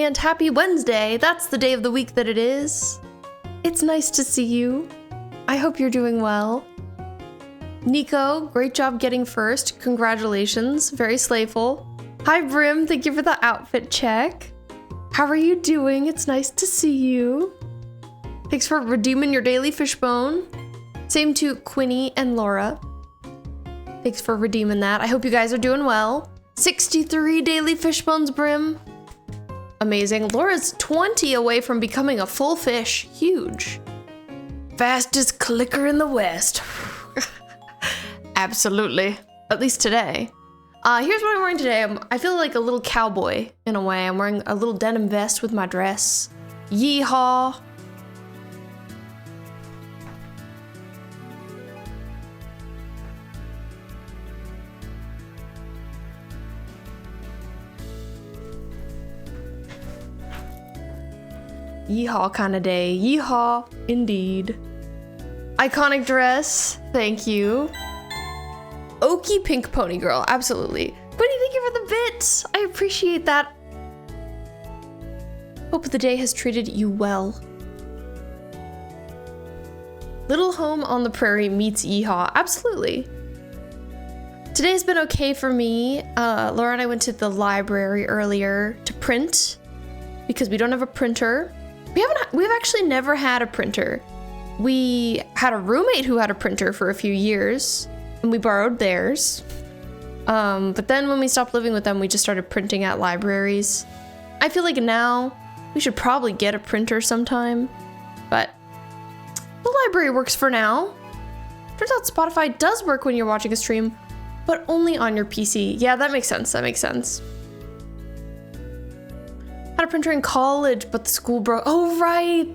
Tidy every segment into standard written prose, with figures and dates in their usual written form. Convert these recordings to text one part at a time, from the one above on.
and happy Wednesday. That's the day of the week that it is. It's nice to see you. I hope you're doing well. Nico, great job getting first. Congratulations, very slayful. Hi Brim, thank you for the outfit check. How are you doing? It's nice to see you. Thanks for redeeming your daily fishbone. Same to Quinny and Laura. Thanks for redeeming that. I hope you guys are doing well. 63 daily fishbones, Brim. Amazing. Laura's 20 away from becoming a full fish. Huge. Fastest clicker in the West. Absolutely. At least today. Here's what I'm wearing today. I feel like a little cowboy in a way. I'm wearing a little denim vest with my dress. Yeehaw. Yeehaw kind of day. Yeehaw, indeed. Iconic dress. Thank you. Oaky pink pony girl. Absolutely. Buddy, thank you for the bit. I appreciate that. Hope the day has treated you well. Little home on the prairie meets yeehaw. Absolutely. Today's been okay for me. Laura and I went to the library earlier to print because we don't have a printer. We've actually never had a printer. We had a roommate who had a printer for a few years and we borrowed theirs. But then when we stopped living with them, we just started printing at libraries. I feel like now we should probably get a printer sometime, but the library works for now. Turns out Spotify does work when you're watching a stream, but only on your PC. Yeah, that makes sense. That makes sense. Had a printer in college, but the school broke. Oh, right.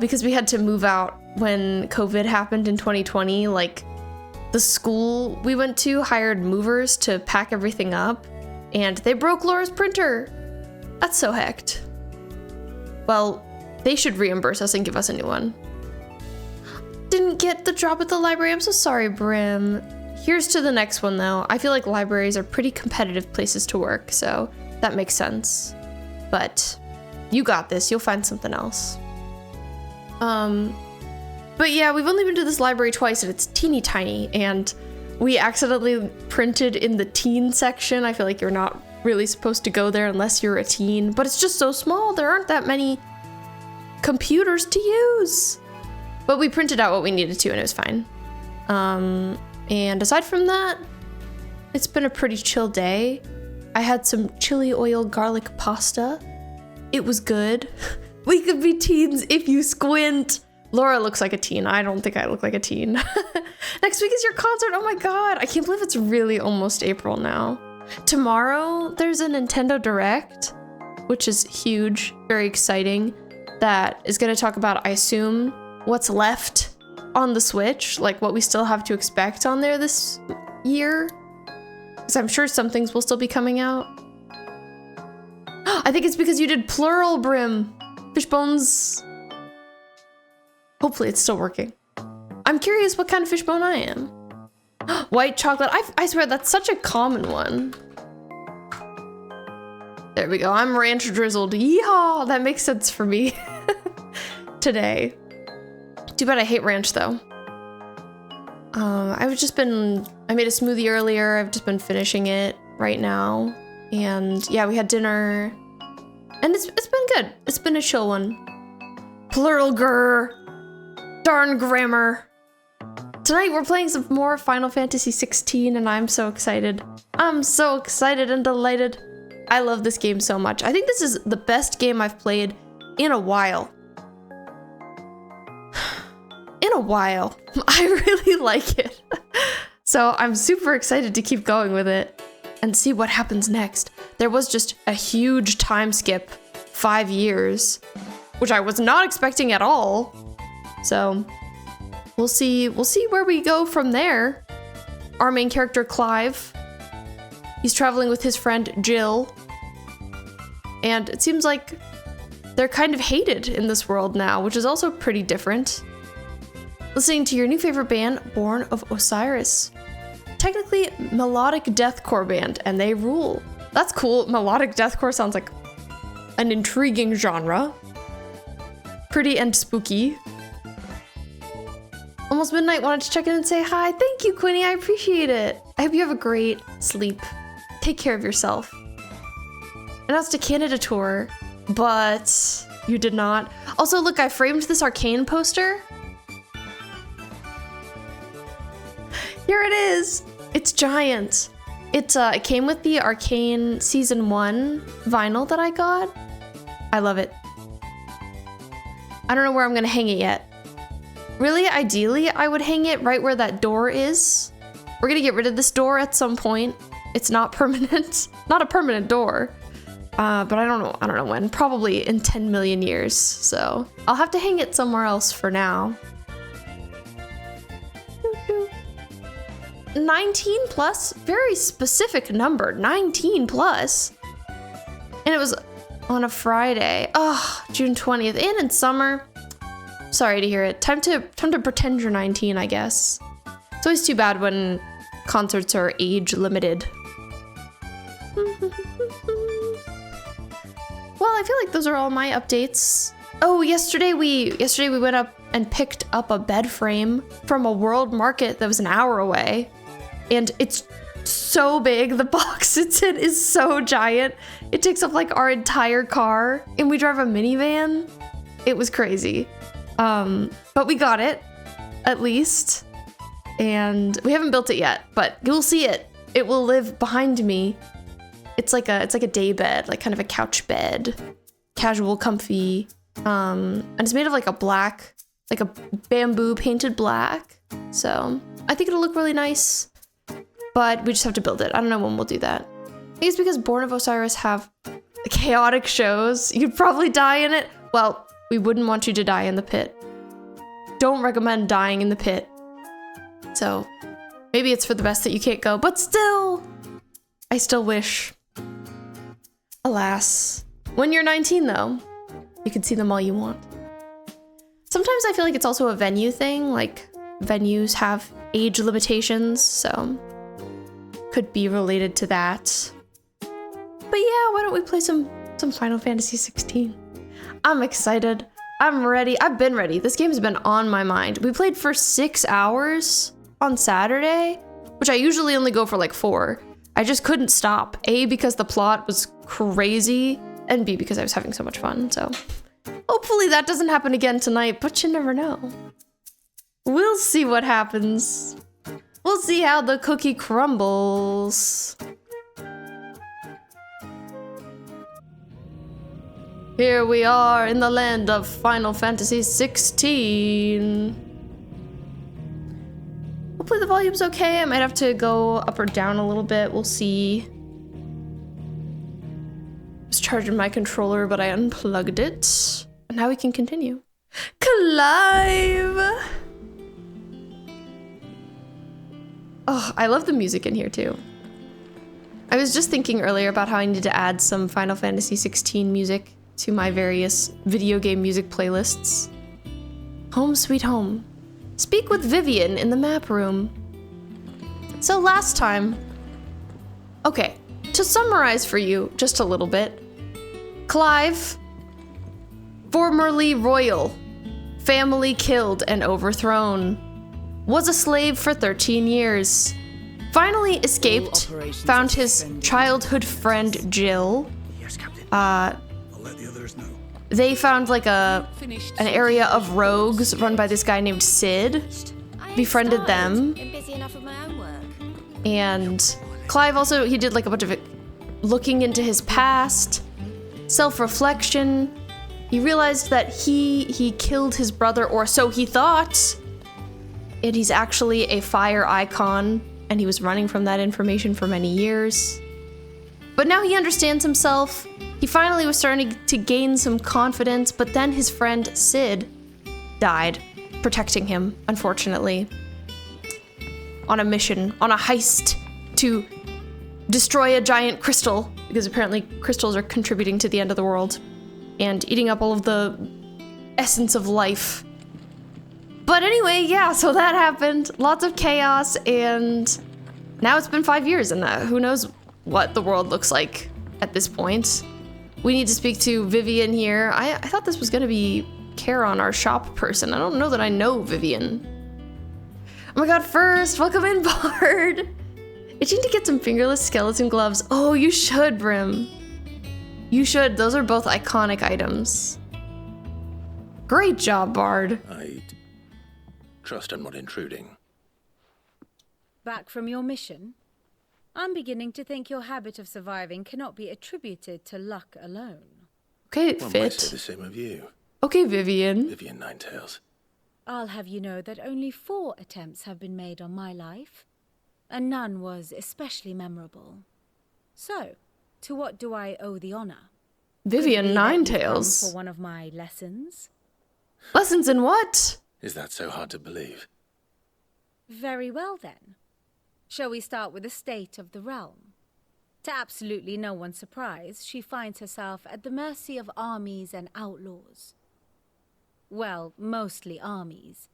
Because we had to move out when COVID happened in 2020. Like, the school we went to hired movers to pack everything up, and they broke Laura's printer. That's so hecked. Well, they should reimburse us and give us a new one. Didn't get the job at the library. I'm so sorry, Brim. Here's to the next one, though. I feel like libraries are pretty competitive places to work, so that makes sense. But you got this. You'll find something else. But yeah, we've only been to this library twice and it's teeny tiny, and we accidentally printed in the teen section. I feel like you're not really supposed to go there unless you're a teen, but it's just so small. There aren't that many computers to use. But we printed out what we needed to and it was fine. And aside from that, it's been a pretty chill day. I had some chili oil garlic pasta. It was good. We could be teens if you squint. Laura looks like a teen. I don't think I look like a teen. Next week is your concert. Oh my god. I can't believe it's really almost April now. Tomorrow, there's a Nintendo Direct, which is huge, very exciting. That is going to talk about, I assume, what's left on the Switch, like what we still have to expect on there this year. Because I'm sure some things will still be coming out. I think it's because you did plural, Brim. Fishbones. Hopefully it's still working. I'm curious what kind of fishbone I am. White chocolate. I swear that's such a common one. There we go. I'm ranch drizzled. Yeehaw! That makes sense for me today. Too bad I hate ranch though. I made a smoothie earlier. I've just been finishing it right now. And yeah, we had dinner. And it's been good. It's been a chill one. Plural grr. Darn grammar. Tonight we're playing some more Final Fantasy 16 and I'm so excited. I'm so excited and delighted. I love this game so much. I think this is the best game I've played in a while. In a while. I really like it. So I'm super excited to keep going with it and see what happens next. There was just a huge time skip, 5 years, which I was not expecting at all. So we'll see where we go from there. Our main character, Clive, he's traveling with his friend Jill, and it seems like they're kind of hated in this world now, which is also pretty different. Listening to your new favorite band, Born of Osiris. Technically melodic deathcore band, and they rule. That's cool. Melodic deathcore sounds like an intriguing genre. Pretty and spooky. Almost midnight, wanted to check in and say hi. Thank you, Quinny, I appreciate it. I hope you have a great sleep. Take care of yourself. Announced a Canada tour, but you did not. Also, look, I framed this Arcane poster. Here it is. It's giant. It came with the Arcane Season 1 vinyl that I got. I love it. I don't know where I'm gonna hang it yet. Really, ideally, I would hang it right where that door is. We're gonna get rid of this door at some point. It's not permanent. Not a permanent door. But I don't know when. Probably in 10 million years. So I'll have to hang it somewhere else for now. 19 plus? Very specific number. 19 plus. And it was on a Friday. Oh, June 20th. And in summer. Sorry to hear it. Time to pretend you're 19, I guess. It's always too bad when concerts are age limited. Well, I feel like those are all my updates. Oh, yesterday we went up and picked up a bed frame from a world market that was an hour away. And it's so big. The box it's in is so giant. It takes up like our entire car, and we drive a minivan. It was crazy. But we got it, at least. And we haven't built it yet, but you'll see it. It will live behind me. It's like a day bed, like kind of a couch bed. Casual, comfy. And it's made of like a bamboo painted black. So I think it'll look really nice, but we just have to build it. I don't know when we'll do that. I think it's because Born of Osiris have chaotic shows. You'd probably die in it. Well, we wouldn't want you to die in the pit. Don't recommend dying in the pit. So maybe it's for the best that you can't go, but still, I still wish. Alas. When you're 19 though, you can see them all you want. Sometimes I feel like it's also a venue thing, like venues have age limitations, so could be related to that. But yeah, why don't we play some Final Fantasy 16? I'm excited. I'm ready. I've been ready. This game's been on my mind. We played for 6 hours on Saturday, which I usually only go for like 4. I just couldn't stop. A, because the plot was crazy, and B, because I was having so much fun. So hopefully that doesn't happen again tonight, but you never know. We'll see what happens. We'll see how the cookie crumbles. Here we are in the land of Final Fantasy 16. Hopefully the volume's okay. I might have to go up or down a little bit. We'll see. I was charging my controller, but I unplugged it. And now we can continue. Clive! Oh, I love the music in here too. I was just thinking earlier about how I need to add some Final Fantasy 16 music to my various video game music playlists. Home sweet home. Speak with Vivian in the map room. So last time... Okay, to summarize for you just a little bit. Clive, formerly royal, family killed and overthrown, was a slave for 13 years. Finally escaped, found his childhood friend Jill. Yes, Captain. I'll let the others know. They found like an area of rogues run by this guy named Sid, befriended them. And Clive also, he did like a bunch of it, looking into his past, self-reflection. He realized that he killed his brother, or so he thought. And he's actually a fire icon, and he was running from that information for many years. But now he understands himself. He finally was starting to gain some confidence, but then his friend Sid died, protecting him, unfortunately. On a mission, on a heist to destroy a giant crystal, because apparently crystals are contributing to the end of the world and eating up all of the essence of life. But anyway, yeah, so that happened. Lots of chaos, and now it's been 5 years, and who knows what the world looks like at this point. We need to speak to Vivian here. I thought this was gonna be Charon, our shop person. I don't know that I know Vivian. Oh my god, first, welcome in, Bard. Itching to get some fingerless skeleton gloves. Oh, you should, Brim. You should. Those are both iconic items. Great job, Bard. I trust I'm not intruding. Back from your mission? I'm beginning to think your habit of surviving cannot be attributed to luck alone. Okay, One might Fit. say the same of you, Okay, Vivian. Vivian Ninetails. I'll have you know that only 4 attempts have been made on my life, and none was especially memorable. So, to what do I owe the honor? Vivian Could it be that you've come Ninetails. for one of my lessons? Lessons in what? Is that so hard to believe? Very well then. Shall we start with the state of the realm? To absolutely no one's surprise, she finds herself at the mercy of armies and outlaws. Well, mostly armies.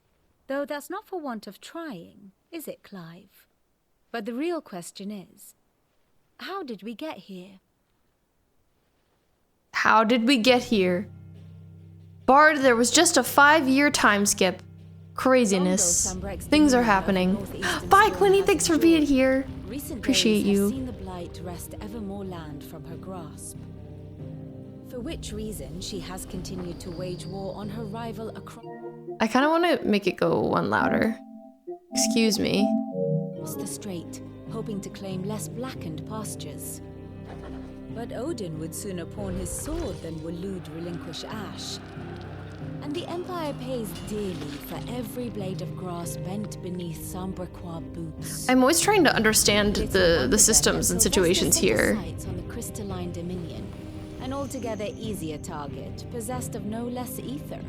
Though that's not for want of trying, is it, Clive? But the real question is, how did we get here? How did we get here? Bard, there was just a 5-year time skip. Craziness. Things are happening. Bye, Quinny. Thanks for being here. Recent Appreciate days you. have seen the blight wrest ever more land from her grasp. For which reason she has continued to wage war on her rival across I kind of want to make it go one louder. Excuse me. the strait, hoping to claim less blackened pastures. But Odin would sooner pawn his sword than Waloed relinquish Ash. And the Empire pays dearly for every blade of grass bent beneath Sambraquois boots. I'm always trying to understand It's a wonder the systems that and Sylvester situations set his here. sights on the crystalline dominion, an altogether easier target, possessed of no less ether.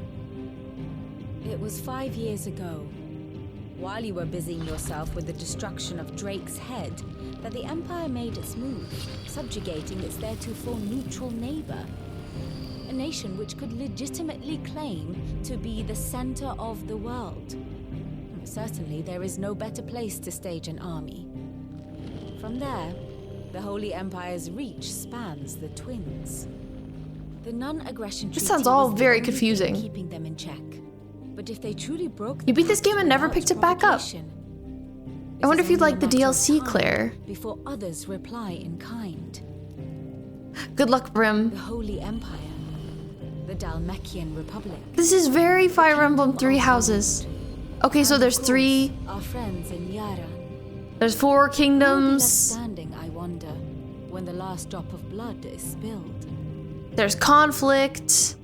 It was 5 years ago, while you were busying yourself with the destruction of Drake's head, that the Empire made its move, subjugating its theretofore neutral neighbor. A nation which could legitimately claim to be the center of the world. Certainly, there is no better place to stage an army. From there, the Holy Empire's reach spans the twins. The non-aggression treaty sounds all was the very only thing confusing. keeping them in check. But if they truly broke You the beat this pact game and never without picked it back up. provocation, I wonder it if is you'd only like the a matter of DLC, time Claire. Before others reply in kind. Good luck, Brim. The Holy Empire, the Dalmekian Republic. This is very Fire Emblem 3 houses. Okay, so And there's of 3, course, our friends in Yaran. there's 4 Who will be left kingdoms, standing, I wonder, when the last drop of blood is spilled. there's conflict.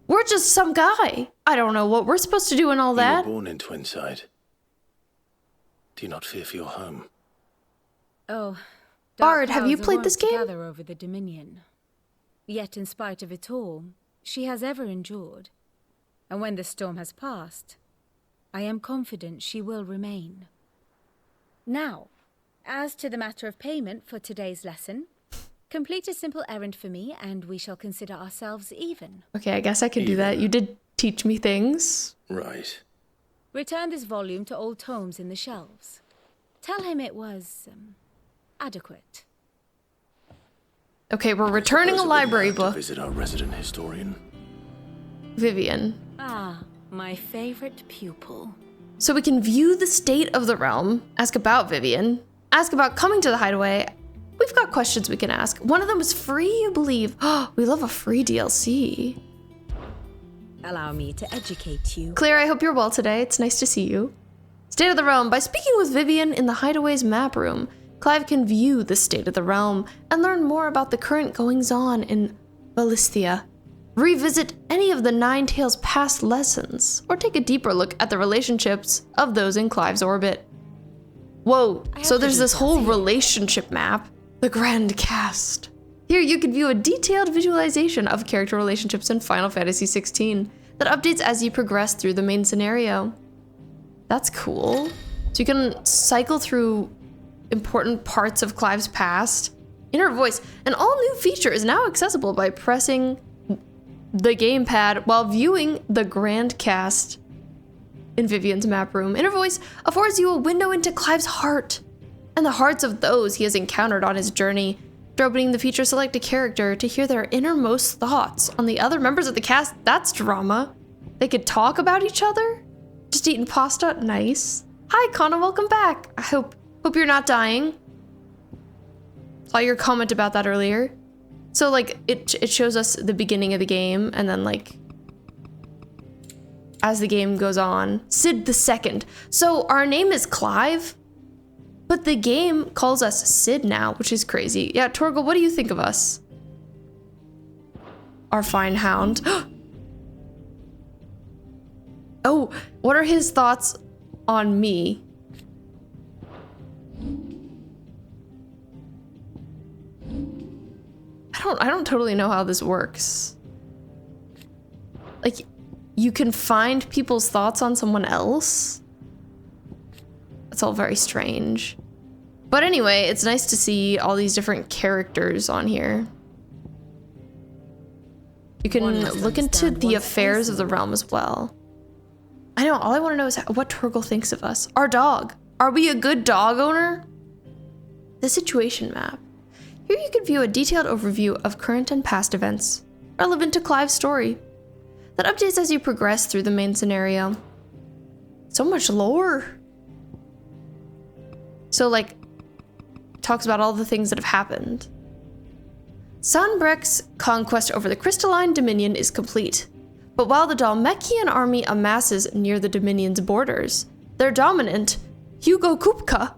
We're just some guy. I don't know what we're supposed to do and all You that. were born in Twinside. Do you not fear for your home? Oh, Bard, have you clouds played won't this game? gather over the Dominion. Yet, in spite of it all, she has ever endured. And when the storm has passed, I am confident she will remain. Now, as to the matter of payment for today's lesson, complete a simple errand for me, and we shall consider ourselves even. Okay, I guess I can do that. You did teach me things. Right. Return this volume to old tomes in the shelves. Tell him it was adequate. Okay, we're returning a Suppose it would library hurt to book. visit our resident historian. Vivian. Ah, my favorite pupil. So we can view the state of the realm, ask about Vivian, ask about coming to the hideaway. We've got questions we can ask. One of them is free, you believe. Oh, we love a free DLC. Allow me to educate you. Claire, I hope you're well today. It's nice to see you. State of the realm. By speaking with Vivian in the hideaway's map room, Clive can view the state of the realm and learn more about the current goings-on in Ballistia. Revisit any of the Nine Tails' past lessons, or take a deeper look at the relationships of those in Clive's orbit. Whoa, so there's this whole relationship map. The Grand Cast. Here you can view a detailed visualization of character relationships in Final Fantasy XVI that updates as you progress through the main scenario. That's cool. So you can cycle through important parts of Clive's past. Inner Voice, an all-new feature, is now accessible by pressing the gamepad while viewing the Grand Cast in Vivian's map room. Inner Voice affords you a window into Clive's heart and the hearts of those he has encountered on his journey, opening the feature select a character to hear their innermost thoughts on the other members of the cast. That's drama. They could talk about each other? Just eating pasta? Nice. Hi, Kana, welcome back. I hope you're not dying. Saw your comment about that earlier. So, like, it shows us the beginning of the game, and then, like, as the game goes on, Sid the Second. So, our name is Clive, but the game calls us Sid now, which is crazy. Yeah, Torgal, what do you think of us? Our fine hound. Oh, what are his thoughts on me? I don't totally know how this works. Like, you can find people's thoughts on someone else? It's all very strange. But anyway, it's nice to see all these different characters on here. You can look into the affairs of the realm as well. I know, all I want to know is what Torgal thinks of us. Our dog. Are we a good dog owner? The situation map. Here you can view a detailed overview of current and past events relevant to Clive's story that updates as you progress through the main scenario. So much lore. So, like, talks about all the things that have happened. Sanbreque's conquest over the Crystalline Dominion is complete, but while the Dhalmekian army amasses near the Dominion's borders, their dominant, Hugo Kupka,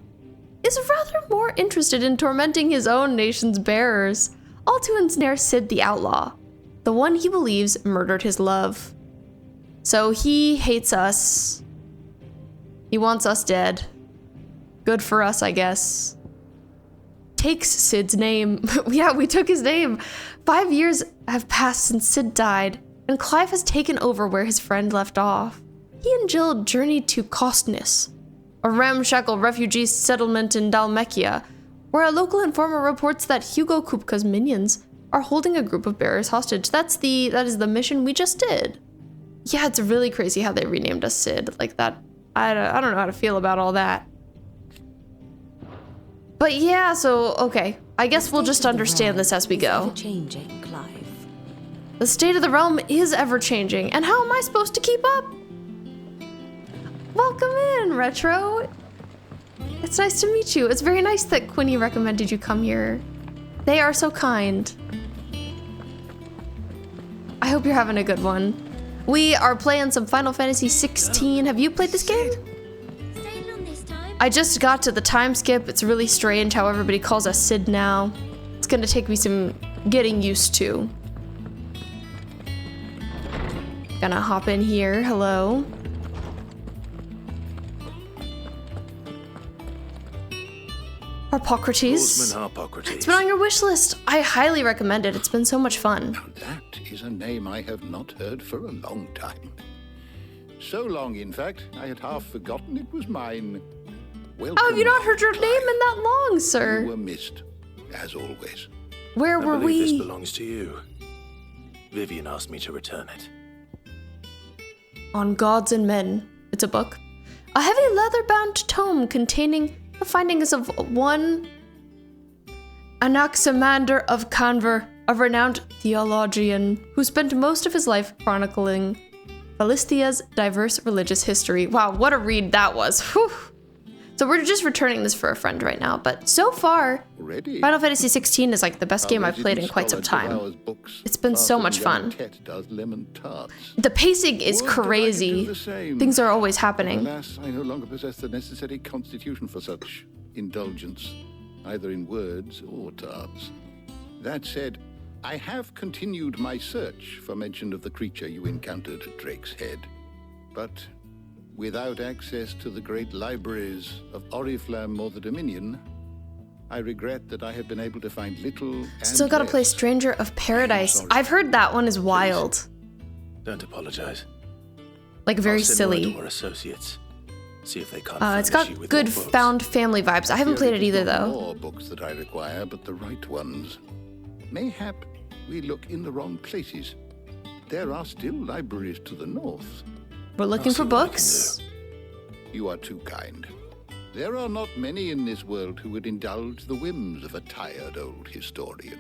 is rather more interested in tormenting his own nation's bearers, all to ensnare Sid the Outlaw, the one he believes murdered his love. So he hates us. He wants us dead. Good for us, I guess. Takes Sid's name. Yeah, we took his name. 5 years have passed since Sid died, and Clive has taken over where his friend left off. He and Jill journeyed to Kostnis, a ramshackle refugee settlement in Dhalmekia, where a local informer reports that Hugo Kupka's minions are holding a group of bearers hostage. That is the mission we just did. Yeah, it's really crazy how they renamed us Sid like that. I don't know how to feel about all that. But yeah, so okay. I guess we'll just understand this as we go. Changing, Clive. The state of the realm is ever changing, and how am I supposed to keep up? Welcome in, Retro. It's nice to meet you. It's very nice that Quinny recommended you come here. They are so kind. I hope you're having a good one. We are playing some Final Fantasy 16. Have you played this game? I just got to the time skip. It's really strange how everybody calls us Sid now. It's gonna take me some getting used to. Gonna hop in here. Hello. Harpocrates. It's been on your wish list. I highly recommend it. It's been so much fun. Now that is a name I have not heard for a long time. So long, in fact, I had half forgotten it was mine. Welcome. How have you not heard your name in that long, sir? You were missed, as always. Where were we? This belongs to you. Vivian asked me to return it. On Gods and Men. It's a book. A heavy leather-bound tome containing the findings of one Anaximander of Canver, a renowned theologian who spent most of his life chronicling Philistia's diverse religious history. Wow, what a read that was. Whew. So we're just returning this for a friend right now, but so far, Final Fantasy 16 is like the best game I've played in quite some time. It's been so much fun. The pacing is crazy. Things are always happening. Alas, I no longer possess the necessary constitution for such indulgence, either in words or tarts. That said, I have continued my search for mention of the creature you encountered at Drake's Head, but without access to the great libraries of Oriflamme or the Dominion, I regret that I have been able to find little. Still gotta play Stranger of Paradise. I've heard that one is wild. Don't apologize. Like very I'll send silly. word to our associates. See if they can't It's furnish you got with good more books. found family vibes. I haven't played it either though. More books that I require, but the right ones. Mayhap we look in the wrong places. There are still libraries to the north. We're looking for books. You are too kind. There are not many in this world who would indulge the whims of a tired old historian.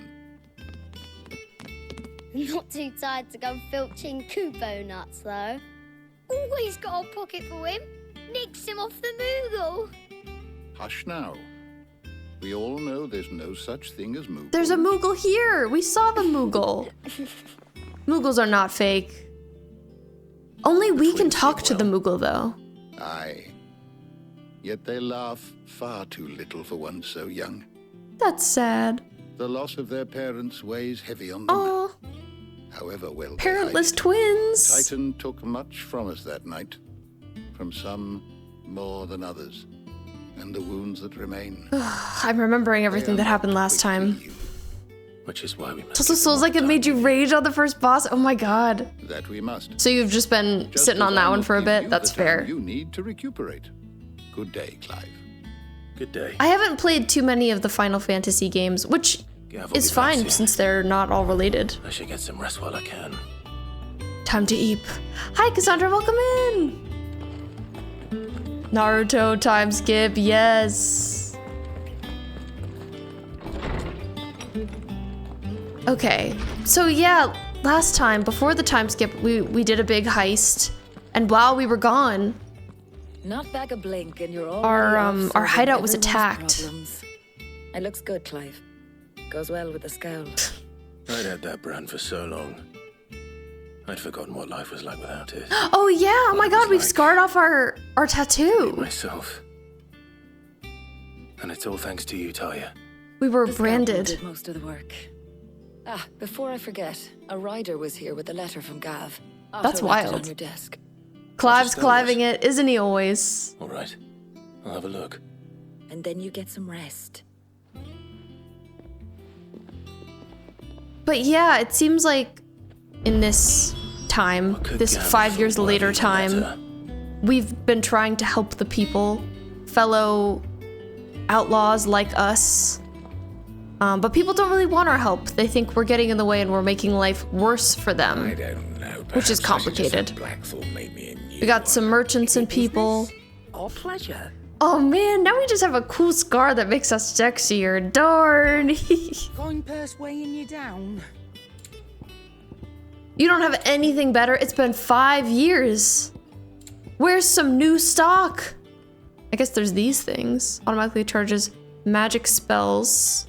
Not too tired to go filching Kupo nuts, though. Always got a pocket for him. Nicks him off the Moogle. Hush now. We all know there's no such thing as Moogle. There's a Moogle here. We saw the Moogle. Moogles are not fake. Only we can talk to the Moogle, though. Aye. Yet they laugh far too little for one so young. That's sad. The loss of their parents weighs heavy on them. Aw, However well they parentless hide it. twins. Titan took much from us that night. From some more than others. And the wounds that remain. I'm remembering everything that happened last time. Which is why we must. It also feels like it made you rage on the first boss. Oh my god. That we must. So you've just been Just sitting as on that I one must for a give bit. you That's the time fair. You need to recuperate. Good day, Clive. Good day. I haven't played too many of the Final Fantasy games, which Gav will is be back fine soon. since they're not all related. I should get some rest while I can. Time to eat. Hi, Cassandra. Welcome in. Naruto time skip. Yes. Okay. So yeah, last time before the time skip, we did a big heist, and while we were gone, Not back a blink and you're all our hideout was attacked. It looks good, Clive. Goes well with the scowl. I'd had that brand for so long. I'd forgotten what life was like without it. Oh yeah! Oh my God, we've scarred off our tattoo. Myself. And it's all thanks to you, Talia. We were The scowl branded. did most of the work. Ah, before I forget, a rider was here with a letter from Gav. That's Outtro left it wild. on your desk. Clive's Just go with cliving it, isn't he always? All right. I'll have a look. And then you get some rest. But yeah, it seems like in this time, What could this Gav 5 have years thought later of in the time, letter? we've been trying to help the people, fellow outlaws like us. But people don't really want our help. They think we're getting in the way and we're making life worse for them. I don't know. Which is Perhaps I should just have complicated. Blackthorn make me a new We got some one. merchants and people. Our pleasure. Oh man, now we just have a cool scar that makes us sexier. Darn. Fine purse weighing you down. You don't have anything better? It's been 5 years. Where's some new stock? I guess there's these things. Automatically charges magic spells.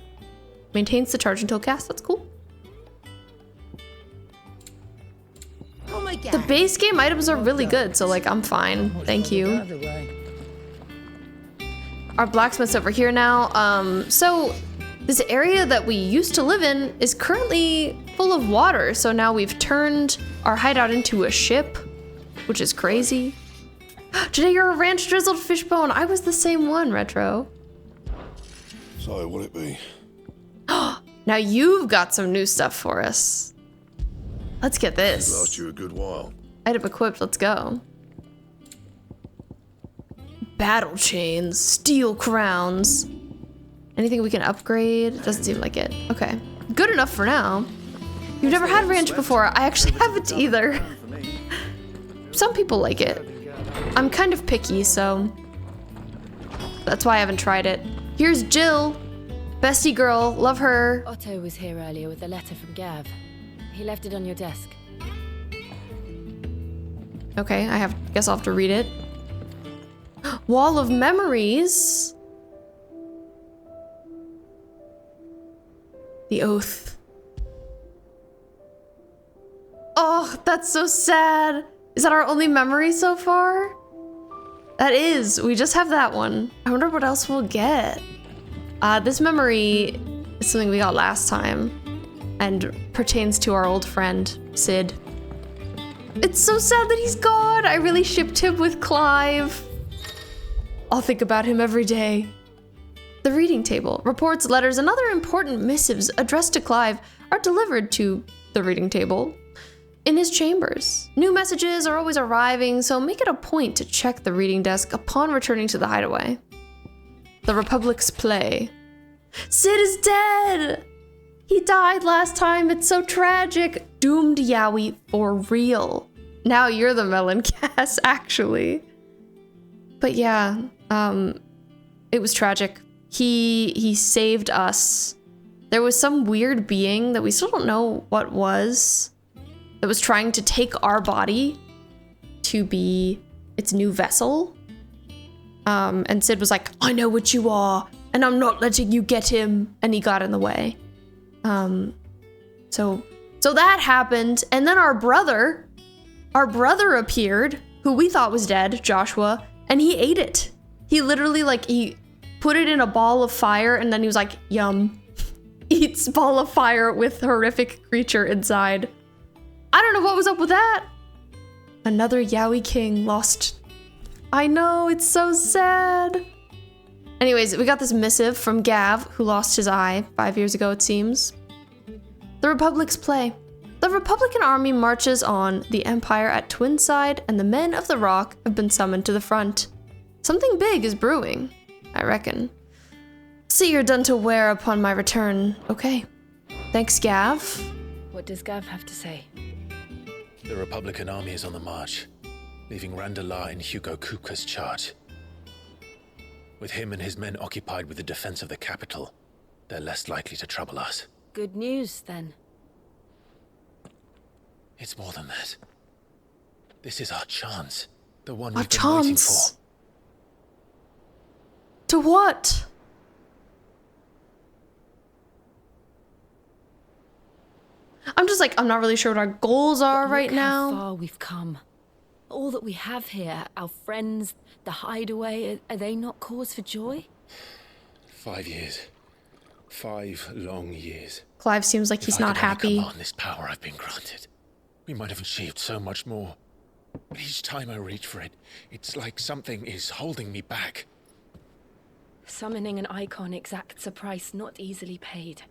Maintains the charge until cast. That's cool. Oh my God. The base game items are really good, so like I'm fine. Thank you. Our blacksmith's over here now. So this area that we used to live in is currently full of water. So now we've turned our hideout into a ship, which is crazy. Today you're a ranch drizzled fishbone. I was the same one, Retro. So what it be? Now you've got some new stuff for us. Let's get this. Last you a good while. Item equipped, let's go. Battle chains, steel crowns. Anything we can upgrade? Doesn't seem like it. Okay, good enough for now. You've never had ranch before. I actually haven't either. Some people like it. I'm kind of picky, so that's why I haven't tried it. Here's Jill, bestie girl, love her. Otto was here earlier with a letter from Gav. He left it on your desk. Okay, guess I'll have to read it. Wall of memories. The oath. Oh, that's so sad. Is that our only memory so far? That is. We just have that one. I wonder what else we'll get. This memory is something we got last time and pertains to our old friend, Sid. It's so sad that he's gone. I really shipped him with Clive. I'll think about him every day. The reading table. Reports, letters, and other important missives addressed to Clive are delivered to the reading table in his chambers. New messages are always arriving, so make it a point to check the reading desk upon returning to the hideaway. The Republic's play. Sid is dead! He died last time, it's so tragic. Doomed Yowie for real. Now you're the melon cast, actually. But yeah, It was tragic. He saved us. There was some weird being that we still don't know what was, that was trying to take our body to be its new vessel. And Sid was like, I know what you are, and I'm not letting you get him. And he got in the way. So that happened. And then our brother appeared, who we thought was dead, Joshua, and he ate it. He literally, like, he put it in a ball of fire, and then he was like, yum. Eats ball of fire with horrific creature inside. I don't know what was up with that. Another Yowie King lost. I know, it's so sad. Anyways, we got this missive from Gav, who lost his eye 5 years ago, it seems. The Republic's play. The Republican army marches on the Empire at Twinside, and the men of the Rock have been summoned to the front. Something big is brewing, I reckon. See you're done to wear upon my return. Okay. Thanks, Gav. What does Gav have to say? The Republican army is on the march, leaving Randalar in Hugo Kupka's charge. With him and his men occupied with the defense of the capital, they're less likely to trouble us. Good news, then. It's more than that. This is our chance. The one Our we've been waiting for. chance. To what? I'm just like, I'm not really sure what our goals are right now. How far we've come. All that we have here, our friends, the hideaway, are they not cause for joy? 5 years. 5 long years. Clive seems like he's not happy. If I could only command this power I've been granted, we might have achieved so much more. But each time I reach for it, it's like something is holding me back. Summoning an icon exacts a price not easily paid.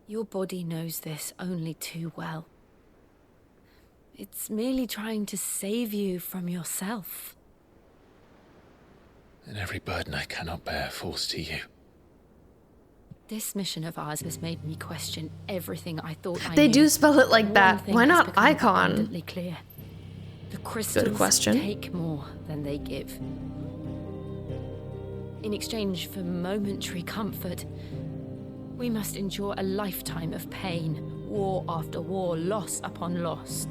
Your body knows this only too well. It's merely trying to save you from yourself. And every burden I cannot bear falls to you. This mission of ours has made me question everything I thought I They knew. do spell it like One that. thing Why has not become icon? abundantly clear. The crystals question. take more than they give. In exchange for momentary comfort, we must endure a lifetime of pain, war after war, loss upon loss.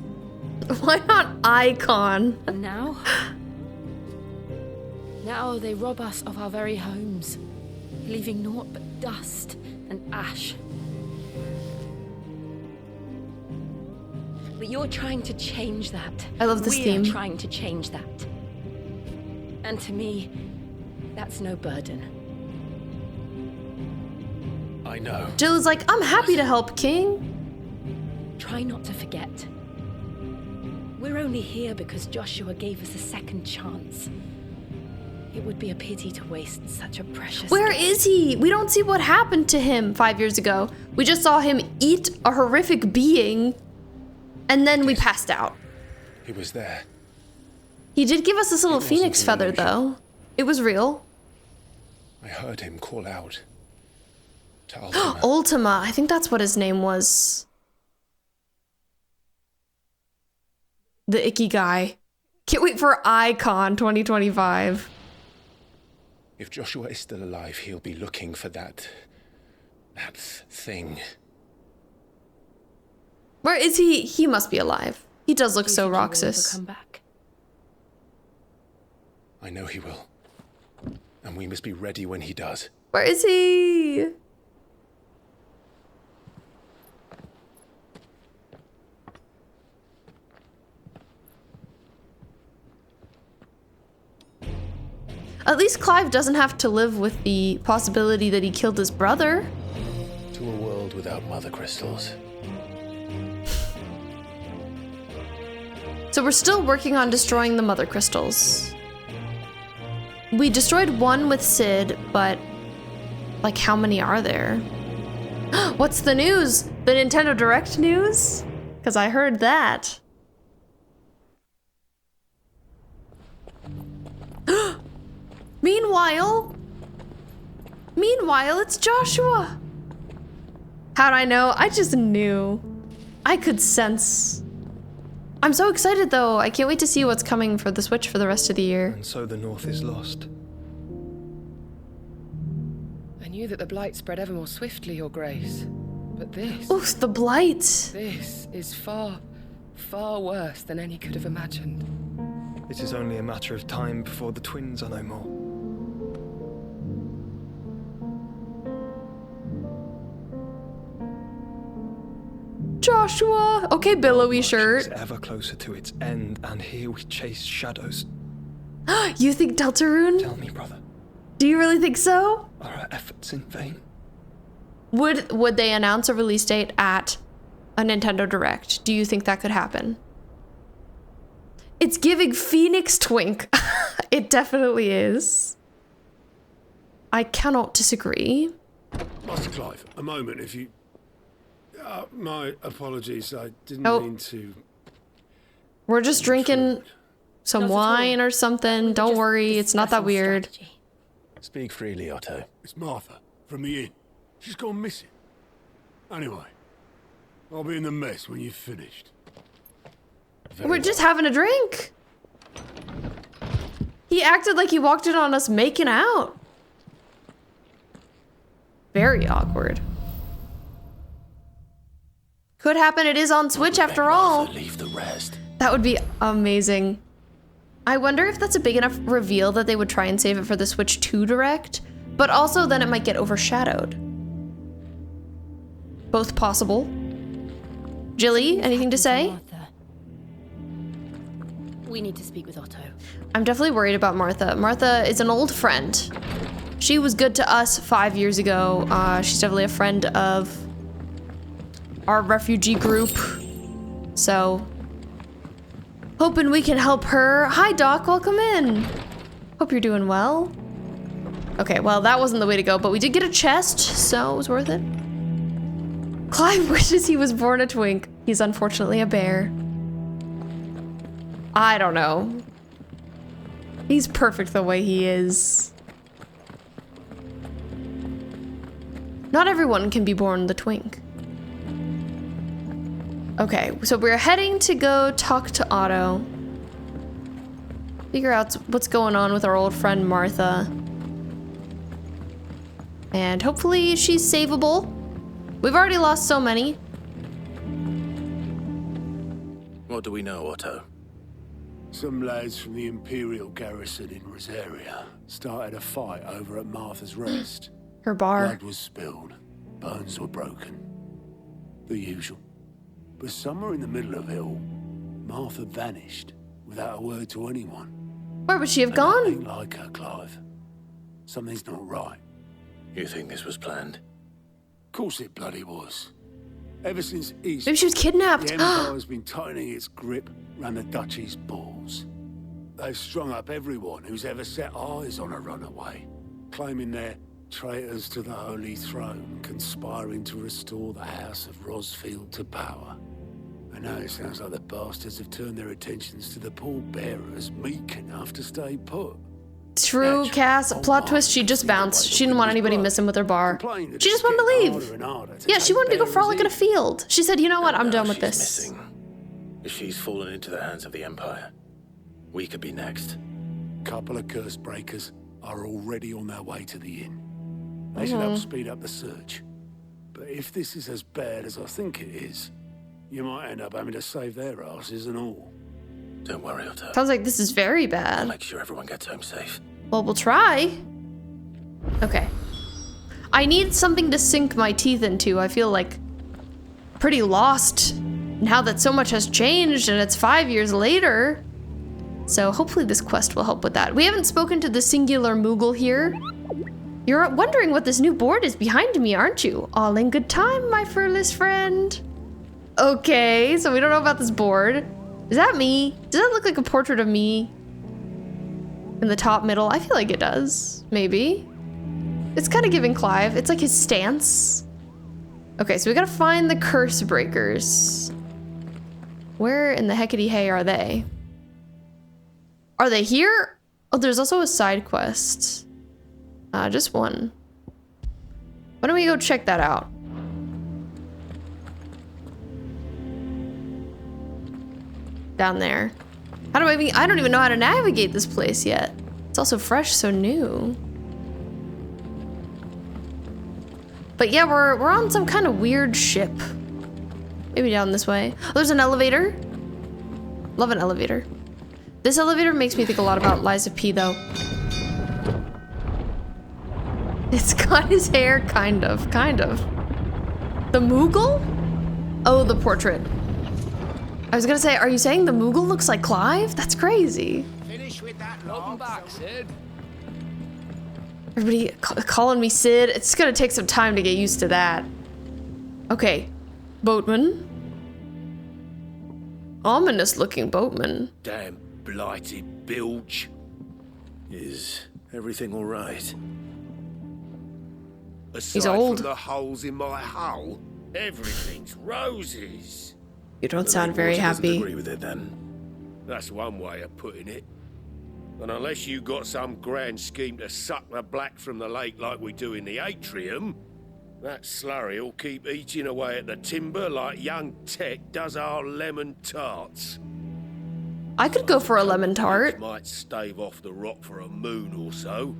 Why not icon? And now? Now they rob us of our very homes, leaving naught but dust and ash. But you're trying to change that. I love this theme. We're trying to change that. And to me, that's no burden. I know. Jill is like, I'm happy to help, King. Try not to forget. We're only here because Joshua gave us a second chance. It would be a pity to waste such a precious Where gift. is he? We don't see what happened to him 5 years ago. We just saw him eat a horrific being, and then we passed out. He was there. He did give us this little It wasn't phoenix an feather, illusion. though. It was real. I heard him call out to Ultima. Ultima, I think that's what his name was. The icky guy. Can't wait for Icon 2025. If Joshua is still alive, he'll be looking for that thing. Where is he? He must be alive. He does look Do you so think he will ever Roxas. come back? I know he will. And we must be ready when he does. Where is he? At least Clive doesn't have to live with the possibility that he killed his brother. To a world without mother crystals. So we're still working on destroying the mother crystals. We destroyed one with Sid, but like how many are there? What's the news? The Nintendo Direct news? Because I heard that. Meanwhile, it's Joshua. How'd I know? I just knew. I could sense. I'm so excited though. I can't wait to see what's coming for the Switch for the rest of the year. And so the North is lost. knew that the blight spread ever more swiftly, Your Grace. But this... Oof, the blight! This is far, far worse than any could have imagined. It is only a matter of time before the twins are no more. Joshua! Okay, billowy shirt. It's ever closer to its end, and here we chase shadows. You think Deltarune? Tell me, brother, Do you really think so? are our efforts in vain? Would they announce a release date at a Nintendo Direct? Do you think that could happen? It's giving Phoenix Twink. It definitely is. I cannot disagree. Master Clive, a moment, if you... my apologies, I didn't mean to... We're just drinking some wine or something. Don't worry, it's not that weird. Speak freely, Otto. It's Martha, from the inn. She's gone missing. Anyway, I'll be in the mess when you've finished. We're just having a drink. He acted like he walked in on us making out. Very awkward. Could happen, it is on Switch after all. Leave the rest. That would be amazing. I wonder if that's a big enough reveal that they would try and save it for the Switch 2 Direct, but also then it might get overshadowed. Both possible. Jilly, anything to say? Martha. We need to speak with Outtro. I'm definitely worried about Martha. Martha is an old friend. She was good to us 5 years ago. She's definitely a friend of our refugee group. So, hoping we can help her. Hi, Doc, welcome in. Hope you're doing well. Okay, well, that wasn't the way to go, but we did get a chest, so it was worth it. Clive wishes he was born a twink. He's unfortunately a bear. I don't know. He's perfect the way he is. Not everyone can be born the twink. Okay, so we're heading to go talk to Outtro. Figure out what's going on with our old friend Martha. And hopefully she's savable. We've already lost so many. What do we know, Otto? Some lads from the Imperial garrison in Rosaria started a fight over at Martha's Rest. Her bar. Blood was spilled. Bones were broken. The usual. But somewhere in the middle of it all, Martha vanished without a word to anyone. Where would she have That gone? ain't like her, Clive. Something's not right. You think this was planned? Course it bloody was. Ever since East, Maybe she was kidnapped. the Empire's been tightening its grip round the Duchy's balls. They've strung up everyone who's ever set eyes on a runaway, claiming they're traitors to the Holy Throne, conspiring to restore the House of Rosfield to power. And now it sounds like the bastards have turned their attentions to the pallbearers meek enough to stay put. True, Cass. Plot twist, she just bounced. She didn't want anybody messing with her bar. She just wanted to leave. Yeah, she wanted to go frolic in a field. She said, you know what, I'm done with this. Missing. If she's fallen into the hands of the Empire, we could be next. Couple of curse breakers are already on their way to the inn. They should help speed up the search. But if this is as bad as I think it is, you might end up having to save their asses and all. Don't worry, Outtro. Sounds like this is very I'll bad. make sure everyone gets home safe. Well, we'll try. Okay. I need something to sink my teeth into. I feel like pretty lost now that so much has changed and it's 5 years later. So hopefully this quest will help with that. We haven't spoken to the singular Moogle here. You're wondering what this new board is behind me, aren't you? All in good time, my furless friend. Okay, so we don't know about this board. Is that me? Does that look like a portrait of me? In the top middle? I feel like it does. Maybe. It's kind of giving Clive. It's like his stance. Okay, so we gotta find the curse breakers. Where in the heckity hay are they? Are they here? Oh, there's also a side quest. Just one. Why don't we go check that out? Down there. How do I don't even know how to navigate this place yet. It's also fresh, so new. But yeah, we're on some kind of weird ship. Maybe down this way. Oh, there's an elevator. Love an elevator. This elevator makes me think a lot about Lies of P, though. It's got his hair, kind of. The Moogle? Oh, the portrait. I was gonna say, are you saying the Moogle looks like Clive? That's crazy. Finish with that. Welcome back, Sid. Everybody calling me Sid. It's gonna take some time to get used to that. Okay, boatman. Ominous looking boatman. Damn blighted bilge. Is everything all right? He's old. From the holes in my hull, everything's roses. You don't sound very happy. Agree with it then. That's one way of putting it. And unless you got some grand scheme to suck the black from the lake like we do in the atrium, that slurry will keep eating away at the timber like young Tech does our lemon tarts. I could go for a lemon tart. Might stave off the rock for a moon or so,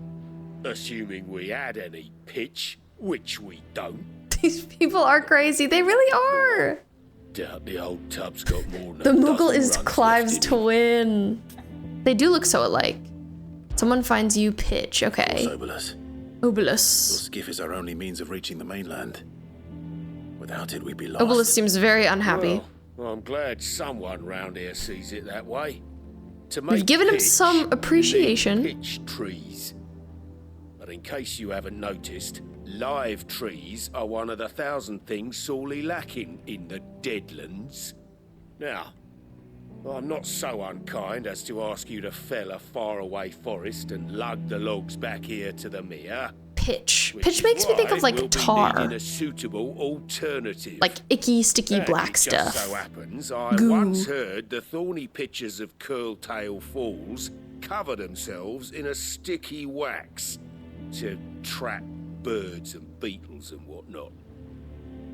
assuming we had any pitch, which we don't. These people are crazy. They really are. Doubt the old tub's got more The than Moogle is Clive's twin. They do look so alike. Someone finds you pitch. Okay. Obolus. Obolus. Your skiff is our only means of reaching the mainland. Without it, we'd be lost. Obolus seems very unhappy. Well, I'm glad someone round here sees it that way. To We've make given him pitch, some appreciation. you need pitch trees. But in case you haven't noticed, live trees are one of the 1,000 things sorely lacking in the Deadlands. Now, I'm not so unkind as to ask you to fell a faraway forest and lug the logs back here to the mere. Pitch. Pitch makes me think of like tar. A suitable alternative. Like icky, sticky black It stuff. just so happens I Goo. once heard the thorny pitches of Curltail Falls cover themselves in a sticky wax to trap birds and beetles and whatnot.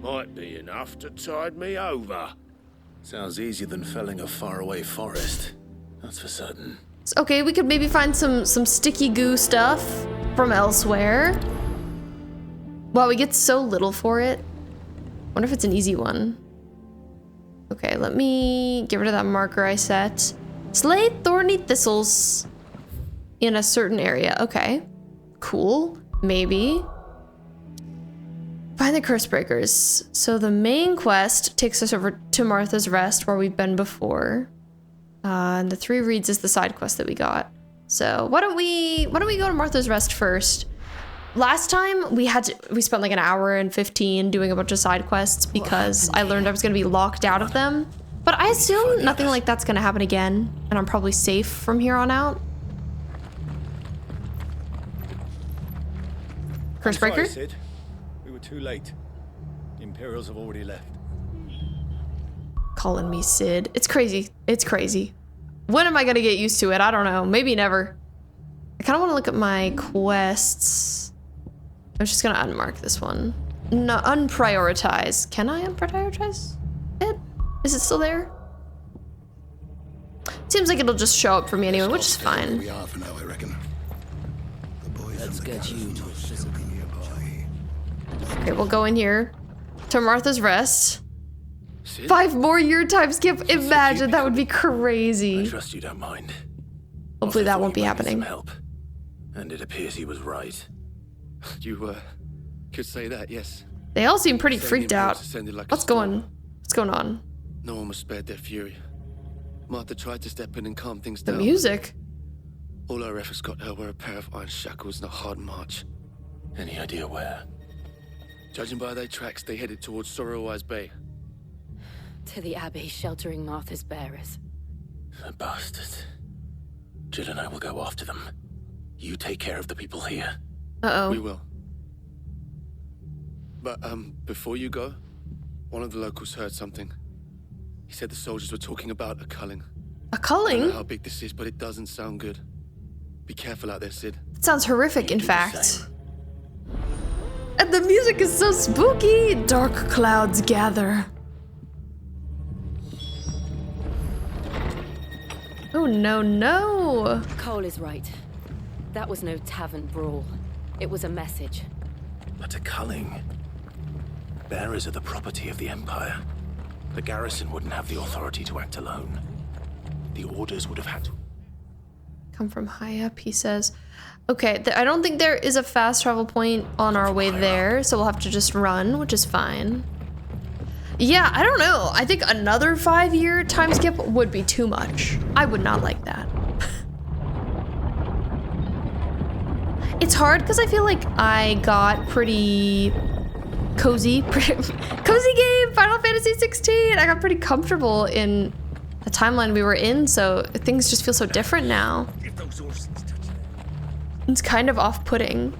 Might be enough to tide me over. Sounds easier than felling a faraway forest. That's for certain. Okay, we could maybe find some sticky goo stuff from elsewhere. Wow, we get so little for it. Wonder if it's an easy one. Okay, let me get rid of that marker I set. Slay thorny thistles in a certain area. Okay, cool. Maybe. Find the curse breakers. So the main quest takes us over to Martha's Rest, where we've been before. And the 3 reads is the side quest that we got. So why don't we go to Martha's Rest first? Last time we spent like an hour and 15 doing a bunch of side quests because I learned I was gonna be locked out of them. But I assume nothing like that's gonna happen again, and I'm probably safe from here on out. Curse breaker? Sid. We were too late. The Imperials have already left. Calling me Sid. It's crazy. It's crazy. When am I gonna get used to it? I don't know. Maybe never. I kind of want to look at my quests. I'm just gonna unmark this one. No, unprioritize. Can I unprioritize it? Is it still there? Seems like it'll just show up for me anyway, which is fine. We are for now, I reckon. The boys Let's get you to a facility nearby. Okay, we'll go in here to Martha's Rest. Sid? 5 more year time skip. Imagine, that would be crazy. I trust you don't mind. Hopefully that won't be Arthur thought you happening. might need some help. And it appears he was right. You, could say that, yes. They all seem pretty freaked out. Like What's going on? No one was spared their fury. Martha tried to step in and calm things The down. music. All our efforts got her were a pair of iron shackles and a hard march. Any idea where? Judging by their tracks, they headed towards Sorrowwise Bay. To the Abbey, sheltering Martha's bearers. The bastards. Jill and I will go after them. You take care of the people here. Uh-oh. We will. But, before you go, one of the locals heard something. He said the soldiers were talking about a culling. A I don't culling? know how big this is, but it doesn't sound good. Be careful out there, Sid. It sounds horrific, in fact. And the music is so spooky. Dark clouds gather. Oh, no, no. Cole is right. That was no tavern brawl. It was a message. But a culling. Bearers are the property of the Empire. The garrison wouldn't have the authority to act alone. The orders would have had to come from high up, he says. Okay, I don't think there is a fast travel point on our way there, so we'll have to just run, which is fine. Yeah, I don't know. I think another 5-year time skip would be too much. I would not like that. It's hard because I feel like I got pretty cozy game, Final Fantasy 16. I got pretty comfortable in the timeline we were in, so things just feel so different now. It's kind of off-putting,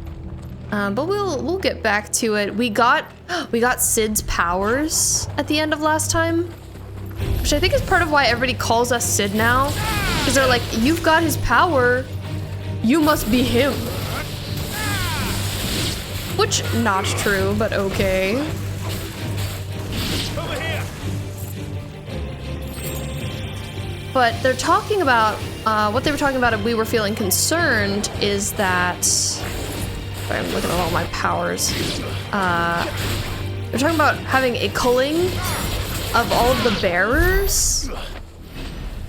but we'll get back to it. We got Cid's powers at the end of last time, which I think is part of why everybody calls us Cid now, because they're like, you've got his power, you must be him. Which, not true, but okay. But they're talking about, what they were talking about if we were feeling concerned is that, sorry, I'm looking at all my powers. They're talking about having a culling of all of the bearers,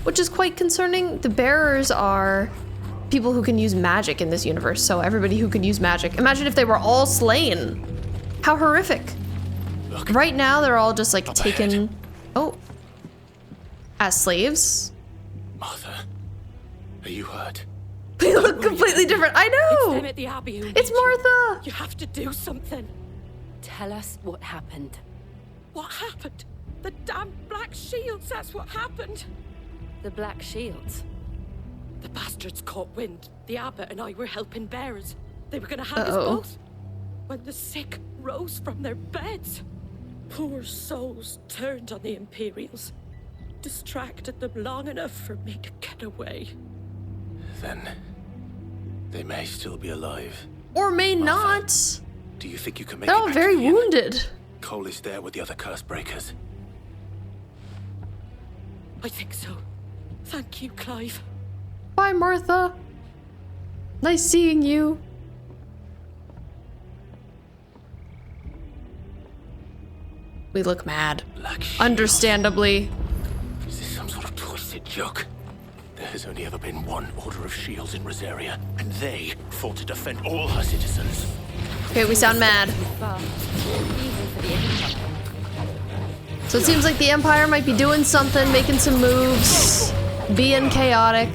which is quite concerning. The bearers are people who can use magic in this universe, so everybody who could use magic. Imagine if they were all slain. How horrific. Look, right now, they're all just like taken, as slaves. Martha, are you hurt? They look completely different. I know. It's them at the Abbey who It's need you. Martha. You have to do something. Tell us what happened. What happened? The damn Black Shields, that's what happened. The Black Shields? The bastards caught wind. The abbot and I were helping bearers. They were gonna have us both. When the sick rose from their beds, poor souls turned on the Imperials. Distracted them long enough for me to get away. Then they may still be alive. Or may Martha, not. Do you think you can make They're it all back very to the inn? wounded. Cole is there with the other curse breakers. I think so. Thank you, Clive. Bye, Martha. Nice seeing you. We look mad. Understandably. Is this some sort of twisted joke? There has only ever been one Order of Shields in Rosaria, and they fought to defend all her citizens. Okay, we sound mad. So it seems like the Empire might be doing something, making some moves, being chaotic.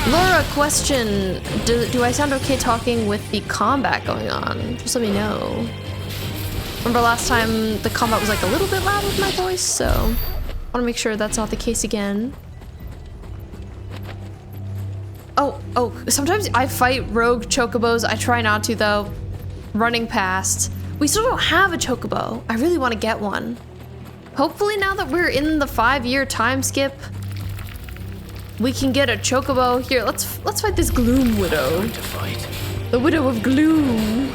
Laura, question. Do I sound okay talking with the combat going on? Just let me know. Remember last time the combat was like a little bit loud with my voice, so I want to make sure that's not the case again. Oh, sometimes I fight rogue chocobos. I try not to though. Running past. We still don't have a chocobo. I really want to get one. Hopefully now that we're in the 5-year time skip, we can get a chocobo. Here, let's fight this Gloom Widow. The Widow of Gloom.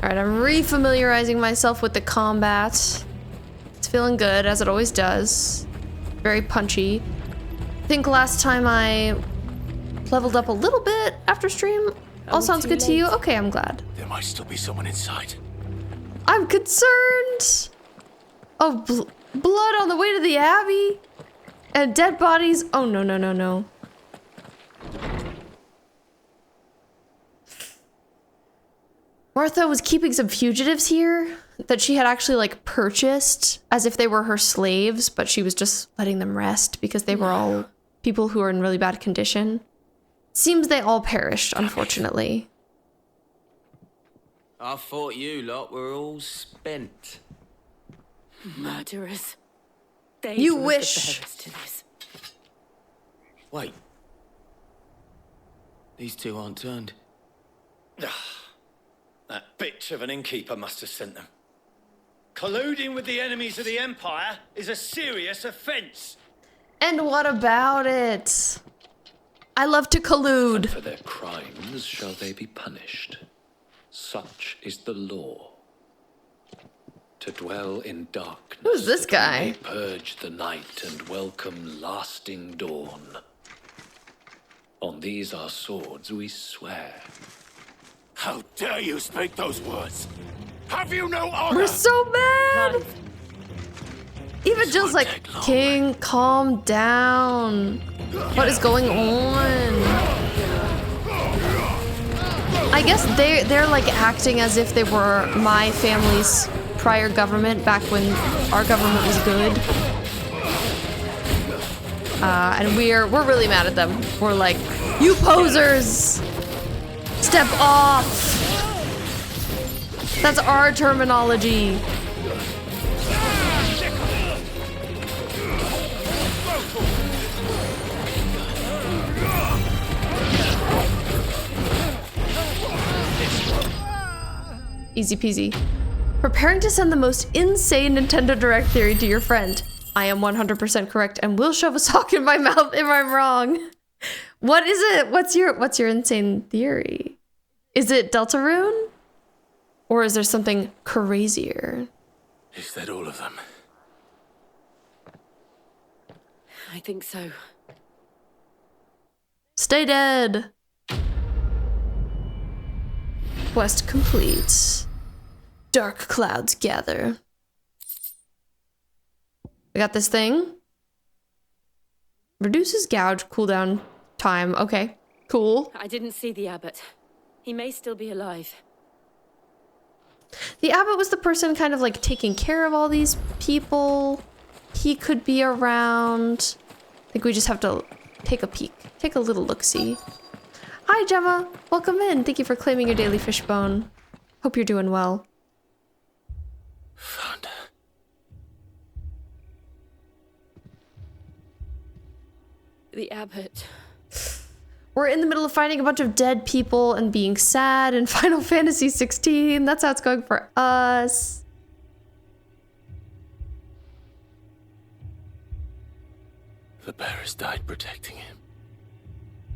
Alright, I'm refamiliarizing myself with the combat. It's feeling good, as it always does. Very punchy. I think last time I leveled up a little bit after stream. All sounds good to you? Okay, I'm glad. There might still be someone inside. I'm concerned. Oh, blood on the way to the Abbey? And dead bodies? Oh, no, no, no, no. Martha was keeping some fugitives here that she had actually like purchased as if they were her slaves, but she was just letting them rest because they were all people who are in really bad condition. Seems they all perished, unfortunately. I thought you lot were all spent. Murderers. They You drove the wish. bearers to this. Wait. These two aren't turned. That bitch of an innkeeper must have sent them. Colluding with the enemies of the Empire is a serious offense. And what about it? I love to collude. For their crimes shall they be punished. Such is the law. To dwell in darkness. Who's this guy? May purge the night and welcome lasting dawn. On these our swords we swear. How dare you speak those words? Have you no honor? We're so mad! Even Jill's like, King, calm down. What is going on? I guess they're like acting as if they were my family's prior government back when our government was good. And we're really mad at them. We're like, you posers! Step off! That's our terminology. Easy peasy. Preparing to send the most insane Nintendo Direct theory to your friend. I am 100% correct and will shove a sock in my mouth if I'm wrong. What is it? What's your insane theory? Is it Deltarune? Or is there something crazier? Is that all of them? I think so. Stay dead. Quest complete. Dark clouds gather. We got this thing. Reduces gouge cooldown time. Okay, cool. I didn't see the abbot. He may still be alive. The abbot was the person kind of like taking care of all these people. He could be around. I think we just have to take a peek. Take a little look-see. Hi, Gemma. Welcome in. Thank you for claiming your daily fishbone. Hope you're doing well. Found her. The abbot. We're in the middle of finding a bunch of dead people and being sad in Final Fantasy 16. That's how it's going for us. The bearers died protecting him.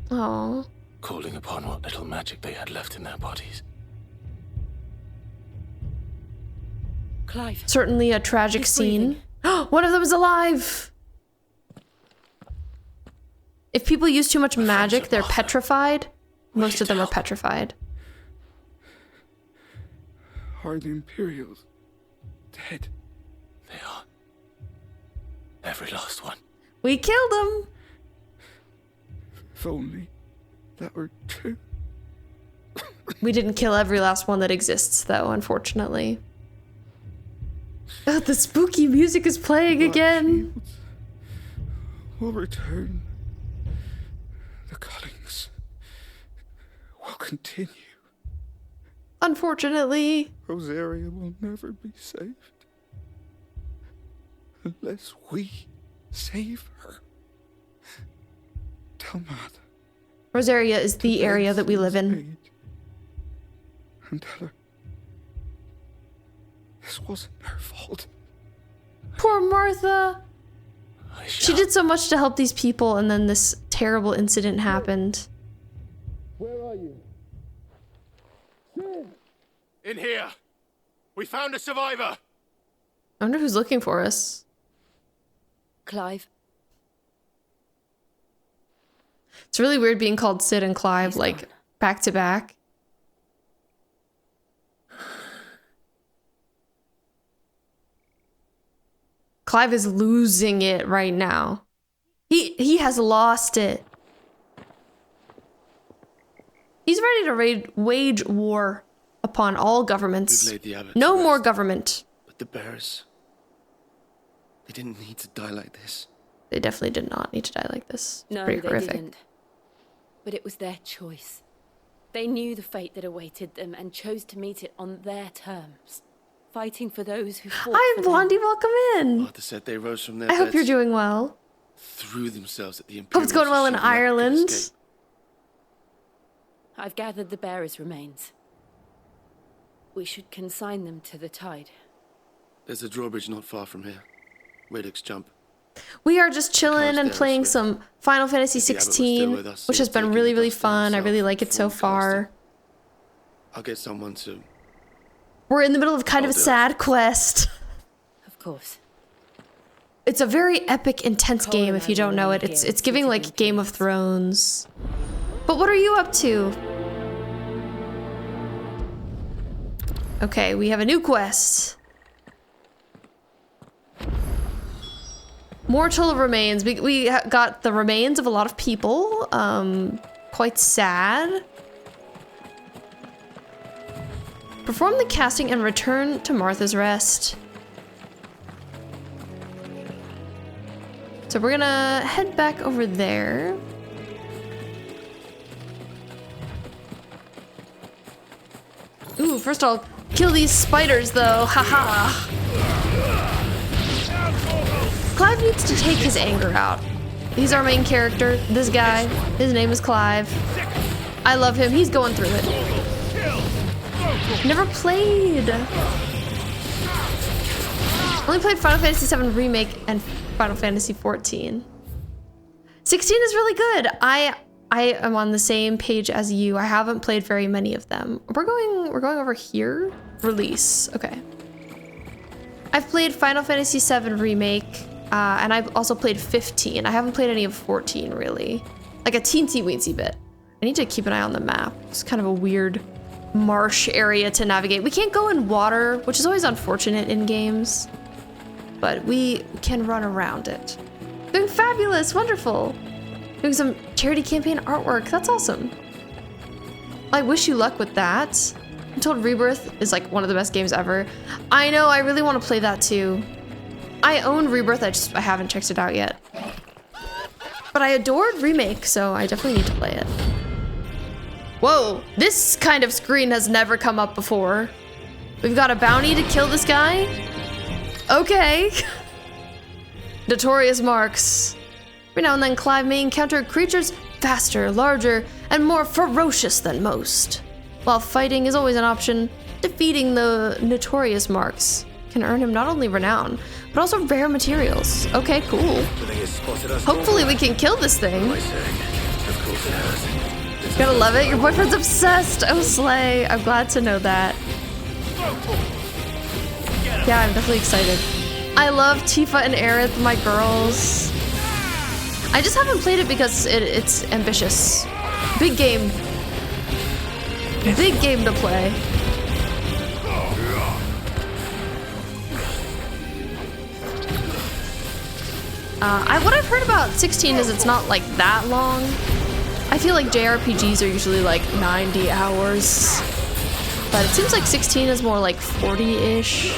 Oh. Calling upon what little magic they had left in their bodies. Clive. Certainly a tragic scene. One of them is alive! If people use too much magic, they're petrified. Most of them are petrified. Are the Imperials dead? They are. Every last one. We killed them! If only that were true. We didn't kill every last one that exists, though, unfortunately. Oh, the spooky music is playing again. Will return. The cuttings will continue. Unfortunately. Rosaria will never be saved. Unless we save her. Tell Matt. Rosaria is the area that we live in. And tell her this wasn't her fault. Poor Martha. She did so much to help these people, and then this terrible incident happened. Where are you? In here. We found a survivor. I wonder who's looking for us. Clive. It's really weird being called Sid and Clive, like, back to back. Clive is losing it right now. He has lost it. He's ready to wage war upon all governments. No more government. But the bearers, they didn't need to die like this. They definitely did not need to die like this. It's No, pretty they horrific. didn't. But it was their choice. They knew the fate that awaited them and chose to meet it on their terms. Fighting for those who fought Hi, for them. Blondie, welcome in. Martha said they rose from their I hope beds, you're doing well. threw themselves at the Hope Imperials. it's going well in so they never could Ireland. escape. I've gathered the bearers' remains. We should consign them to the tide. There's a drawbridge not far from here. Radix jump. We are just chilling and down playing swift. some Final Fantasy If the abbot was still 16, with us, which he has would been take really, the really dust down fun. I really himself like it so before we cast far. I'll get someone to... We're in the middle of kind of a I'll do it. sad quest. course. It's a very epic, intense game if you don't know it. It's giving like Game of Thrones. But what are you up to? Okay, we have a new quest. Mortal remains. We got the remains of a lot of people. Quite sad. Perform the casting and return to Martha's Rest. So we're gonna head back over there. Ooh, first I'll kill these spiders though, haha. Clive needs to take his anger out. He's our main character, this guy. His name is Clive. I love him, he's going through it. Never played. Only played Final Fantasy VII Remake and Final Fantasy XIV. 16 is really good. I am on the same page as you. I haven't played very many of them. We're going over here. Release. Okay. I've played Final Fantasy VII Remake, and I've also played 15. I haven't played any of 14 really. Like a teensy weensy bit. I need to keep an eye on the map. It's kind of a weird marsh area to navigate. We can't go in water, which is always unfortunate in games. But we can run around it. Doing fabulous, wonderful. Doing some charity campaign artwork, that's awesome. I wish you luck with that. I'm told Rebirth is like one of the best games ever. I know, I really want to play that too. I own Rebirth, I haven't checked it out yet. But I adored Remake, so I definitely need to play it. Whoa, this kind of screen has never come up before. We've got a bounty to kill this guy. Okay. Notorious marks. Every now and then Clive may encounter creatures faster, larger, and more ferocious than most. While fighting is always an option, defeating the notorious marks can earn him not only renown, but also rare materials. Okay, cool. Hopefully we can kill this thing. Gotta love it. Your boyfriend's obsessed. Oh, slay. I'm glad to know that. Yeah, I'm definitely excited. I love Tifa and Aerith, my girls. I just haven't played it because it's ambitious. Big game. Big game to play. What I've heard about 16 is it's not like that long. I feel like JRPGs are usually like 90 hours. But it seems like 16 is more like 40-ish.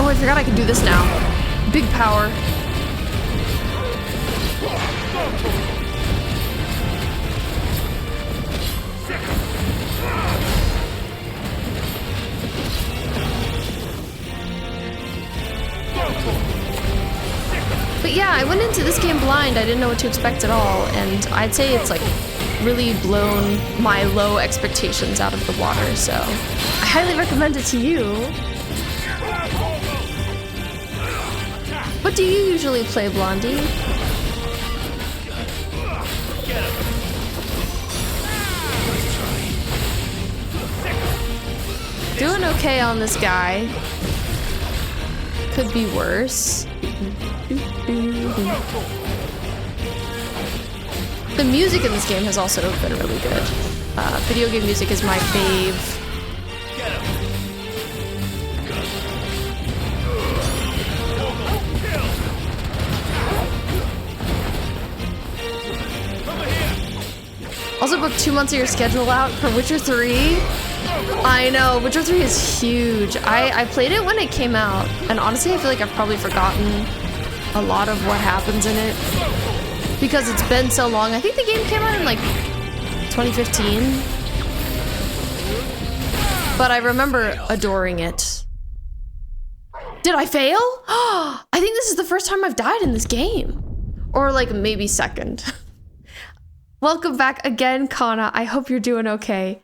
Oh, I forgot I can do this now. Big power. But yeah, I went into this game blind. I didn't know what to expect at all. And I'd say it's like really blown my low expectations out of the water. So I highly recommend it to you. What do you usually play, Blondie? Doing okay on this guy. Could be worse. The music in this game has also been really good. Video game music is my fave. Also booked 2 months of your schedule out for Witcher 3. I know, Witcher 3 is huge. I played it when it came out, and honestly I feel like I've probably forgotten a lot of what happens in it because it's been so long. I think the game came out in like 2015, but I remember adoring it. Did I fail? I think this is the first time I've died in this game, or like maybe second. Welcome back again, Kana. I hope you're doing okay.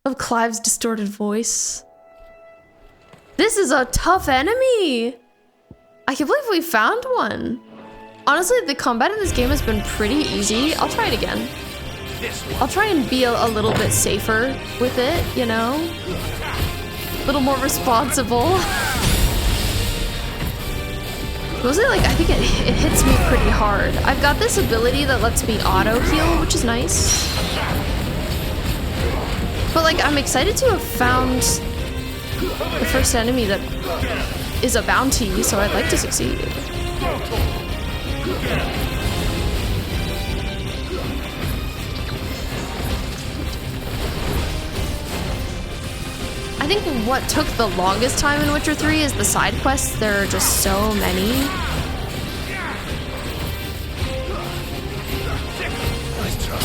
Of Clive's distorted voice. This is a tough enemy. I can't believe we found one. Honestly, the combat in this game has been pretty easy. I'll try it again. I'll try and be a little bit safer with it, you know? little more responsible. Mostly, like, I think it hits me pretty hard. I've got this ability that lets me auto heal, which is nice. But, like, I'm excited to have found the first enemy that is a bounty, so I'd like to succeed. I think what took the longest time in Witcher 3 is the side quests. There are just so many. Nice try.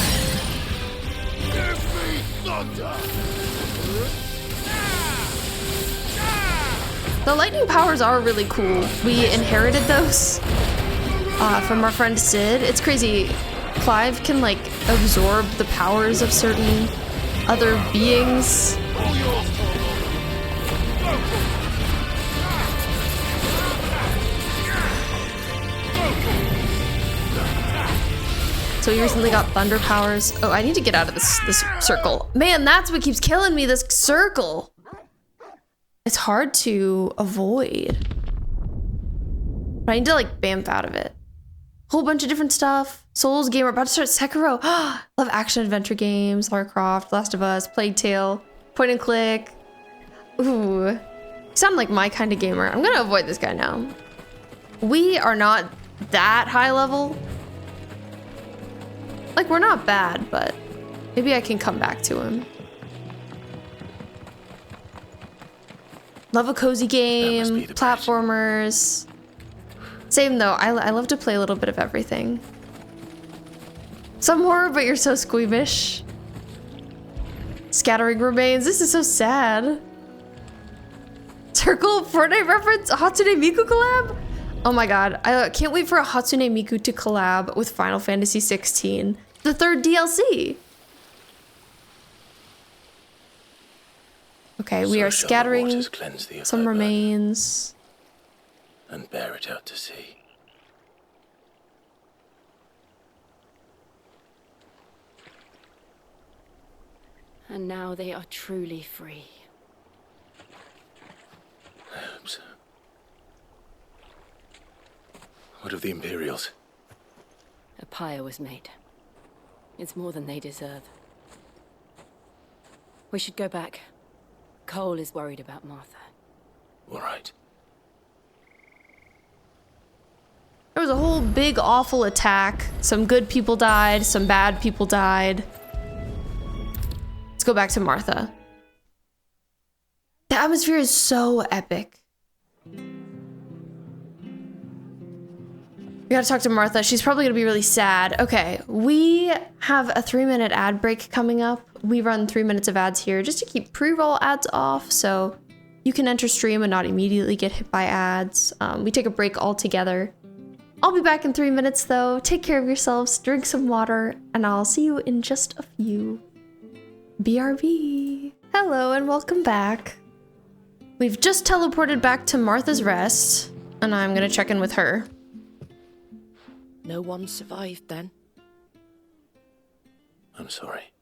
Give me thunder. The lightning powers are really cool. We inherited those from our friend Sid. It's crazy. Clive can like absorb the powers of certain other beings. So he recently got thunder powers. Oh, I need to get out of this circle. Man, that's what keeps killing me, this circle. It's hard to avoid. But I need to like bamf out of it. Whole bunch of different stuff. Souls game, we're about to start Sekiro. Love action adventure games, Lara Croft, Last of Us, Plague Tale, point and click. Ooh, you sound like my kind of gamer. I'm gonna avoid this guy now. We are not that high level. Like, we're not bad, but maybe I can come back to him. Love a cozy game, platformers. Same though, I love to play a little bit of everything. Some horror, but you're so squeamish. Scattering remains, this is so sad. Circle Fortnite reference, Hatsune Miku collab? Oh my god, I can't wait for a Hatsune Miku to collab with Final Fantasy 16, the third DLC. Okay, we are scattering some remains. And bear it out to sea. And now they are truly free. I hope so. What of the Imperials? A pyre was made. It's more than they deserve. We should go back. Cole is worried about Martha. All right. There was a whole big awful attack. Some good people died, some bad people died. Let's go back to Martha. The atmosphere is so epic. We gotta talk to Martha. She's probably gonna be really sad. Okay, we have a 3-minute ad break coming up. We run 3 minutes of ads here just to keep pre-roll ads off, so you can enter stream and not immediately get hit by ads. We take a break altogether. I'll be back in 3 minutes though. Take care of yourselves, drink some water, and I'll see you in just a few. BRB. Hello and welcome back. We've just teleported back to Martha's Rest, and I'm gonna check in with her. No one survived then? I'm sorry.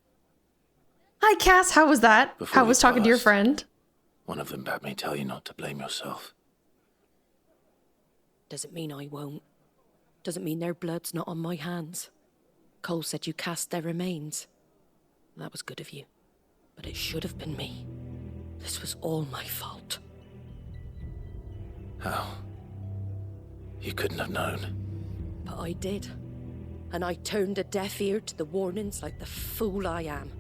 Hi Cass, how was that? Before How was talking to your friend? One of them bade me tell you not to blame yourself. Doesn't mean I won't. Doesn't mean their blood's not on my hands. Cole said you cast their remains. That was good of you. But it should have been me. This was all my fault. How? You couldn't have known. But I did. And I turned a deaf ear to the warnings like the fool I am.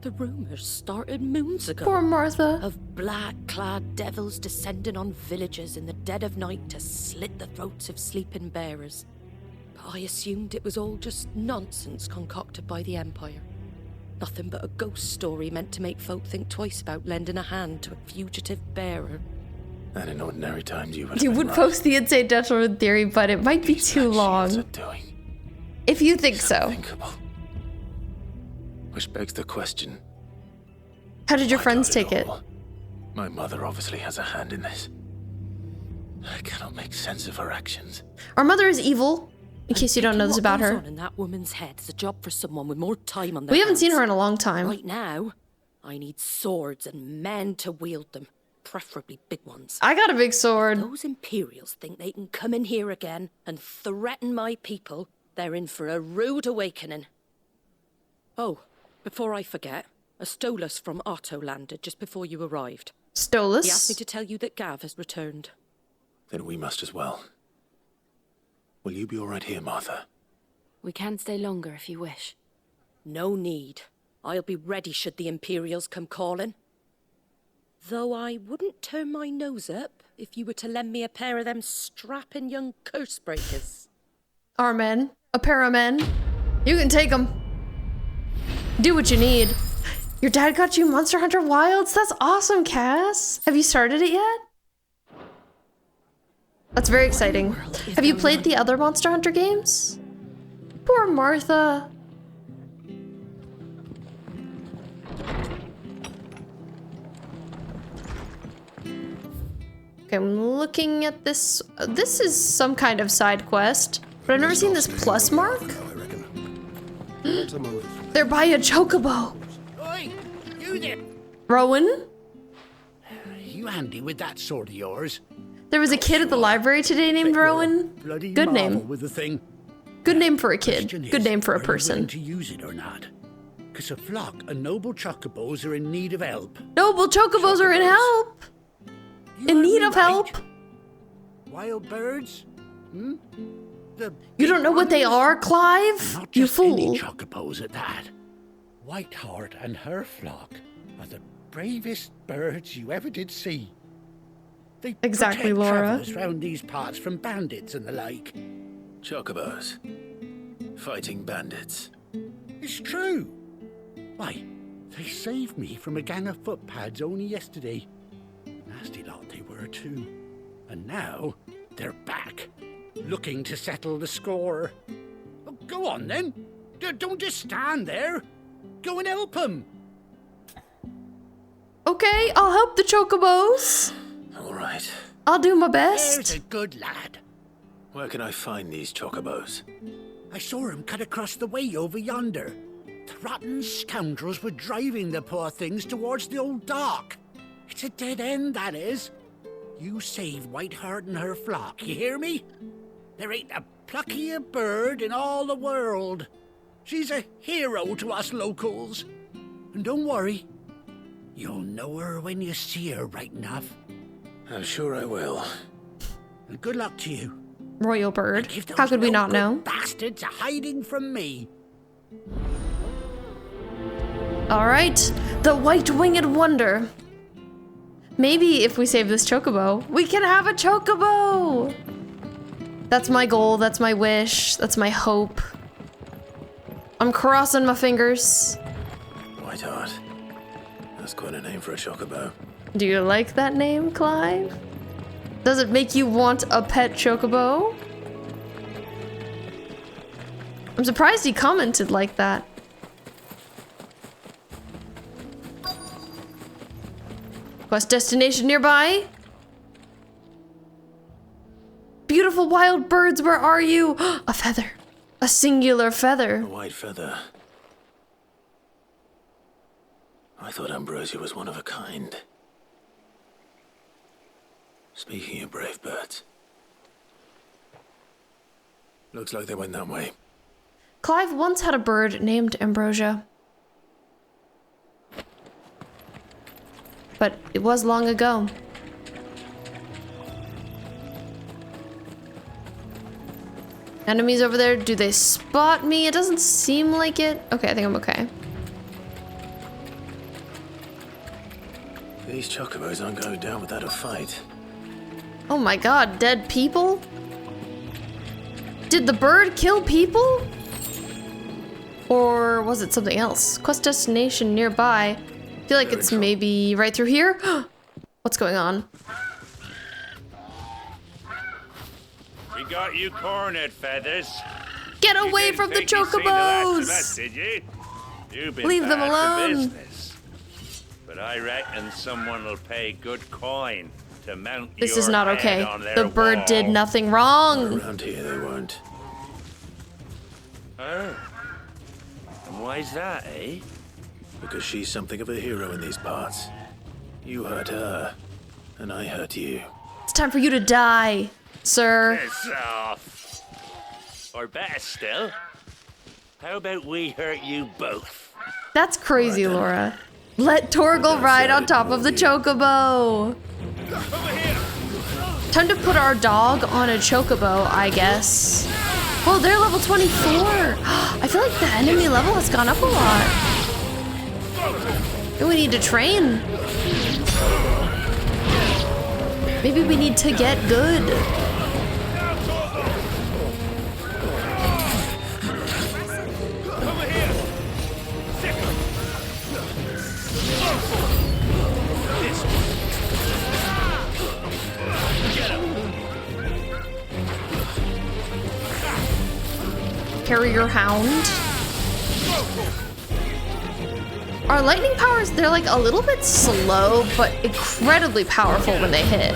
The rumors started moons ago. Poor Martha. Of black-clad devils descending on villages in the dead of night to slit the throats of sleeping bearers. But I assumed it was all just nonsense concocted by the Empire. Nothing but a ghost story meant to make folk think twice about lending a hand to a fugitive bearer. And in ordinary times you would. You would post the insane Dutchman theory, but it might be too long. If you think so. Which begs the question. How did your friends take it? My mother obviously has a hand in this. I cannot make sense of her actions. Our mother is evil, in case you don't know this about her. What goes on in that woman's head is a job for someone with more time on their We haven't hands. seen her in a long time. Right now, I need swords and men to wield them. preferably big ones. I got a big sword. If those Imperials think they can come in here again and threaten my people, they're in for a rude awakening. Oh, before I forget, a Stolas from Outtro landed just before you arrived. Stolas? He asked me to tell you that Gav has returned. Then we must as well. Will you be all right here, Martha? We can stay longer if you wish. No need. I'll be ready should the Imperials come calling. Though I wouldn't turn my nose up if you were to lend me a pair of them strapping young curse breakers. Our men. A pair of men. You can take them. Do what you need. Your dad got you Monster Hunter Wilds? That's awesome, Cass. Have you started it yet? That's very exciting. Have you played the other Monster Hunter games? Poor Martha. Okay, I'm looking at this. This is some kind of side quest, but I've never seen this plus mark. They're by a chocobo. Oi, you there. Rowan? You handy with that sword of yours? There was a kid at the library today named Rowan. Bloody Good marvel name. with the thing. Good name for a kid. Good name for a Are you person. willing to use it or not? Because a flock of noble chocobos are in need of help. Noble chocobos are in help. In need of help. Wild birds? Hmm? You don't know what they are, Clive? Not You just fool. any chocobos at that. Whiteheart and her flock are the bravest birds you ever did see. They Exactly, protect Laura. travellers round these parts from bandits and the like. Chocobos. Fighting bandits. It's true. Why, they saved me from a gang of footpads only yesterday. Nasty lot they were too. And now they're back, looking to settle the score. Oh, go on then. Don't just stand there. Go and help them. Okay, I'll help the chocobos. All right. I'll do my There's best. a good lad. Where can I find these chocobos? I saw him cut across the way over yonder. The rotten scoundrels were driving the poor things towards the old dock. It's a dead end, that is. You save Whiteheart and her flock, you hear me? There ain't a pluckier bird in all the world. She's a hero to us locals. And don't worry, you'll know her when you see her right enough. I'm sure I will. And good luck to you. Royal bird. Give those How could we not no-good know? bastards a hiding from me. All right, the white-winged wonder. Maybe if we save this chocobo, we can have a chocobo. That's my goal, that's my wish, that's my hope. I'm crossing my fingers. Whiteheart. That's quite a name for a chocobo. Do you like that name, Clive? Does it make you want a pet chocobo? I'm surprised he commented like that. Quest destination nearby. Beautiful wild birds, where are you? A feather. A singular feather. A white feather. I thought Ambrosia was one of a kind. Speaking of brave birds. Looks like they went that way. Clive once had a bird named Ambrosia. But it was long ago. Enemies over there, do they spot me? It doesn't seem like it. Okay, I think I'm okay. These chocobos aren't going down without a fight. Oh my god, dead people? Did the bird kill people? Or was it something else? Quest destination nearby. I feel like it's maybe right through here. What's going on? We got you cornered, Feathers. Get away from the chocobos! You've been Leave them bad for alone. business. But I reckon someone will pay good coin to mount This your is not head okay. on their The bird wall. did nothing wrong. Around here they won't. Oh. And why's that, eh? Because she's something of a hero in these parts. You hurt her, And I hurt you. It's time for you to die, sir. Piss off. Or better still, how about we hurt you both? That's crazy, Laura. Let Torgal ride on top of the chocobo. Time to put our dog on a chocobo, I guess. Well, they're level 24. I feel like the enemy level has gone up a lot. We need to train. Maybe we need to get good. Carrier Hound. Our lightning powers, they're like a little bit slow, but incredibly powerful when they hit.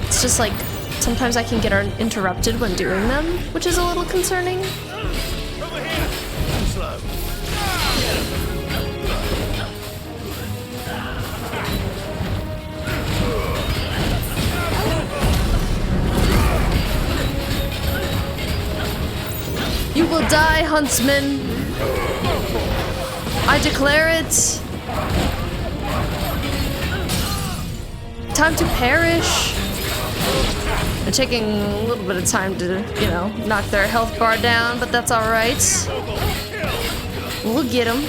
It's just like, sometimes I can get interrupted when doing them, which is a little concerning. You will die, huntsman. I declare it. Time to perish. They're taking a little bit of time to, you know, knock their health bar down, but that's all right. We'll get them.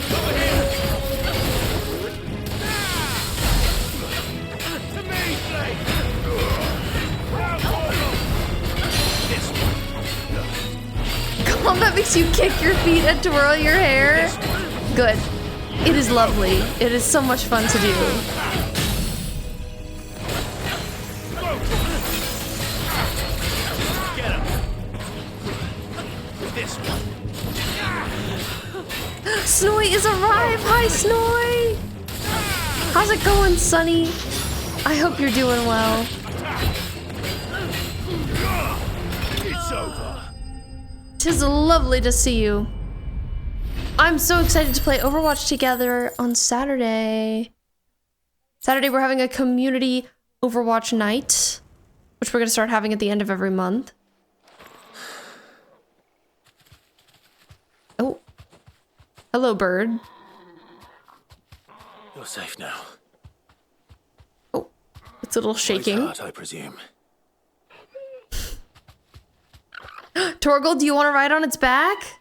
Combat makes you kick your feet and twirl your hair. Good. It is lovely. It is so much fun to do. Snowy is arrived. Hi, Snowy. How's it going, Sunny? I hope you're doing well. It's over. 'Tis lovely to see you. I'm so excited to play Overwatch together on Saturday. Saturday, we're having a community Overwatch night, which we're going to start having at the end of every month. Oh. Hello, bird. You're safe now. Oh, it's a little shaking. Heart, I presume. Torgal, do you want to ride on its back?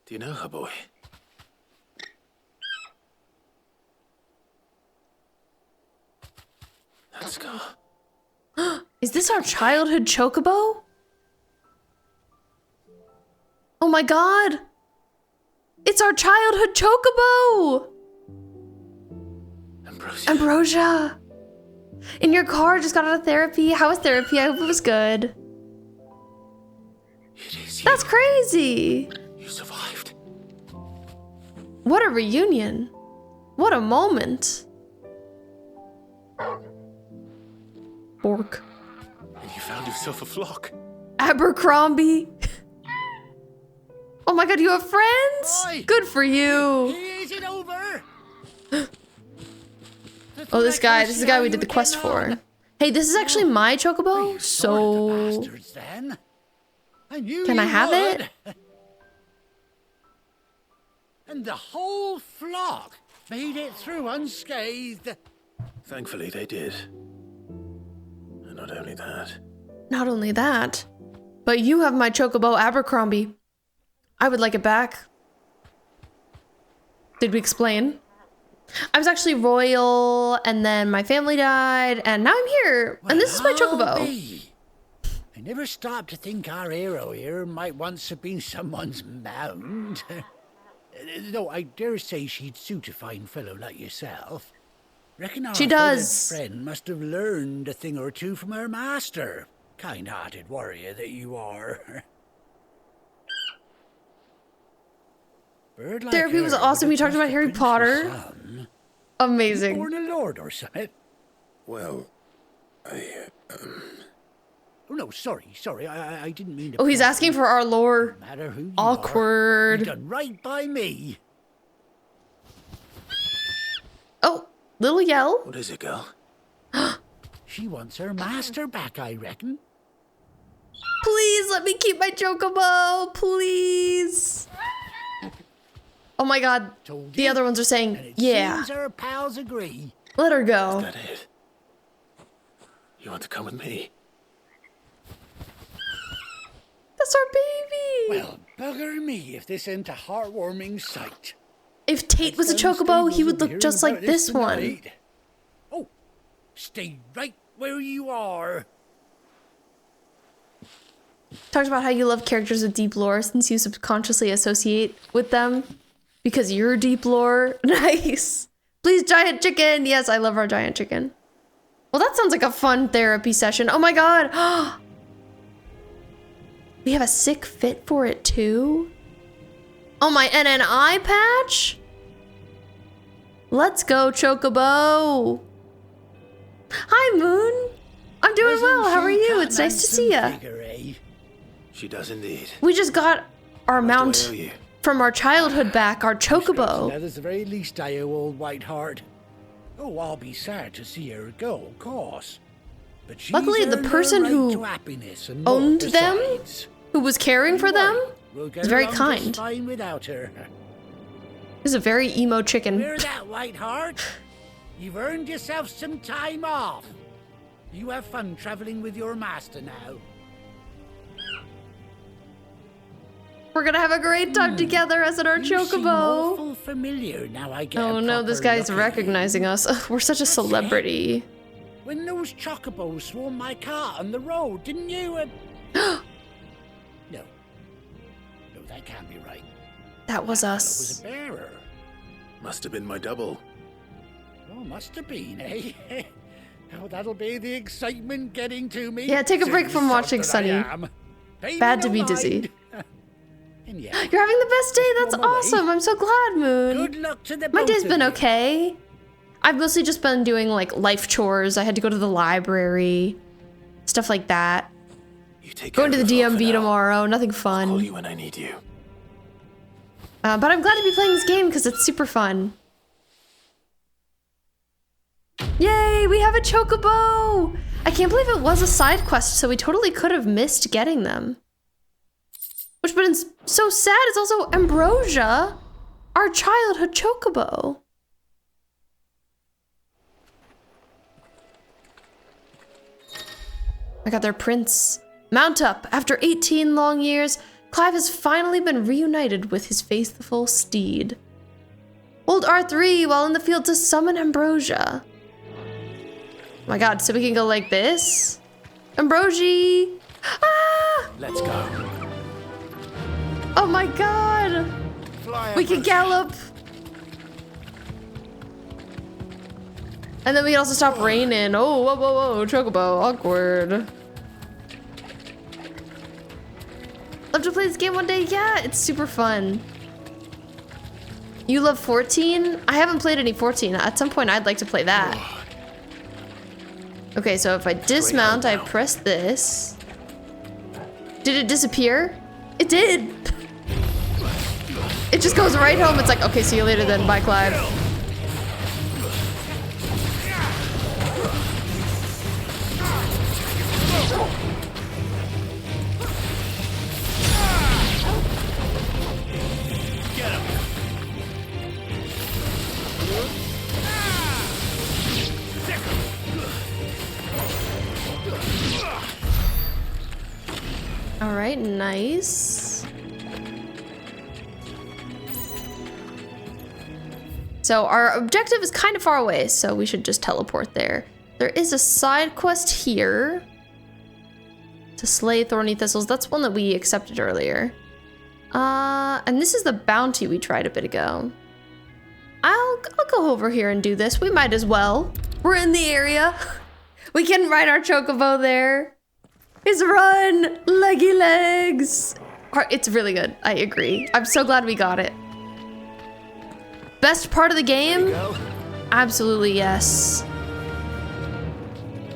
Do you know her, boy? Let's go. Is this our childhood chocobo? Oh my god! It's our childhood chocobo! Ambrosia! In your car, just got out of therapy. How was therapy? I hope it was good. That's crazy! You survived. What a reunion. What a moment. Bork. And you found yourself a flock. Abercrombie. Oh my god, you have friends? Oi. Good for you. Is it over? Oh, this is the guy we did the quest for. Hey, this is actually my chocobo, so... Can I have it? And the whole flock made it through unscathed. Thankfully, they did. And not only that. Not only that, but you have my chocobo Abercrombie. I would like it back. Did we explain? I was actually royal, and then my family died, and now I'm here, and this is my chocobo. I never stopped to think our hero here might once have been someone's mount. Though I dare say she'd suit a fine fellow like yourself. Reckon our feathered friend must have learned a thing or two from her master. Kind-hearted warrior that you are. Like therapy was awesome. We talked about Harry Potter. Amazing. Born a lord or something? Well, Oh no, sorry. I didn't mean to. Oh, he's asking for our lore. No matter who you Awkward. Are, you've done right by me. Oh, little yell. What is it, girl? She wants her master back, I reckon. Please let me keep my chocobo, please. Oh my god, the other ones are saying, yeah. Seems her pals agree. Let her go. Is that it? You want to come with me? That's our baby. Well, bugger me if this ain't a heartwarming sight. If Tate was a chocobo, he would look just like this one. Oh, stay right where you are. Talked about how you love characters with deep lore since you subconsciously associate with them because you're deep lore. Nice. Please, giant chicken. Yes, I love our giant chicken. Well, that sounds like a fun therapy session. Oh my god. We have a sick fit for it too. Oh, my NNI patch? Let's go, chocobo. Hi, Moon. I'm doing well. How are you? It's nice to see you. She does indeed. We just got our mount from our childhood back, our chocobo. That is the very least I owe old Whiteheart. Oh, I'll be sad to see her go, of course. But she's luckily, the person who owned them, who was caring for them, is very kind. Fine without her. He's a very emo chicken. Hear that, Whiteheart? You've earned yourself some time off. You have fun traveling with your master now. We're gonna have a great time together as in our chocobo. Seem familiar now I get oh no, this guy's recognizing us. Ugh, we're such a celebrity. When those chocobos swarmed my car on the road, didn't you? No, that can't be right. That was us. It was a bearer. Must have been my double. Oh, must have been, eh? Oh, that'll be the excitement getting to me. Yeah, take a break from watching Sunny. Bad to be dizzy. You're having the best day. That's awesome. I'm so glad, Moon. Good luck to the My day's been okay. I've mostly just been doing like life chores. I had to go to the library, stuff like that. Going to the DMV tomorrow. Nothing fun. I'll call you when I need you. But I'm glad to be playing this game because it's super fun. Yay, we have a chocobo! I can't believe it was a side quest, so we totally could have missed getting them. Which, but it's so sad, it's also Ambrosia, our childhood chocobo. I got their prince. Mount up. After 18 long years, Clive has finally been reunited with his faithful steed. Hold R3 while in the field to summon Ambrosia. Oh my god, so we can go like this? Ambrosia! Ah! Let's go. Oh my god! We can gallop! And then we can also stop raining. Oh, whoa, whoa, whoa, chocobo, awkward. Love to play this game one day? Yeah, it's super fun. You love 14? I haven't played any 14. At some point, I'd like to play that. Okay, so if I dismount, I press this. Did it disappear? It did! It just goes right home. It's like, okay, see you later then. Bye, Clive. Get him. All right, nice. So our objective is kind of far away, so we should just teleport there. There is a side quest here to slay thorny thistles. That's one that we accepted earlier. And this is the bounty we tried a bit ago. I'll go over here and do this. We might as well. We're in the area. We can ride our chocobo there. It's run, leggy legs. It's really good. I agree. I'm so glad we got it. Best part of the game? Absolutely yes.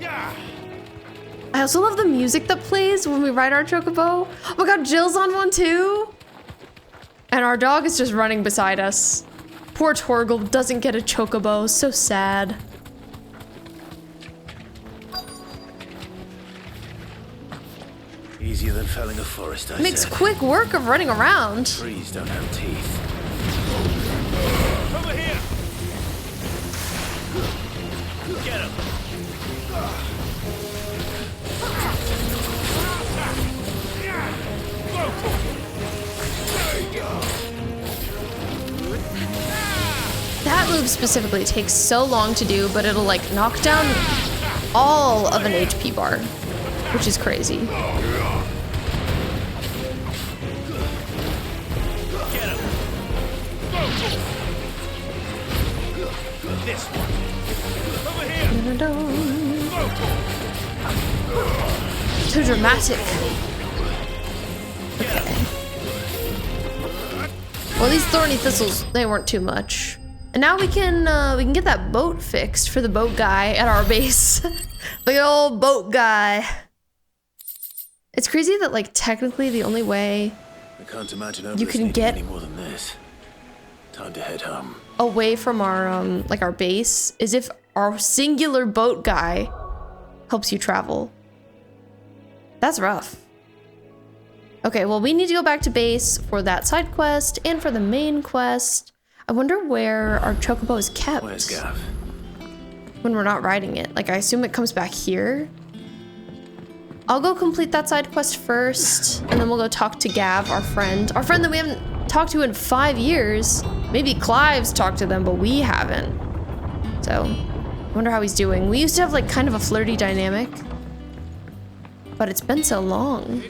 I also love the music that plays when we ride our chocobo. Oh my god, Jill's on one too. And our dog is just running beside us. Poor Torgal doesn't get a chocobo. So sad. felling a forest, I Makes said. quick work of running around. Trees don't have teeth. Over here! Get him! That move specifically takes so long to do, but it'll like knock down all of an HP bar, which is crazy. Get him! This one! Over here! Too dramatic. Okay. Well, these thorny thistles, they weren't too much. And now we can get that boat fixed for the boat guy at our base. Like an old boat guy. It's crazy that like technically the only way I can't imagine you can get any more than this. Time to head home. away from our like our base is if our singular boat guy helps you travel. That's rough. Okay, well we need to go back to base for that side quest and for the main quest. I wonder where our chocobo is kept. Where's Gav? When we're not riding it. Like I assume it comes back here. I'll go complete that side quest first, and then we'll go talk to Gav, our friend that we haven't talked to in 5 years. Maybe Clive's talked to them, but we haven't. So, I wonder how he's doing. We used to have like kind of a flirty dynamic, but it's been so long.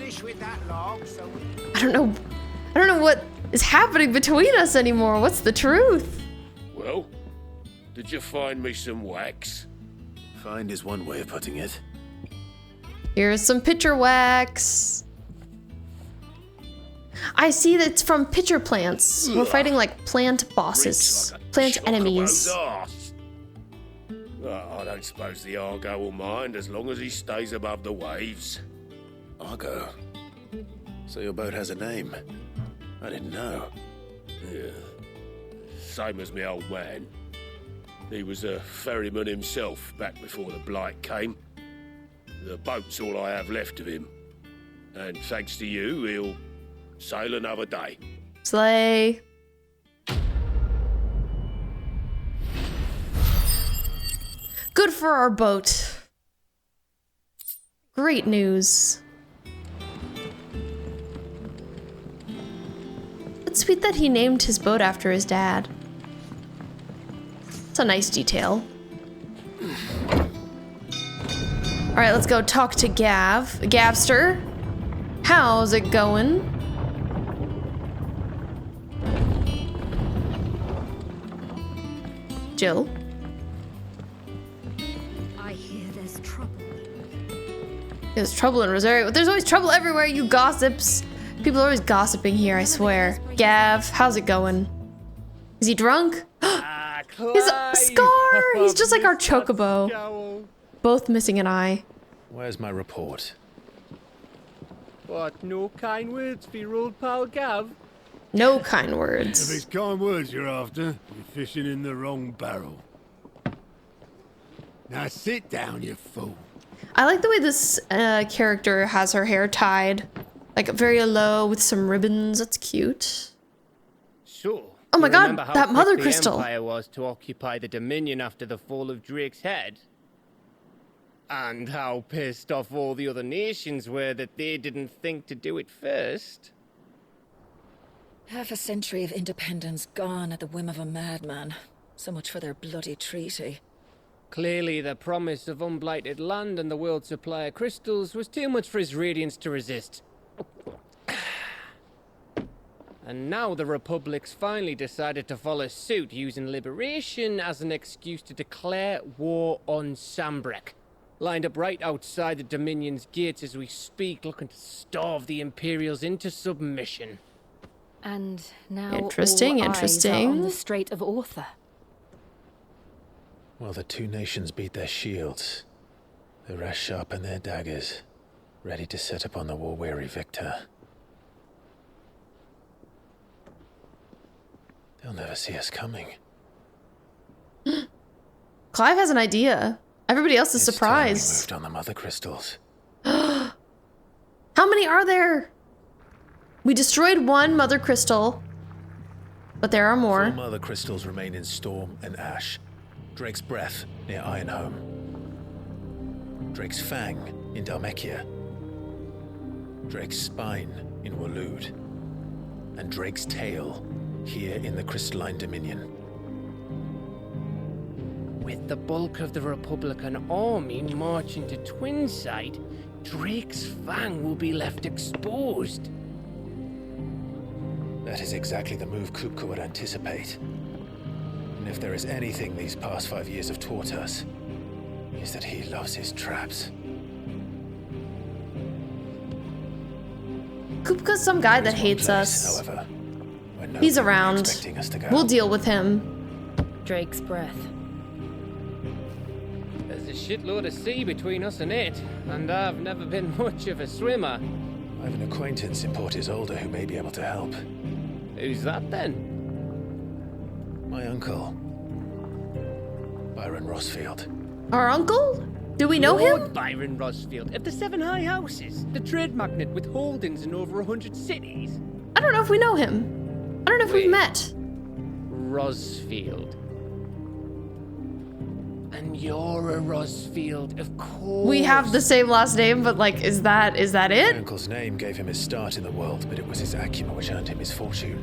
I don't know what is happening between us anymore. What's the truth? Well, did you find me some wax? Find is one way of putting it. Here's some pitcher wax. I see that it's from pitcher plants. We're fighting like plant bosses, plant enemies. I don't suppose the Argo will mind as long as he stays above the waves. Argo? So your boat has a name? I didn't know. Yeah. Same as me old man. He was a ferryman himself back before the blight came. The boat's all I have left of him. And thanks to you, he'll sail another day. Slay. Good for our boat. Great news. It's sweet that he named his boat after his dad. It's a nice detail. All right, let's go talk to Gav. Gavster, how's it going? Jill? I hear there's trouble. There's trouble in Rosario. There's always trouble everywhere, you gossips. People are always gossiping here, I swear. Gav, how's it going? Is he drunk? He's a scar! He's just like our chocobo. Both missing an eye. Where's my report? What, no kind words for your old pal Gav? No kind If words. it's kind words you're after, you're fishing in the wrong barrel. Now sit down, you fool. I like the way this character has her hair tied. Like very low with some ribbons. That's cute. So, Oh my you god, remember how that quick mother the crystal. Empire was to occupy the Dominion after the fall of Drake's head? And how pissed off all the other nations were that they didn't think to do it first? Half a century of independence gone at the whim of a madman. So much for their bloody treaty. Clearly, the promise of unblighted land and the world's supply of crystals was too much for his radiance to resist. And now the Republic's finally decided to follow suit, using liberation as an excuse to declare war on Sambrek. Lined up right outside the Dominion's gates as we speak, looking to starve the Imperials into submission. And now Interesting, all eyes are on interesting. the Strait of Author. Well, the two nations beat their shields. The rest sharpen their daggers, ready to set upon the war-weary victor. They'll never see us coming. Clive has an idea. Everybody else is It's time we surprised. moved on the mother crystals. How many many are there? We destroyed one mother crystal, but there are more. 4 mother crystals remain in Storm and Ash. Drake's Breath near Ironhome. Drake's Fang in Dhalmekia. Drake's Spine in Waloed. And Drake's Tail here in the Crystalline Dominion. With the bulk of the Republican army marching to Twinside, Drake's Fang will be left exposed. That is exactly the move Kupka would anticipate. And if there is anything these past 5 years have taught us, is that he loves his traps. Kupka's some guy that hates us. However, he's around. We'll deal with him. Drake's Breath. There's a shitload of sea between us and it, and I've never been much of a swimmer. I have an acquaintance in Port Isolde who may be able to help. Who's that then? My uncle, Byron Rossfield. Our uncle? Do we know him? Lord Byron Rossfield of the 7 High Houses, the trade magnate with holdings in over 100 cities. I don't know if we know him. I don't know if we've met. Rossfield. And you're a Rossfield, of course. We have the same last name, but like, is that it? My uncle's name gave him his start in the world, but it was his acumen which earned him his fortune,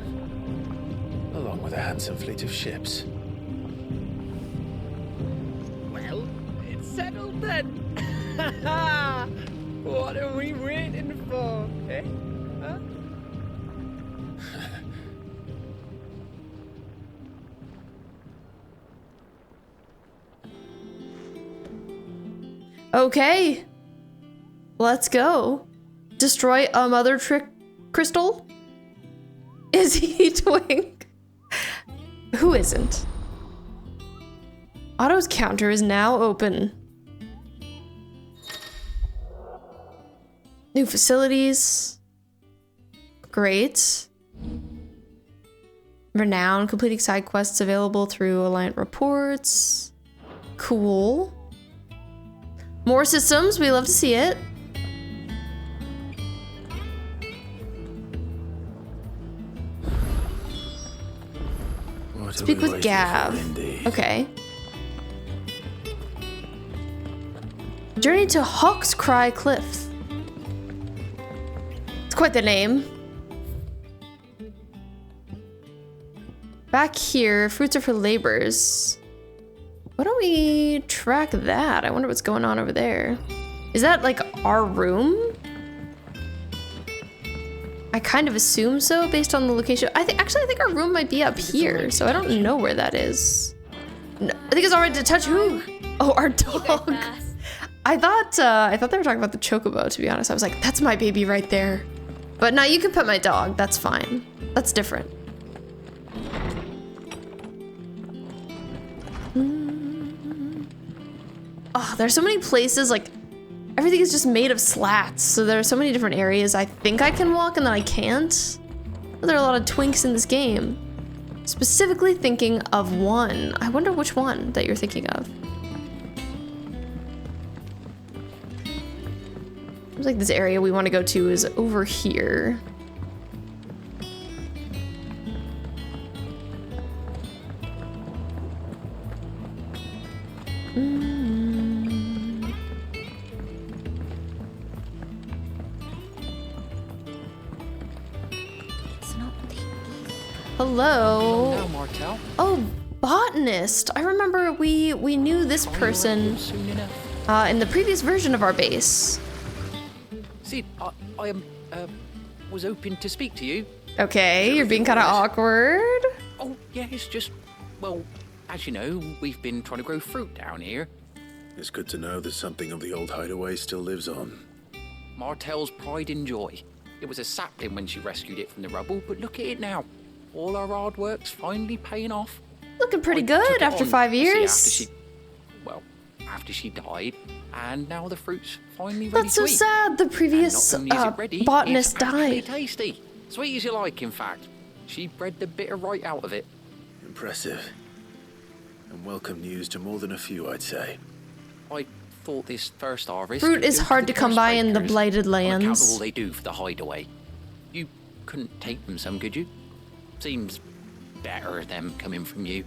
along with a handsome fleet of ships. Well, it's settled then. What are we waiting for, eh? Huh? Okay. Let's go. Destroy a mother crystal? Is he Twink? Who isn't? Otto's counter is now open. New facilities. Great. Renown, completing side quests available through Alliant reports. Cool. More systems, we love to see it. Speak with Gav. Okay. Journey to Hawk's Cry Cliffs. It's quite the name. Back here, fruits are for labors. Why don't we track that? I wonder what's going on over there. Is that like our room? I kind of assume so based on the location. I think our room might be up here, so I don't know where that is. No, I think it's alright to touch who? Oh, our dog. I thought they were talking about the chocobo, to be honest. I was like, that's my baby right there. But no, you can pet my dog. That's fine. That's different. Oh, there's so many places, like, everything is just made of slats. So there are so many different areas I think I can walk and then I can't. There are a lot of twinks in this game. Specifically thinking of one. I wonder which one that you're thinking of. Seems like this area we want to go to is over here. Hello. Hello, Martel. Oh, botanist. I remember we knew this person in the previous version of our base. See, I was hoping to speak to you. Okay, you're being kind of awkward. Oh, yeah, it's just, well, as you know, we've been trying to grow fruit down here. It's good to know that something of the old hideaway still lives on. Martel's pride and joy. It was a sapling when she rescued it from the rubble, but look at it now. All our hard work's finally paying off. Looking pretty good after 5 years. After she died, and now the fruit's finally ready That's to so eat. sad. The previous botanist died. It's tasty. Sweet as you like, in fact. She bred the bitter right out of it. Impressive. And welcome news to more than a few, I'd say. I thought this first harvest... Fruit is hard to come by in the Blighted Lands. On account of all they do for the hideaway. You couldn't take them some, could you? Seems better them coming from you.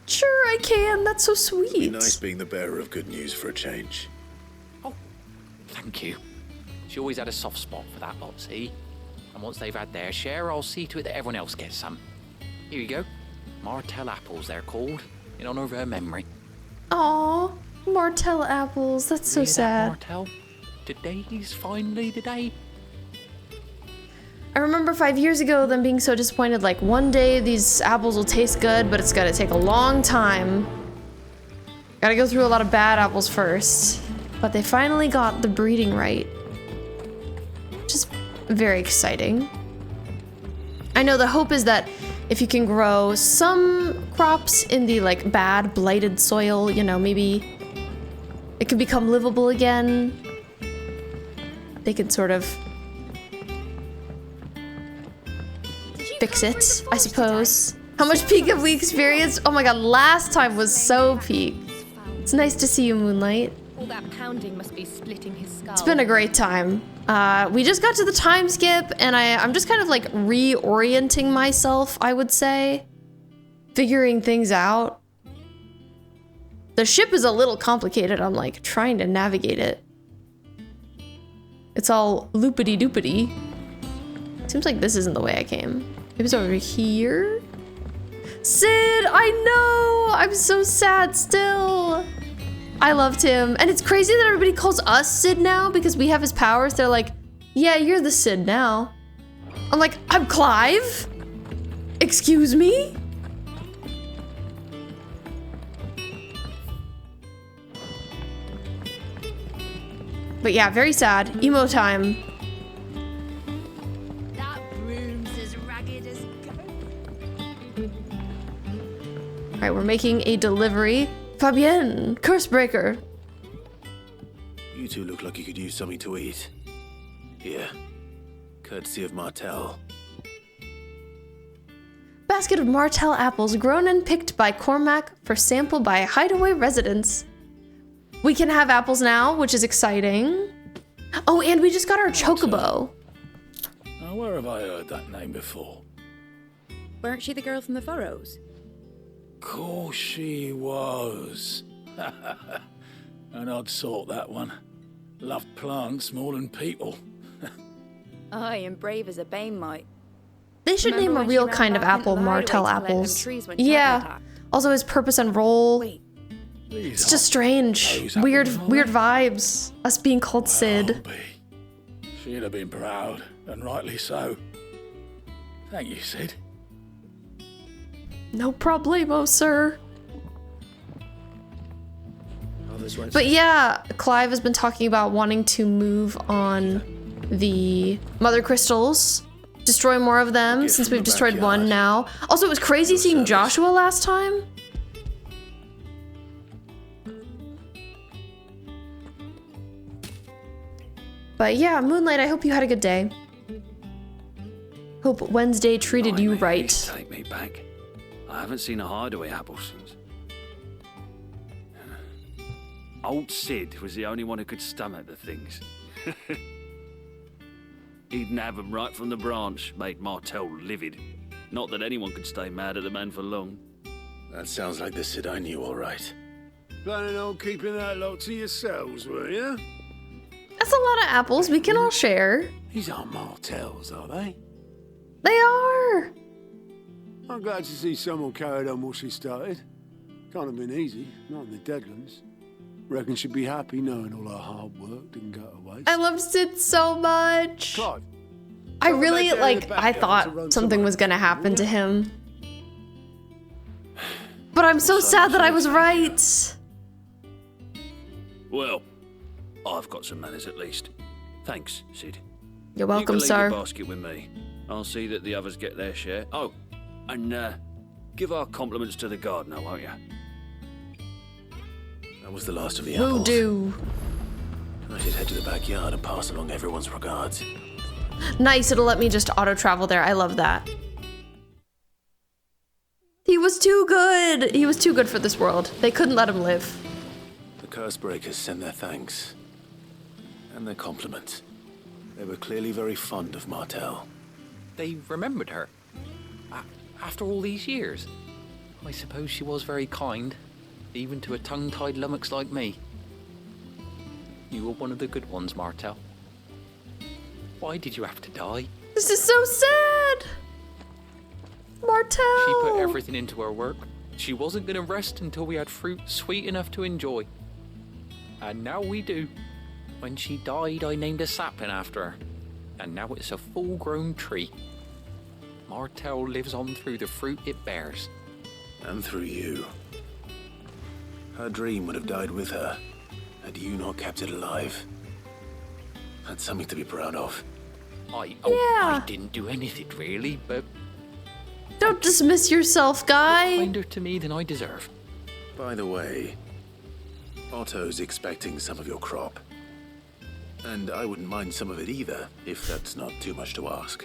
Sure I can, that's so sweet. It'd be nice being the bearer of good news for a change. Oh, thank you. She always had a soft spot for that lot, see? And once they've had their share, I'll see to it that everyone else gets some. Here you go. Martell apples, they're called, in honor of her memory. Aw, Martell apples, that's so sad. Martell, today's finally the day. I remember 5 years ago them being so disappointed, like one day these apples will taste good, but it's gonna take a long time. Gotta go through a lot of bad apples first. But they finally got the breeding right. Which is very exciting. I know the hope is that if you can grow some crops in the like bad blighted soil, you know, maybe it can become livable again. They could sort of fix it, I suppose. How much peak have we experienced? Oh my god, last time was so peak. It's nice to see you, Moonlight. All that pounding must be splitting his skull. It's been a great time. We just got to the time skip, and I'm just kind of like reorienting myself, I would say. Figuring things out. The ship is a little complicated. I'm like trying to navigate it. It's all loopity-doopity. Seems like this isn't the way I came. Maybe it's over here? Sid, I know! I'm so sad still. I loved him. And it's crazy that everybody calls us Sid now because we have his powers. They're like, yeah, you're the Sid now. I'm like, I'm Clive? Excuse me? But yeah, very sad. Emo time. That broom's as ragged as All right, we're making a delivery. Fabienne, Cursebreaker. You two look like you could use something to eat. Here, courtesy of Martell. Basket of Martell apples grown and picked by Cormac for sample by hideaway residents. We can have apples now, which is exciting. Oh, and we just got our chocobo. Now, where have I heard that name before? Weren't she the girl from the Furrows? Course she was. An odd sort, that one. Loved plants more than people. Aye, and brave as a bane might. They should name a real kind of apple Martell apples. Yeah. Also his purpose and role. It's just strange. Weird vibes. Us being called Sid. She'd have been proud, and rightly so. Thank you, Sid. No problemo, sir. But yeah, Clive has been talking about wanting to move on the mother crystals, destroy more of them since we've destroyed one now. Also, it was crazy seeing Joshua last time. But yeah, Moonlight, I hope you had a good day. Hope Wednesday treated you right. Take me back. I haven't seen a hideaway apple since. Old Sid was the only one who could stomach the things. He'd nab them right from the branch, made Martell livid. Not that anyone could stay mad at the man for long. That sounds like the Sid I knew, all right. Planning on keeping that lot to yourselves, were you? That's a lot of apples. We can all share. These aren't Martells, are they? They are. I'm glad to see someone carried on what she started. Can't have been easy, not in the Deadlands. Reckon she'd be happy knowing all her hard work didn't go to waste. I love Sid so much. Clive, I really, like, I thought something was gonna happen to him. But I'm so sad that I was right. Well, I've got some manners at least. Thanks, Sid. You're welcome, you can sir. leave the basket with me. I'll see that the others get their share. Oh, and give our compliments to the gardener, won't you? That was the last of the Will apples. do. I should head to the backyard and pass along everyone's regards. Nice, it'll let me just auto-travel there. I love that. He was too good. He was too good for this world. They couldn't let him live. The Cursebreakers sent their thanks. And their compliments. They were clearly very fond of Martel. They remembered her. After all these years. I suppose she was very kind, even to a tongue-tied lummox like me. You were one of the good ones, Martel. Why did you have to die? This is so sad! Martel! She put everything into her work. She wasn't going to rest until we had fruit sweet enough to enjoy. And now we do. When she died, I named a sapling after her. And now it's a full-grown tree. Martel lives on through the fruit it bears. And through you. Her dream would have died with her, had you not kept it alive. That's something to be proud of. I didn't do anything really, but... Don't dismiss yourself, guy! Kinder to me than I deserve. By the way, Otto's expecting some of your crop. And I wouldn't mind some of it either, if that's not too much to ask.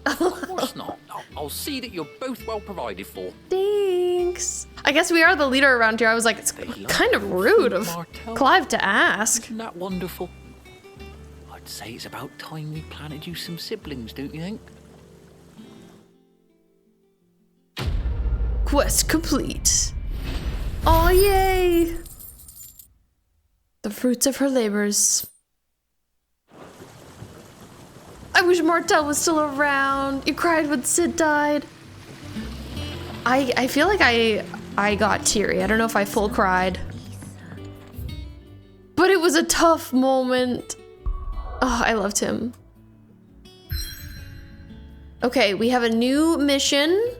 Of course not. I'll see that you're both well provided for. Thanks. I guess we are the leader around here. I was like, it's kind of rude of Clive to ask. Isn't that wonderful? I'd say it's about time we planted you some siblings, don't you think? Quest complete. Oh, yay! The fruits of her labors. I wish Martel was still around. You cried when Sid died. I feel like I got teary. I don't know if I full cried. But it was a tough moment. Oh, I loved him. Okay, we have a new mission.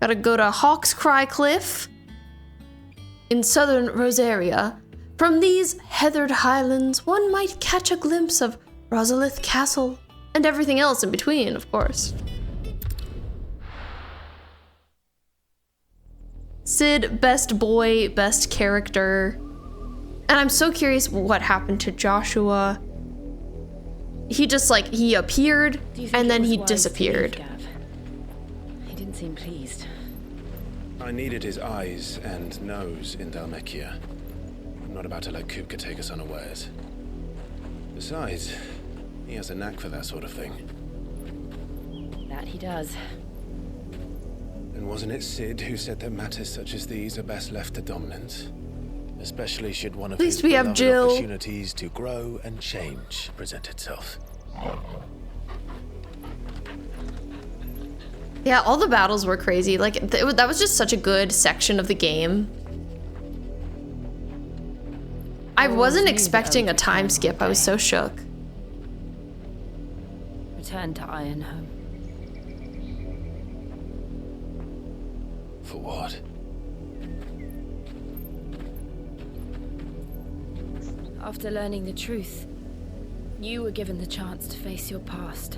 Gotta go to Hawk's Cry Cliff in southern Rosaria. From these heathered highlands, one might catch a glimpse of Rosalith Castle and everything else in between, of course. Sid, best boy, best character. And I'm so curious what happened to Joshua. He just he appeared and then he disappeared. He didn't seem pleased. I needed his eyes and nose in Dhalmekia. I'm not about to let Kupka take us unawares. Besides, he has a knack for that sort of thing. That he does. And wasn't it Sid who said that matters such as these are best left to dominance? Especially should one of his beloved opportunities to grow and change present itself. Yeah, all the battles were crazy. That was just such a good section of the game. I wasn't expecting a time skip. I was so shook. Return to Ironhome. For what? After learning the truth, you were given the chance to face your past.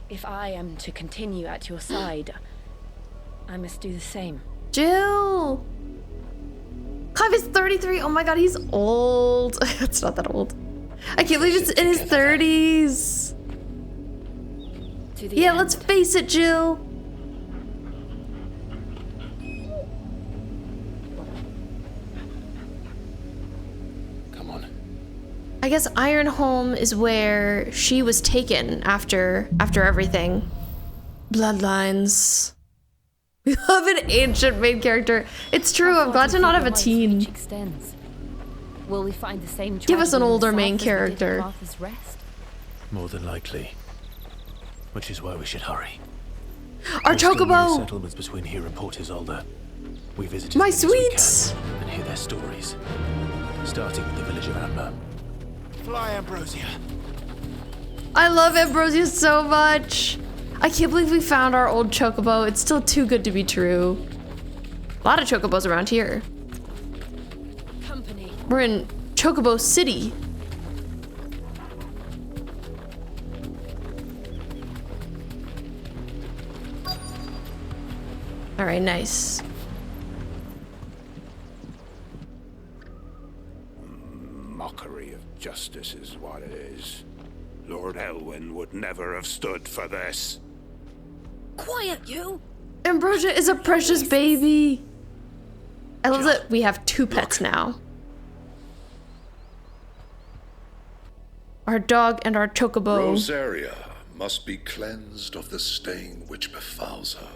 If I am to continue at your side, I must do the same. Jill! Clive is 33. Oh my god, he's old. It's not that old. I can't believe it's in his 30s. Yeah, let's face it, Jill. Come on. I guess Ironhome is where she was taken after everything. Bloodlines. We love an ancient main character. It's true, I'm glad to not have a teen. Will we find the same Give us an older main character. More than likely. Which is why we should hurry. Our chocobo! Settlements between here and Port Isolde. We visited my sweets and hear their stories. Starting with the village of Amber. Fly, Ambrosia. I love Ambrosia so much. I can't believe we found our old chocobo. It's still too good to be true. A lot of chocobos around here. Company. We're in Chocobo City. All right, nice. Mockery of justice is what it is. Lord Elwyn would never have stood for this. Quiet, you! Ambrosia is a precious baby. I love that we have 2 pets now. Our dog and our chocobo. Rosaria must be cleansed of the stain which befouls her,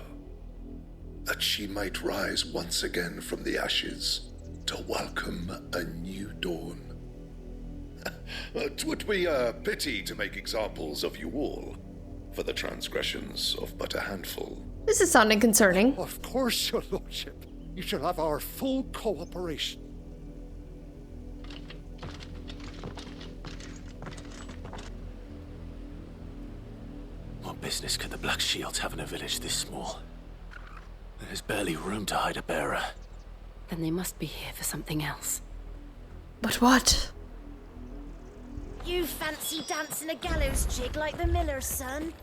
that she might rise once again from the ashes to welcome a new dawn. 'Twould be a pity to make examples of you all for the transgressions of but a handful. This is sounding concerning. Of course, your lordship. You shall have our full cooperation. What business could the Black Shields have in a village this small? There's barely room to hide a bearer. Then they must be here for something else. But what? You fancy dancing a gallows jig like the miller's son?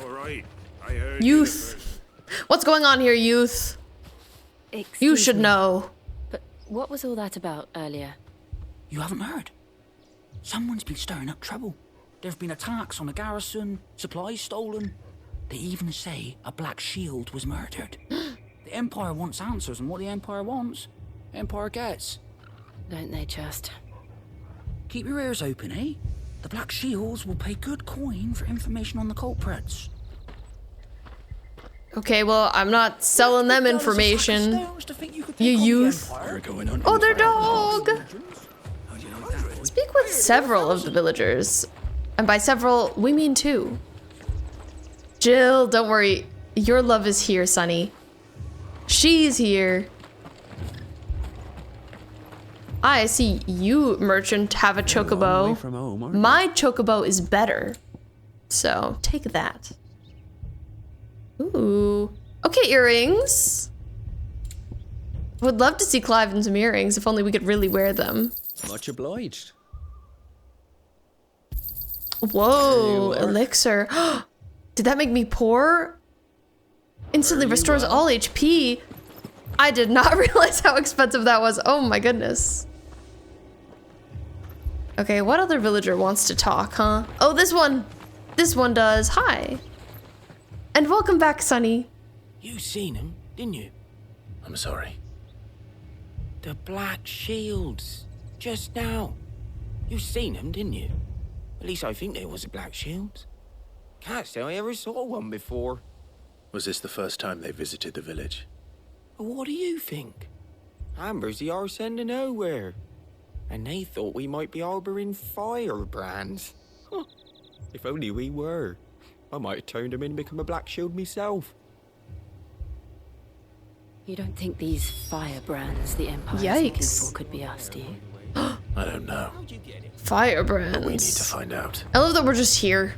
All right, I heard Youth. What's going on here, youth? You should know. But what was all that about earlier? You haven't heard? Someone's been stirring up trouble. There have been attacks on the garrison, supplies stolen. They even say a Black Shield was murdered. The Empire wants answers, and what the Empire wants, Empire gets. Don't they just? Keep your ears open, eh? The Black Shields will pay good coin for information on the culprits. Okay, well, I'm not selling them information. You youth. Oh, their dog! Speak with several of the villagers. And by several, we mean 2. Jill, don't worry. Your love is here, Sonny. She's here. I see you, merchant, have a chocobo. My chocobo is better. So, take that. Ooh. Okay, earrings. Would love to see Clive in some earrings, if only we could really wear them. Much obliged. Whoa, elixir. Did that make me poor? Instantly restores all HP. I did not realize how expensive that was. Oh my goodness. Okay, what other villager wants to talk, huh? Oh, this one. This one does. Hi. And welcome back, Sonny. You seen him, didn't you? I'm sorry. The Black Shields. Just now. You seen them, didn't you? At least I think there was a Black Shield. Can't say I ever saw one before. Was this the first time they visited the village? What do you think? Amber's the arse end of nowhere. And they thought we might be harboring firebrands. Huh. If only we were. I might have turned them in and become a Black Shield myself. You don't think these firebrands the Empire's looking for could be us, do you? I don't know. Firebrands. But we need to find out. I love that we're just here.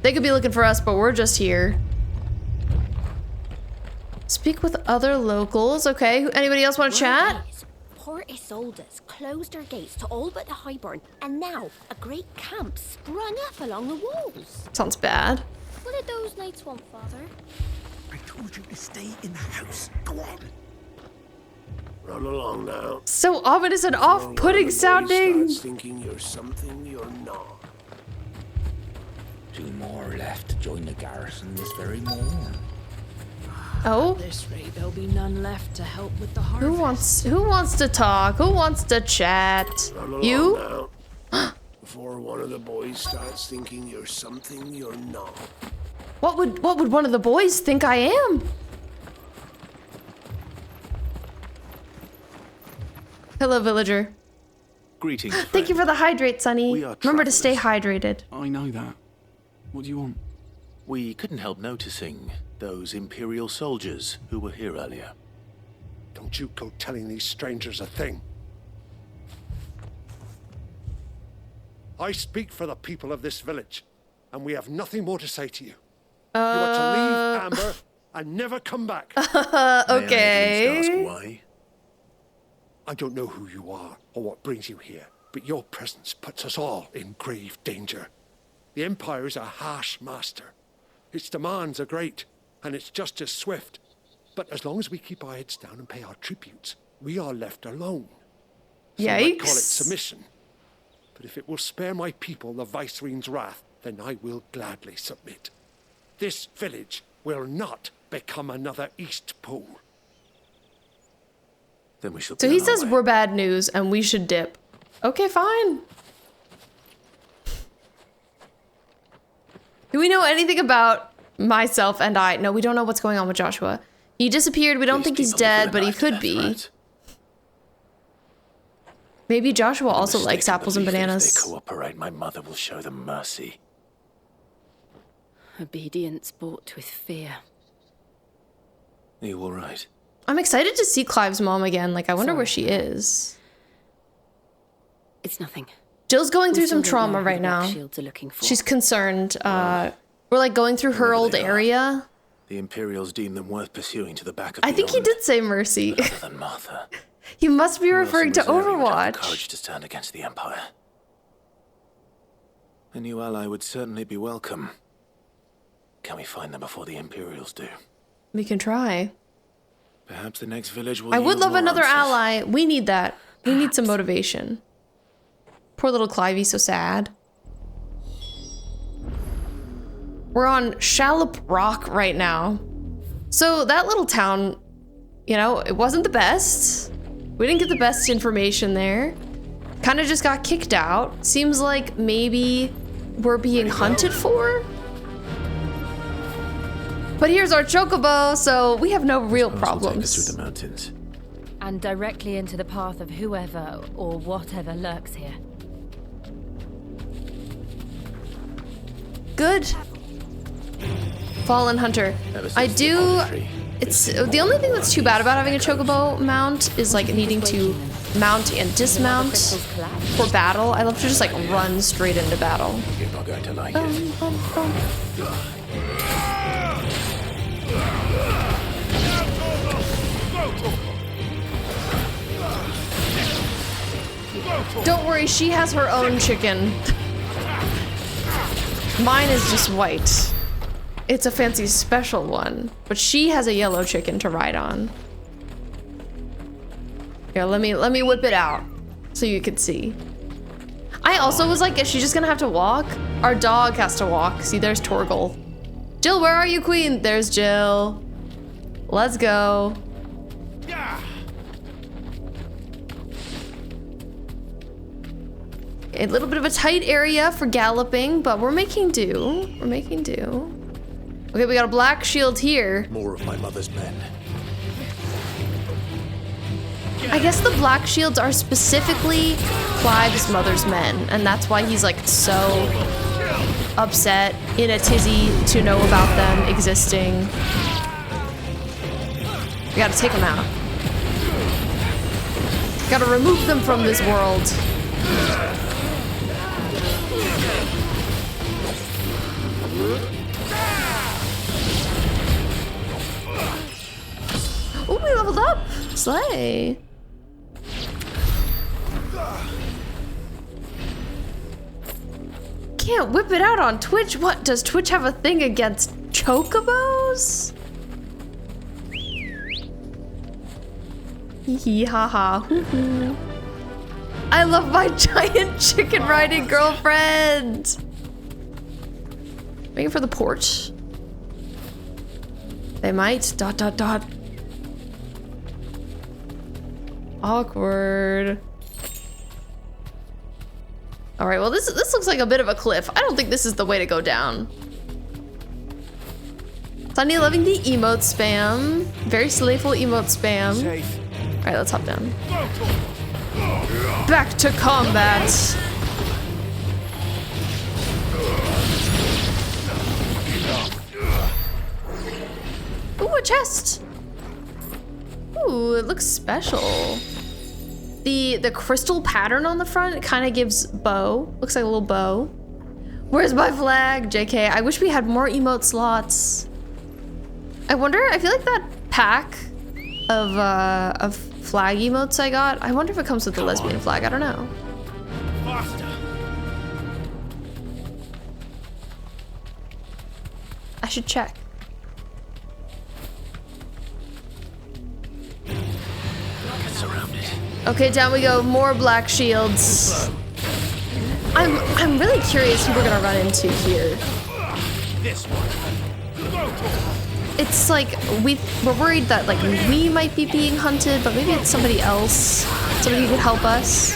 They could be looking for us, but we're just here. Speak with other locals. Okay, anybody else want to chat? Port Isolde's closed her gates to all but the Highborn, and now a great camp sprung up along the walls. Sounds bad. What did those knights want, Father? I told you to stay in the house. Go on. Run along now. So ominous and off-putting sounding. Thinking you're something you're not. 2 more left to join the garrison this very morning. Oh. At this rate, there'll be none left to help with the harvest. Who wants to talk? Who wants to chat? Run along You? now, before one of the boys starts thinking you're something you're not. What would one of the boys think I am? Hello, villager. Greetings. Thank you for the hydrate, Sonny. Remember to stay hydrated. I know that. What do you want? We couldn't help noticing those Imperial soldiers who were here earlier. Don't you go telling these strangers a thing. I speak for the people of this village, and we have nothing more to say to you. You are to leave Amber and never come back. Okay. May I at least ask why? I don't know who you are or what brings you here, but your presence puts us all in grave danger. The Empire is a harsh master. Its demands are great, and its justice swift. But as long as we keep our heads down and pay our tributes, we are left alone. Some might call it submission. But if it will spare my people the Viceroy's wrath, then I will gladly submit. This village will not become another East Pole. Then we shall So be he on our says way. we're bad news and we should dip. Okay, fine. Do we know anything about myself and I? No, we don't know what's going on with Joshua. He disappeared. We don't think he's dead, but he could be. Maybe Joshua also likes apples and If bananas. they cooperate, my mother will show them mercy. Obedience bought with fear. Are you all right? I'm excited to see Clive's mom again. Like, I wonder where she is. It's nothing. Jill's going We through still some don't trauma know who right the Black now. Shields are looking for. She's concerned. We're like going through her old area. The Imperials deem them worth pursuing to the back of I think he did say mercy. Other than Martha. He must be Who else referring in to Rosaria would have the Overwatch. courage to stand against the Empire. A new ally would certainly be welcome. Can we find them before the Imperials do? We can try. Perhaps the next village will I would yield love more another answers. ally. We need that. We need some motivation. Poor little Clive, he's so sad. We're on Shallop Rock right now. So that little town, you know, it wasn't the best. We didn't get the best information there. Kind of just got kicked out. Seems like maybe we're being hunted for. But here's our chocobo, so we have no real problems. Through the mountains. And directly into the path of whoever or whatever lurks here. Good. Fallen Hunter. I do. It's the only thing that's too bad about having a chocobo mount is like needing to mount and dismount for battle. I love to just like run straight into battle. You're not going to like it. Don't worry, she has her own chicken. Mine is just white. It's a fancy special one, but she has a yellow chicken to ride on. Here, let me whip it out so you can see. I also was like, is she just gonna have to walk? Our dog has to walk. See, there's Torgal. Jill, where are you, queen? There's Jill. Let's go. A little bit of a tight area for galloping, but we're making do. We're making do. Okay, we got a black shield here. More of my mother's men. I guess the black shields are specifically Clive's mother's men, and that's why he's like so upset, in a tizzy to know about them existing. We gotta take them out. Gotta remove them from this world. Ooh, we leveled up! Slay! Can't whip it out on Twitch? What, does Twitch have a thing against chocobos? Hee hee ha ha hoo hoo. I love my giant chicken riding girlfriend! Waiting for the porch. They might, ... Awkward. All right, well, this looks like a bit of a cliff. I don't think this is the way to go down. Sunny loving the emote spam. Very slayful emote spam. All right, let's hop down. Back to combat. Ooh, a chest. Ooh, it looks special. The crystal pattern on the front, it kind of gives bow. Looks like a little bow. Where's my flag? JK, I wish we had more emote slots. I wonder, I feel like that pack of flag emotes I got, I wonder if it comes with the lesbian flag. I don't know. Faster. I should check. Surrounded. Okay, down we go. More black shields. I'm really curious who we're gonna run into here. This one. it's like we're worried that like we might be being hunted, but maybe it's somebody else. Somebody who could help us.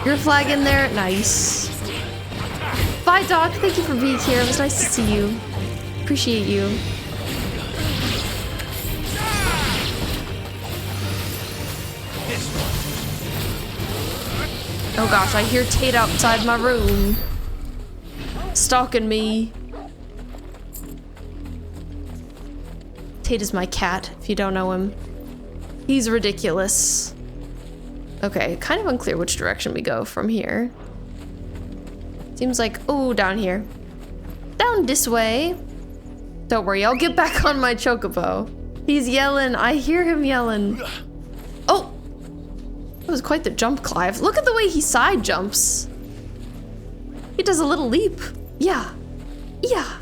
Your flag in there? Nice. Bye, Doc. Thank you for being here. It was nice to see you. Appreciate you. Oh gosh, I hear Tate outside my room. Stalking me. Tate is my cat, if you don't know him. He's ridiculous. Okay, kind of unclear which direction we go from here. Seems like, oh, down here. Down this way. Don't worry, I'll get back on my chocobo. He's yelling, I hear him yelling. Oh! That was quite the jump, Clive. Look at the way he side jumps. He does a little leap. Yeah. Yeah.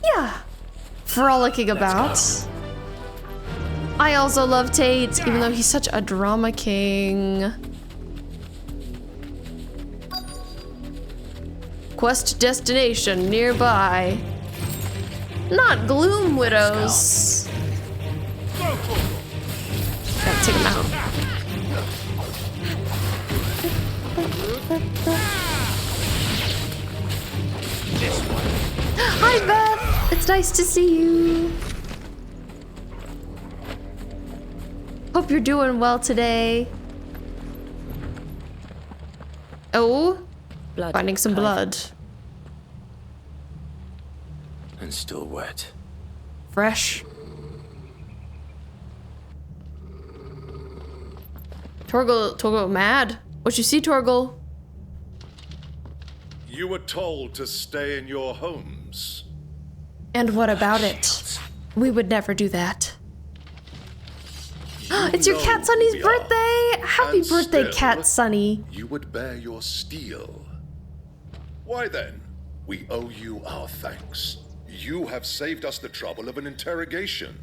Yeah. Frolicking about. I also love Tate, even though he's such a drama king. Quest destination nearby. Not Gloom Widows. Gotta take him out. Hi, Beth. It's nice to see you. Hope you're doing well today. Oh, finding some blood. And still wet. Fresh. Torgal mad. What you see, Torgal? You were told to stay in your homes. And what about it? We would never do that. It's your cat Sunny's birthday! Happy birthday, still, cat Sunny. You would bear your steel. Why then, we owe you our thanks. You have saved us the trouble of an interrogation.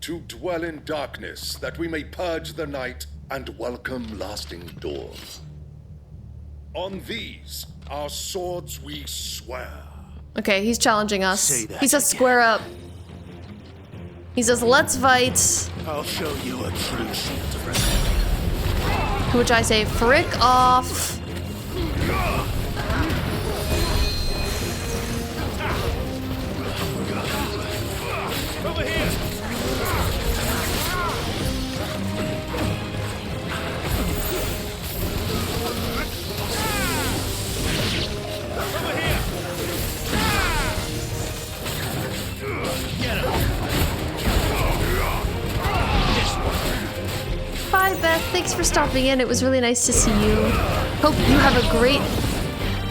To dwell in darkness, that we may purge the night and welcome lasting dawn. On these, our swords we swear. Okay, he's challenging us. He says square up. He says let's fight. I'll show you a true shield of respect. To which I say frick off. Over here. Bye, Beth. Thanks for stopping in. It was really nice to see you. Hope you have a great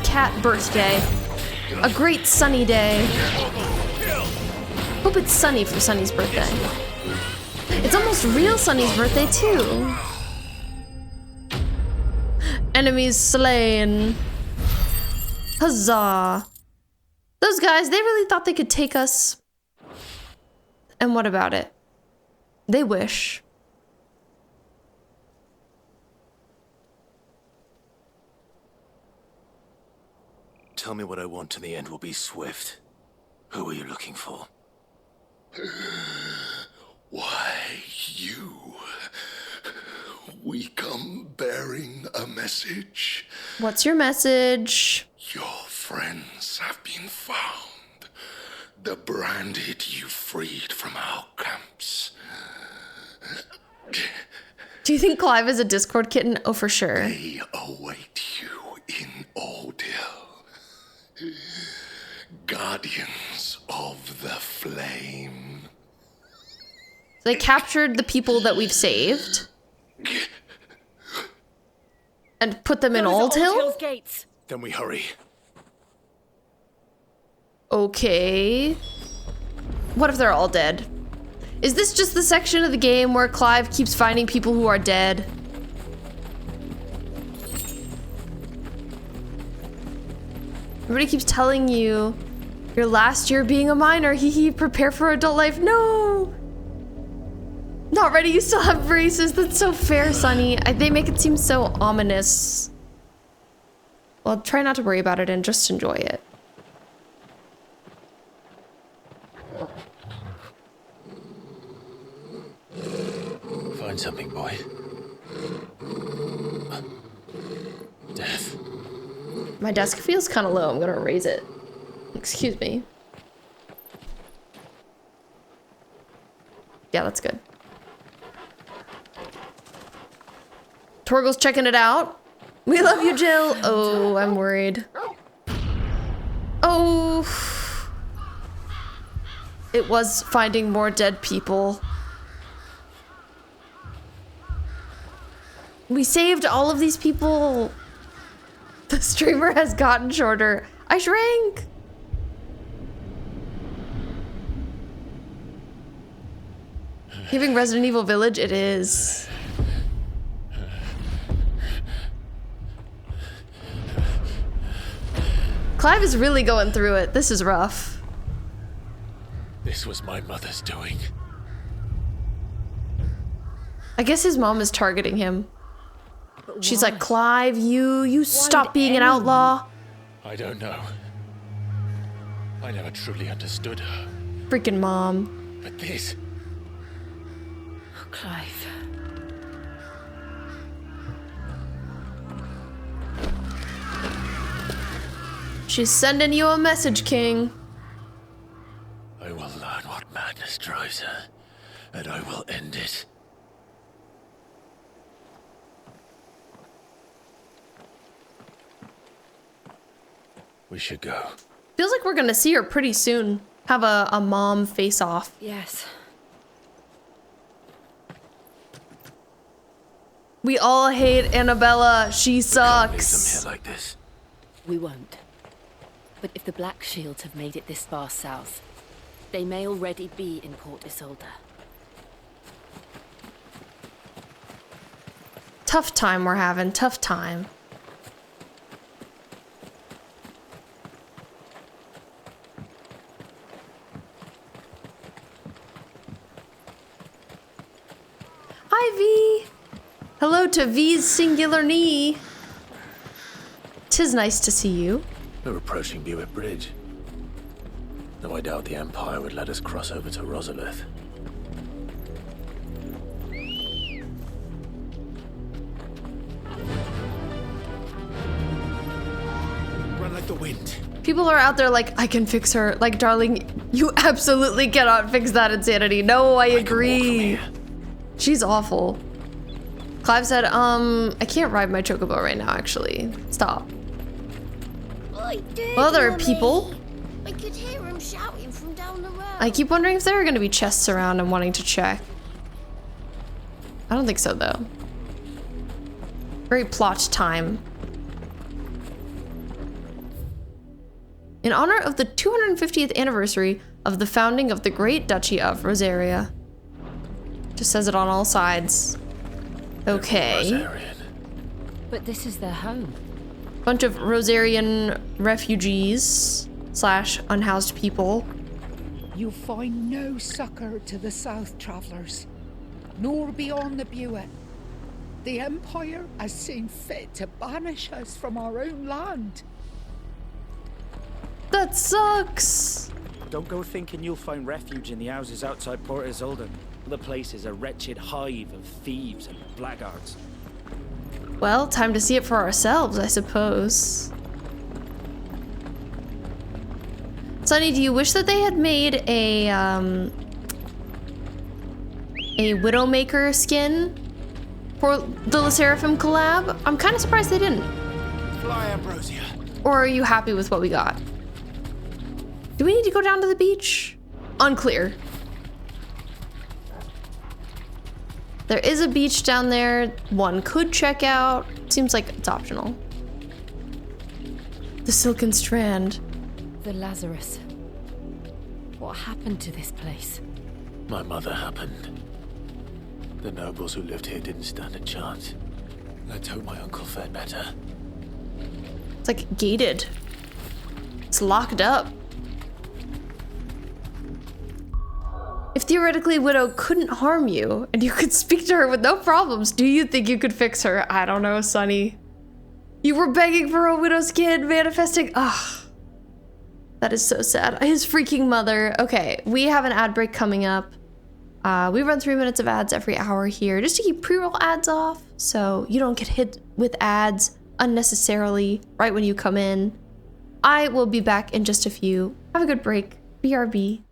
cat birthday. A great sunny day. Hope it's sunny for Sunny's birthday. It's almost real Sunny's birthday, too. Enemies slain. Huzzah. Those guys, they really thought they could take us. And what about it? They wish. Tell me what I want and the end will be swift. Who are you looking for? Why, you. We come bearing a message. What's your message? Your friends have been found. The branded you freed from our camps. Do you think Clive is a Discord kitten? Oh, for sure. They await you in Ordeal. Guardians of the Flame. They captured the people that we've saved and put them in Old Hill? Then we hurry. Okay. What if they're all dead? Is this just the section of the game where Clive keeps finding people who are dead? Everybody keeps telling you your last year being a minor, hee, prepare for adult life. No! Not ready, you still have braces. That's so fair, Sunny. They make it seem so ominous. Well, try not to worry about it and just enjoy it. Find something, boy. Death. My desk feels kind of low. I'm gonna raise it. Excuse me. Yeah, that's good. Torgal's checking it out. We love you, Jill. Oh, I'm worried. Oh. It was finding more dead people. We saved all of these people. The streamer has gotten shorter. I shrank. Giving Resident Evil Village, it is. Clive is really going through it. This is rough. This was my mother's doing. I guess his mom is targeting him. She's like, Clive, you stop being an outlaw. I don't know. I never truly understood her. Freaking mom. But this... Oh, Clive. She's sending you a message, King. I will learn what madness drives her, and I will end it. We should go. Feels like we're gonna see her pretty soon. Have a mom face off. Yes. We all hate Annabella. She sucks. Leave them here like this. We won't. But if the Black Shields have made it this far south, they may already be in Port Isolde. Tough time we're having. Tough time. Hi, V. Hello to V's singular knee. 'Tis nice to see you. We're approaching Buick Bridge. Though I doubt the Empire would let us cross over to Rosalith. Run like the wind. People are out there like, I can fix her. Like, darling, you absolutely cannot fix that insanity. No, I agree. She's awful. Clive said, I can't ride my chocobo right now, actually. Stop. Well, there are people. I could hear him shouting from down the road. I keep wondering if there are going to be chests around and wanting to check. I don't think so, though. Very plot time. In honor of the 250th anniversary of the founding of the Great Duchy of Rosaria. Just says it on all sides. Okay. But this is their home. Bunch of Rosarian refugees / unhoused people. You find no succor to the south travellers, nor beyond the Buet. The Empire has seen fit to banish us from our own land. That sucks. Don't go thinking you'll find refuge in the houses outside Port Isolde. The place is a wretched hive of thieves and blackguards. Well, time to see it for ourselves, I suppose. Sonny, do you wish that they had made a Widowmaker skin for the Le Seraphim collab? I'm kind of surprised they didn't. Fly, Ambrosia. Or are you happy with what we got? Do we need to go down to the beach? Unclear. There is a beach down there. One could check out. Seems like it's optional. The Silken Strand. The Lazarus. What happened to this place? My mother happened. The nobles who lived here didn't stand a chance. Let's hope my uncle fared better. It's like gated. It's locked up. If theoretically Widow couldn't harm you and you could speak to her with no problems, do you think you could fix her? I don't know, Sonny. You were begging for a Widow's kid, manifesting. Ugh. That is so sad. His freaking mother. Okay, we have an ad break coming up. We run 3 minutes of ads every hour here just to keep pre-roll ads off so you don't get hit with ads unnecessarily right when you come in. I will be back in just a few. Have a good break. BRB.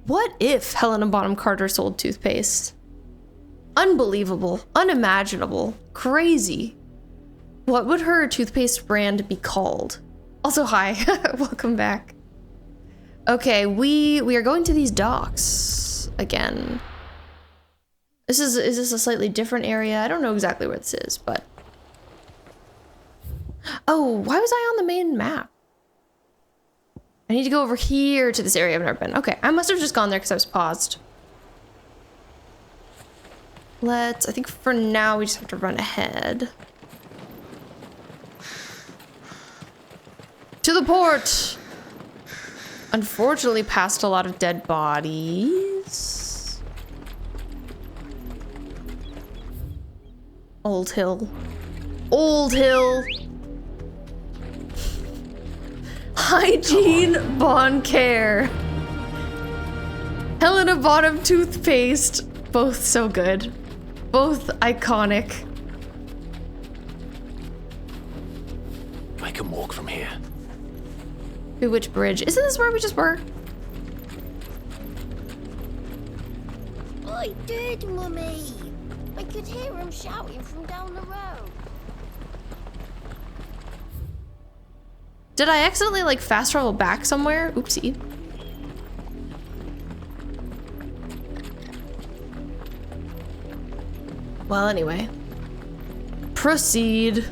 What if Helena Bonham Carter sold toothpaste? Unbelievable. Unimaginable. Crazy. What would her toothpaste brand be called? Also, hi. Welcome back. Okay, we are going to these docks again. Is this a slightly different area? I don't know exactly where this is, but... Oh, why was I on the main map? I need to go over here to this area I've never been. Okay, I must have just gone there because I was paused. I think for now we just have to run ahead. To the port! Unfortunately, past a lot of dead bodies. Old Hill. Old Hill! Hygiene Bon Care. Helena Bonham toothpaste. Both so good. Both iconic. I can walk from here. Through which bridge? Isn't this where we just were? I did, Mummy. I could hear him shouting from down the road. Did I accidentally like fast travel back somewhere? Oopsie. Well, anyway. Proceed.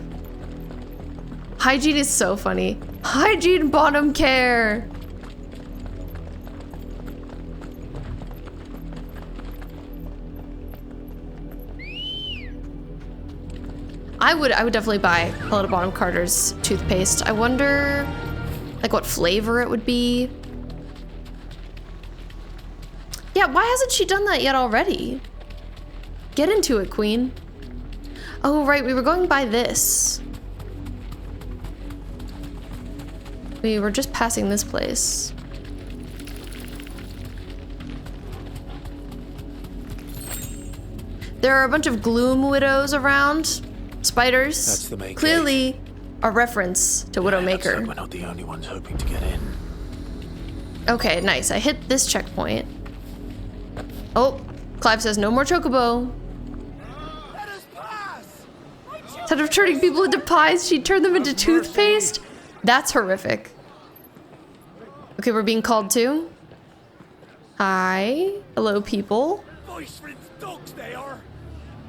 Hygiene is so funny. Hygiene Bonham Care. I would definitely buy Helena Bonham Carter's toothpaste. I wonder like what flavor it would be. Yeah, why hasn't she done that yet already? Get into it, Queen. Oh, right, we were going by this. We were just passing this place. There are a bunch of gloom widows around. Spiders. That's the main Clearly gate. A reference to Widowmaker. We're not the only ones hoping to get in. Okay, nice. I hit this checkpoint. Oh, Clive says no more chocobo. Instead of turning people into pies, she turned them into toothpaste? That's horrific. Okay, we're being called to. Hi. Hello, people.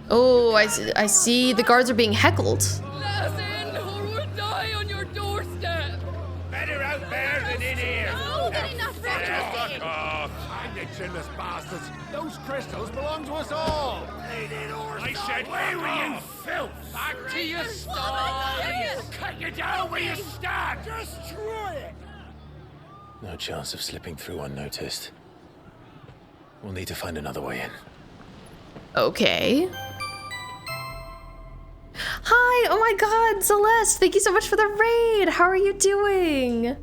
Oh, I see. The guards are being heckled. Let us in, or we'll die on your doorstep. Better out there than in here. Oh, get enough Fuck off. I'm the chinless bastards. Those crystals belong to us all. I said, where were you, filth? Back to your stalls. Cut you down where you stand. Destroy it. No chance of slipping through unnoticed. We'll need to find another way in. Okay. Hi, oh my god, Celeste, thank you so much for the raid. How are you doing?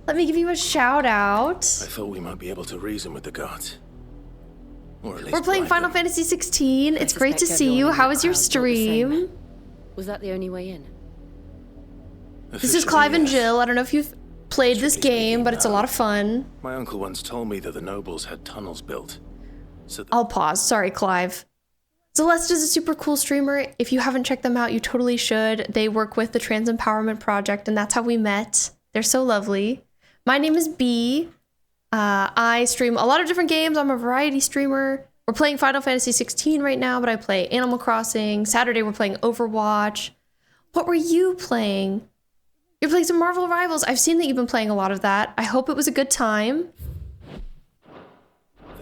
Let me give you a shout out. I thought we might be able to reason with the guards. Or at least we're playing Final Fantasy 16. It's great to see you. How was your stream? Was that the only way in? This is Clive and Jill. I don't know if you've played this game, but it's a lot of fun. My uncle once told me that the nobles had tunnels built. So I'll pause. Sorry, Clive. Celeste is a super cool streamer. If you haven't checked them out, you totally should. They work with the Trans Empowerment Project, and that's how we met. They're so lovely. My name is B. I stream a lot of different games. I'm a variety streamer. We're playing Final Fantasy 16 right now, but I play Animal Crossing. Saturday, we're playing Overwatch. What were you playing? You're playing some Marvel Rivals. I've seen that you've been playing a lot of that. I hope it was a good time.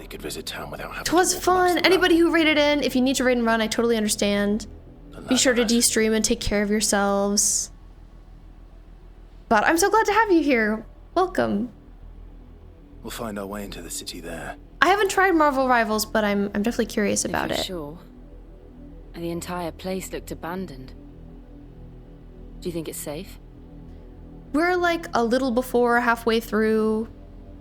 they could visit town without having. 'Twas fun. Anybody who raided in, if you need to raid and run, I totally understand. Be sure to de-stream and take care of yourselves. But I'm so glad to have you here. Welcome. We'll find our way into the city there. I haven't tried Marvel Rivals, but I'm definitely curious about it. Sure. And the entire place looked abandoned. Do you think it's safe? We're like a little before halfway through.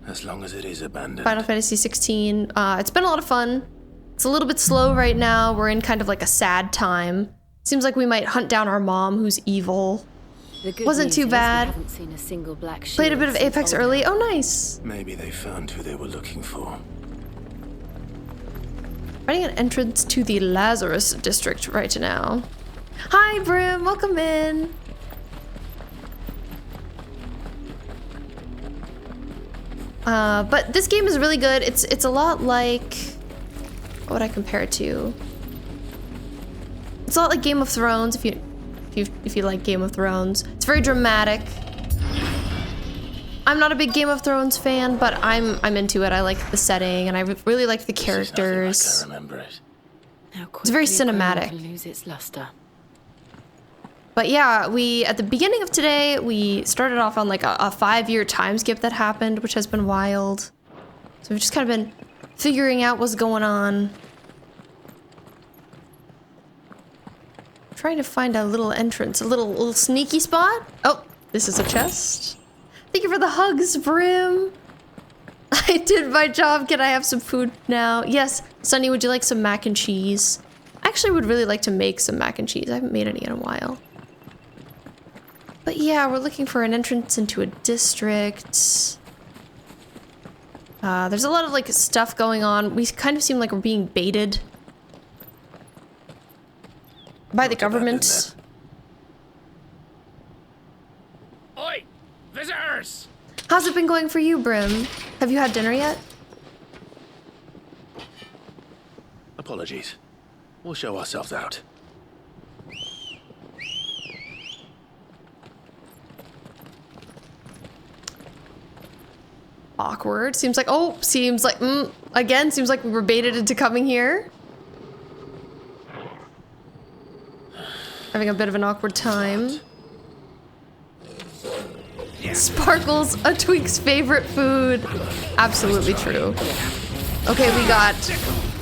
As long as it is abandoned. Final Fantasy 16. It's been a lot of fun. It's a little bit slow right now. We're in kind of like a sad time. Seems like we might hunt down our mom, who's evil. Wasn't too bad. Haven't seen a single black Played a bit of Apex early. Oh, nice. Maybe they found who they were looking for. Finding an entrance to the Lazarus district right now. Hi, Brim. Welcome in. But this game is really good. It's a lot like, what would I compare it to? It's a lot like Game of Thrones. If you like Game of Thrones, it's very dramatic. I'm not a big Game of Thrones fan, but I'm into it. I like the setting, and I really like the characters. I remember it. It's very cinematic. Lose its luster. But yeah, at the beginning of today, we started off on like a 5-year time skip that happened, which has been wild. So we've just kind of been figuring out what's going on. Trying to find a little entrance, a little sneaky spot. Oh, this is a chest. Thank you for the hugs, Brim. I did my job. Can I have some food now? Yes. Sunny, would you like some mac and cheese? I actually would really like to make some mac and cheese. I haven't made any in a while. But yeah, we're looking for an entrance into a district. There's a lot of like stuff going on. We kind of seem like we're being baited by the government. Oi! Visitors! How's it been going for you, Brim? Have you had dinner yet? Apologies. We'll show ourselves out. Awkward. Seems like again, seems like we were baited into coming here. Having a bit of an awkward time. Sparkles, a Tweak's favorite food. Absolutely true. Okay, we got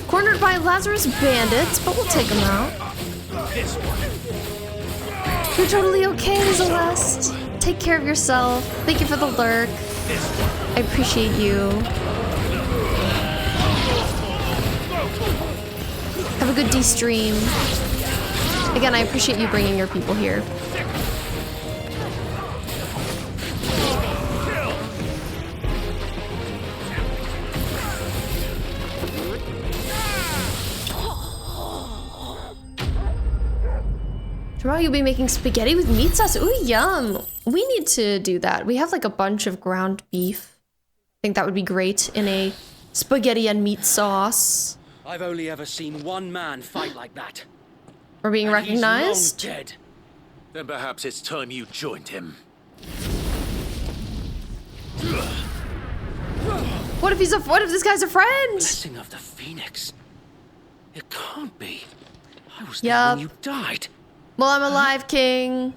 cornered by Lazarus bandits, but we'll take them out. You're totally okay, Celeste. Take care of yourself. Thank you for the lurk. I appreciate you. Have a good D-stream. Again, I appreciate you bringing your people here. Tomorrow you'll be making spaghetti with meat sauce. Ooh, yum. We need to do that. We have like a bunch of ground beef. I think that would be great in a spaghetti and meat sauce. I've only ever seen one man fight like that. We're being recognized. He's long dead. Then perhaps it's time you joined him. What if this guy's a friend? Blessing of the Phoenix. It can't be. I was there when you died. Well, I'm alive, King.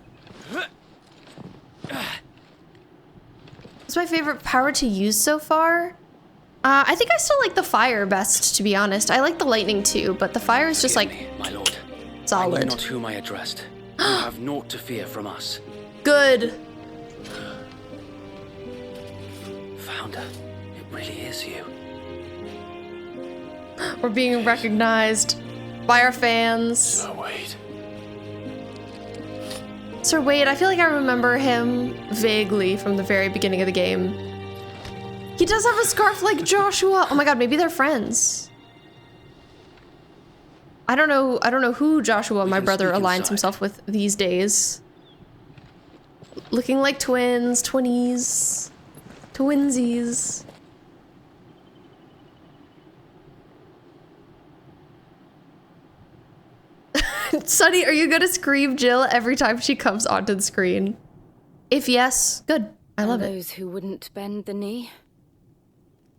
What's my favorite power to use so far? I think I still like the fire best, to be honest. I like the lightning too, but the fire is just like my lord. Solid. I know not whom I addressed. You have naught to fear from us. Good. Founder, it really is you. We're being recognized by our fans. Sir Wade. Sir Wade, I feel like I remember him vaguely from the very beginning of the game. He does have a scarf like Joshua. Oh my god, maybe they're friends. I don't know who Joshua, my brother, aligns himself with these days. Looking like twins, twinnies, twinsies. Sunny, are you gonna scream Jill every time she comes onto the screen? If yes, good. I love it. Those who wouldn't bend the knee?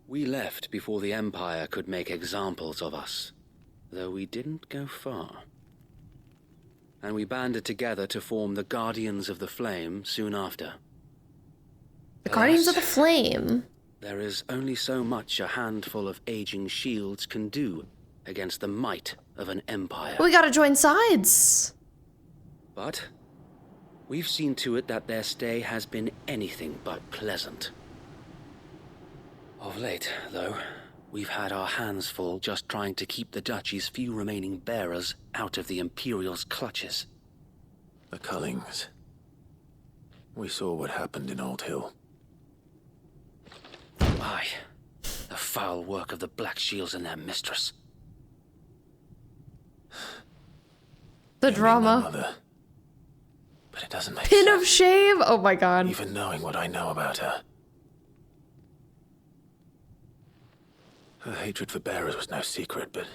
We left before the Empire could make examples of us, though we didn't go far. And we banded together to form the Guardians of the Flame soon after. The Guardians of the Flame? There is only so much a handful of aging shields can do against the might of an empire. We gotta join sides. But we've seen to it that their stay has been anything but pleasant. Of late, though, we've had our hands full just trying to keep the Duchy's few remaining bearers out of the Imperial's clutches. The Cullings. We saw what happened in Old Hill. Aye. The foul work of the Black Shields and their mistress. The drama. Mother. But it doesn't make Pin sense. of shame? Oh my god. Even knowing what I know about her. Her hatred for bearers was no secret, but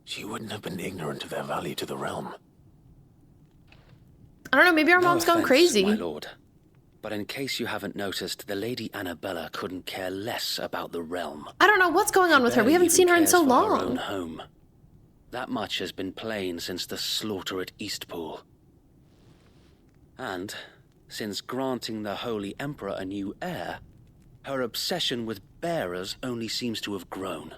she wouldn't have been ignorant of their value to the realm. I don't know, maybe our mom's gone crazy. My lord. But in case you haven't noticed, the Lady Annabella couldn't care less about the realm. I don't know what's going on with her. We haven't seen her in so Her long. own home. That much has been plain since the slaughter at Eastpool. And, since granting the Holy Emperor a new heir, her obsession with bearers only seems to have grown.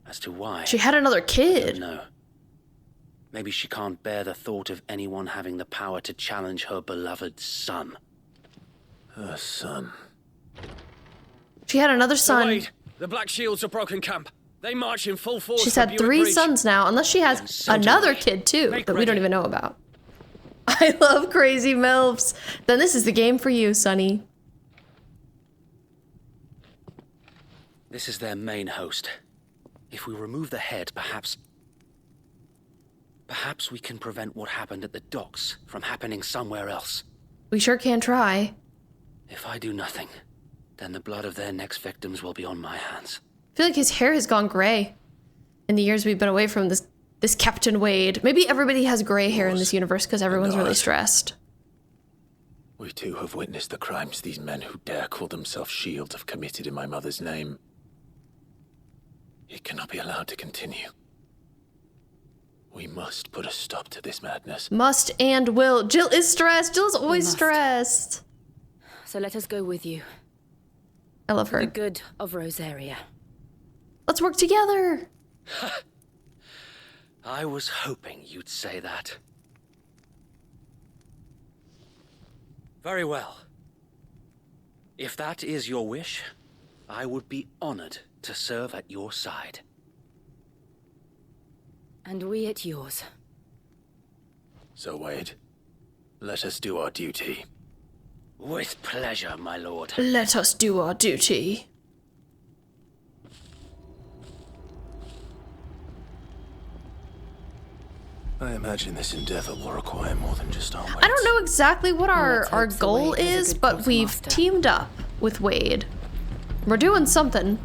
As to why... She had another kid. No. Maybe she can't bear the thought of anyone having the power to challenge her beloved son. Her son. She had another son. Wait, the Black Shields have broken camp. They march in full force. She's had 3 sons now, unless she has another kid too, that we don't even know about. I love crazy MILFs. Then this is the game for you, Sonny. This is their main host. If we remove the head, perhaps we can prevent what happened at the docks from happening somewhere else. We sure can try. If I do nothing, then the blood of their next victims will be on my hands. I feel like his hair has gone gray in the years we've been away from this Captain Wade. Maybe everybody has gray hair in this universe because everyone's really stressed. We too have witnessed the crimes these men who dare call themselves shields have committed in my mother's name. It cannot be allowed to continue. We must put a stop to this madness. Must and will. Jill is stressed. Jill is always stressed. So let us go with you. I love her. For the good of Rosaria. Let's work together. I was hoping you'd say that. Very well. If that is your wish, I would be honored to serve at your side. And we at yours. So, Wade, let us do our duty. With pleasure, my lord. Let us do our duty. I imagine this endeavor will require more than just our weights. I don't know exactly what our goal is, but we've teamed up with Wade. We're doing something.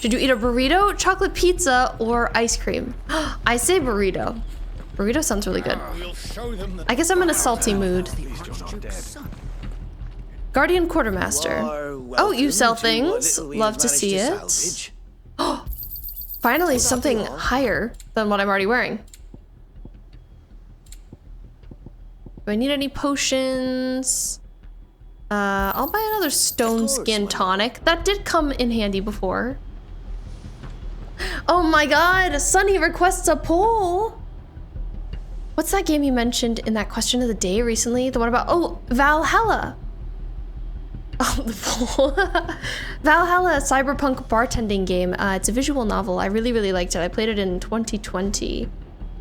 Did you eat a burrito, chocolate pizza, or ice cream? I say burrito. Burrito sounds really good. I guess I'm in a salty mood. Guardian Quartermaster. Oh, you sell things. Love to see it. Finally, something higher than what I'm already wearing. Do I need any potions? I'll buy another stone skin tonic. That did come in handy before. Oh my god, Sunny requests a poll. What's that game you mentioned in that question of the day recently? The one about, oh, Valhalla. Oh, the poll. Valhalla, a cyberpunk bartending game. It's a visual novel. I really, really liked it. I played it in 2020.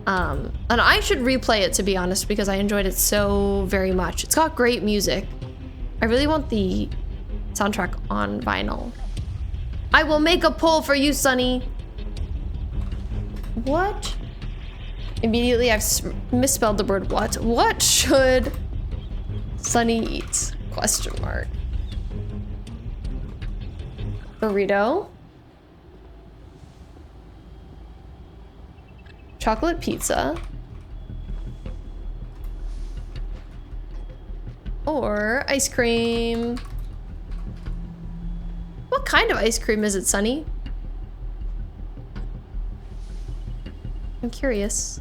And I should replay it, to be honest, because I enjoyed it so very much. It's got great music. I really want the soundtrack on vinyl. I will make a poll for you, Sunny. What? Immediately, I've misspelled the word what. What should Sunny eat? Question mark. Burrito. Chocolate pizza. Or ice cream. What kind of ice cream is it, Sunny? I'm curious.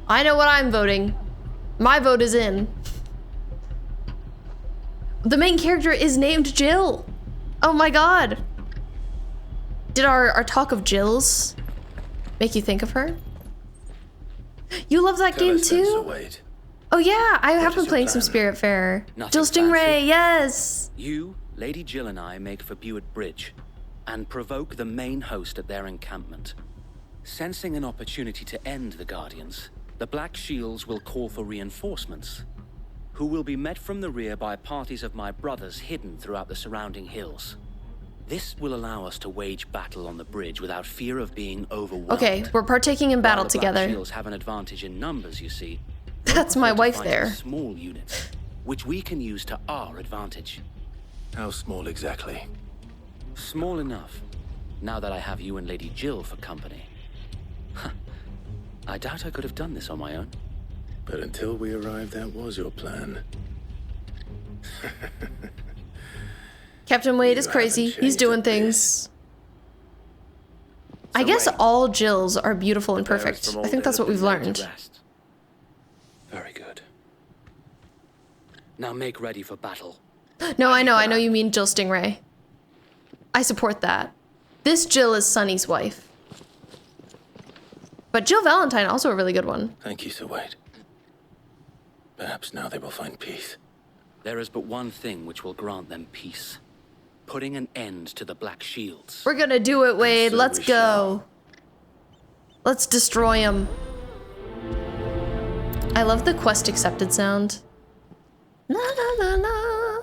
I know what I'm voting. My vote is in. The main character is named Jill. Oh my god. Did our talk of Jills make you think of her? You love that game too? Oh yeah, I have been playing some Spiritfarer. Jill Stingray, yes! You, Lady Jill and I make for Buett Bridge and provoke the main host at their encampment. Sensing an opportunity to end the Guardians, the Black Shields will call for reinforcements, who will be met from the rear by parties of my brothers hidden throughout the surrounding hills. This will allow us to wage battle on the bridge without fear of being overwhelmed. Okay, we're partaking in battle together. The Black Shields have an advantage in numbers, you see. That's my wife there. Small units, which we can use to our advantage. How small exactly? Small enough, now that I have you and Lady Jill for company. I doubt I could have done this on my own. But until we arrived, that was your plan. Captain Wade is crazy. He's doing things. I guess all Jills are beautiful and perfect. I think that's what we've learned. Very good. Now make ready for battle. No, I know you mean Jill Stingray. I support that. This Jill is Sunny's wife. But Jill Valentine, also a really good one. Thank you, Sir Wade. Perhaps now they will find peace. There is but one thing which will grant them peace. Putting an end to the Black Shields. We're gonna do it, Wade. Let's go. Let's destroy them. I love the quest accepted sound. Na na na na.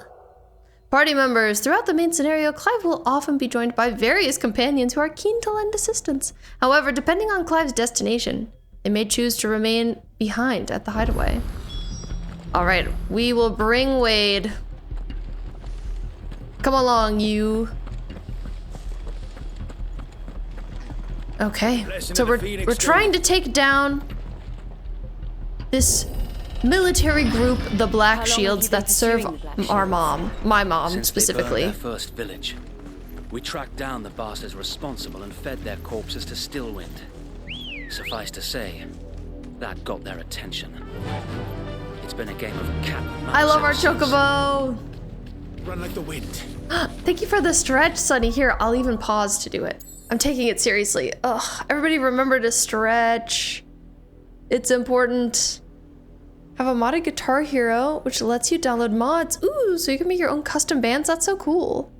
Party members. Throughout the main scenario, Clive will often be joined by various companions who are keen to lend assistance. However, depending on Clive's destination, they may choose to remain behind at the hideaway. Alright, we will bring Wade. Come along, you. Okay, so we're trying to take down this military group, the Black Shields, that serve our mom. My mom, specifically. Since they burned their first village, we tracked down the bastards responsible and fed their corpses to Stillwind. Suffice to say, that got their attention. It's been a game of cat and mouse. I love our since. chocobo! Run like the wind. Thank you for the stretch, Sunny. Here, I'll even pause to do it. I'm taking it seriously. Ugh, everybody remember to stretch. It's important. Have a modded Guitar Hero, which lets you download mods. Ooh, so you can make your own custom bands. That's so cool.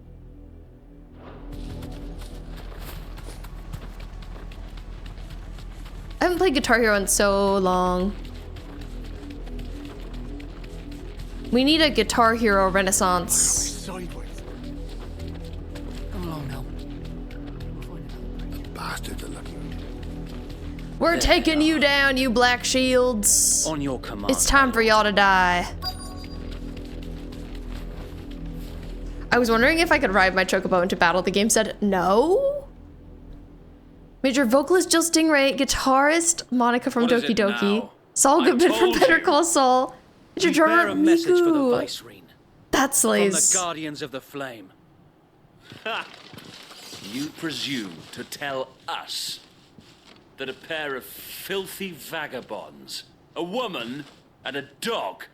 I haven't played Guitar Hero in so long. We need a Guitar Hero renaissance. Come along now. The bastards are looking. We're taking you down, you Black Shields. On your command. It's time for y'all to die. I was wondering if I could ride my chocobo into battle. The game said no. Major vocalist Jill Stingray, guitarist Monica from Doki Doki, Saul Goodman from Better Call Saul, Major drummer Miku. That slays. From the Guardians of the Flame. Ha! You presume to tell us that a pair of filthy vagabonds, a woman and a dog,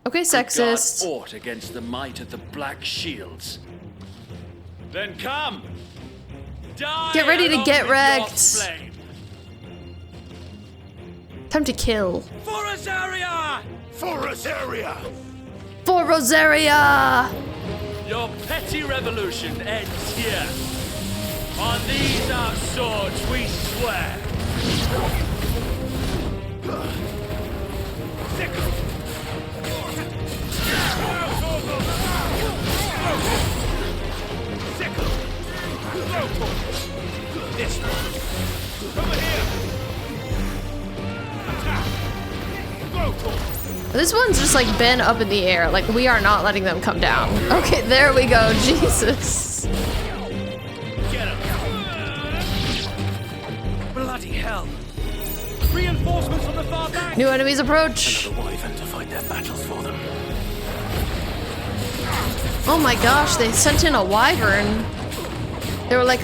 okay, sexist, could guard aught against the might of the Black Shields? Then come! Die. Get ready to get wrecked. Flame. Time to kill. For Rosaria! For Rosaria! For Rosaria! Your petty revolution ends here. On these our swords we swear. This over here. This one's just like been up in the air. Like, we are not letting them come down. Okay, there we go. Jesus. Get him. Bloody hell. Reinforcements from the far back. New enemies approach. Another wyvern to fight their battles for them. Oh my gosh, they sent in a wyvern. They were like,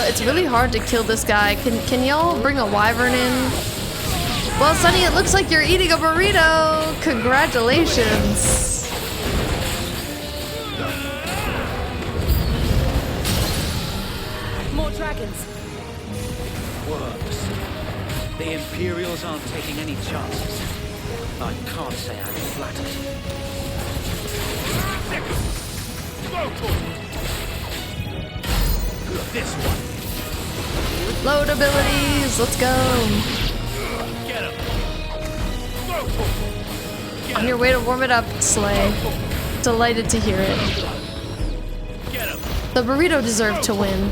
it's really hard to kill this guy. Can y'all bring a wyvern in? Well, Sunny, it looks like you're eating a burrito. Congratulations. More dragons. Works. The Imperials aren't taking any chances. I can't say I'm flattered. This one. Load abilities, let's go. Get him. On your way to warm it up, Slay. Delighted to hear it. The burrito deserved to win.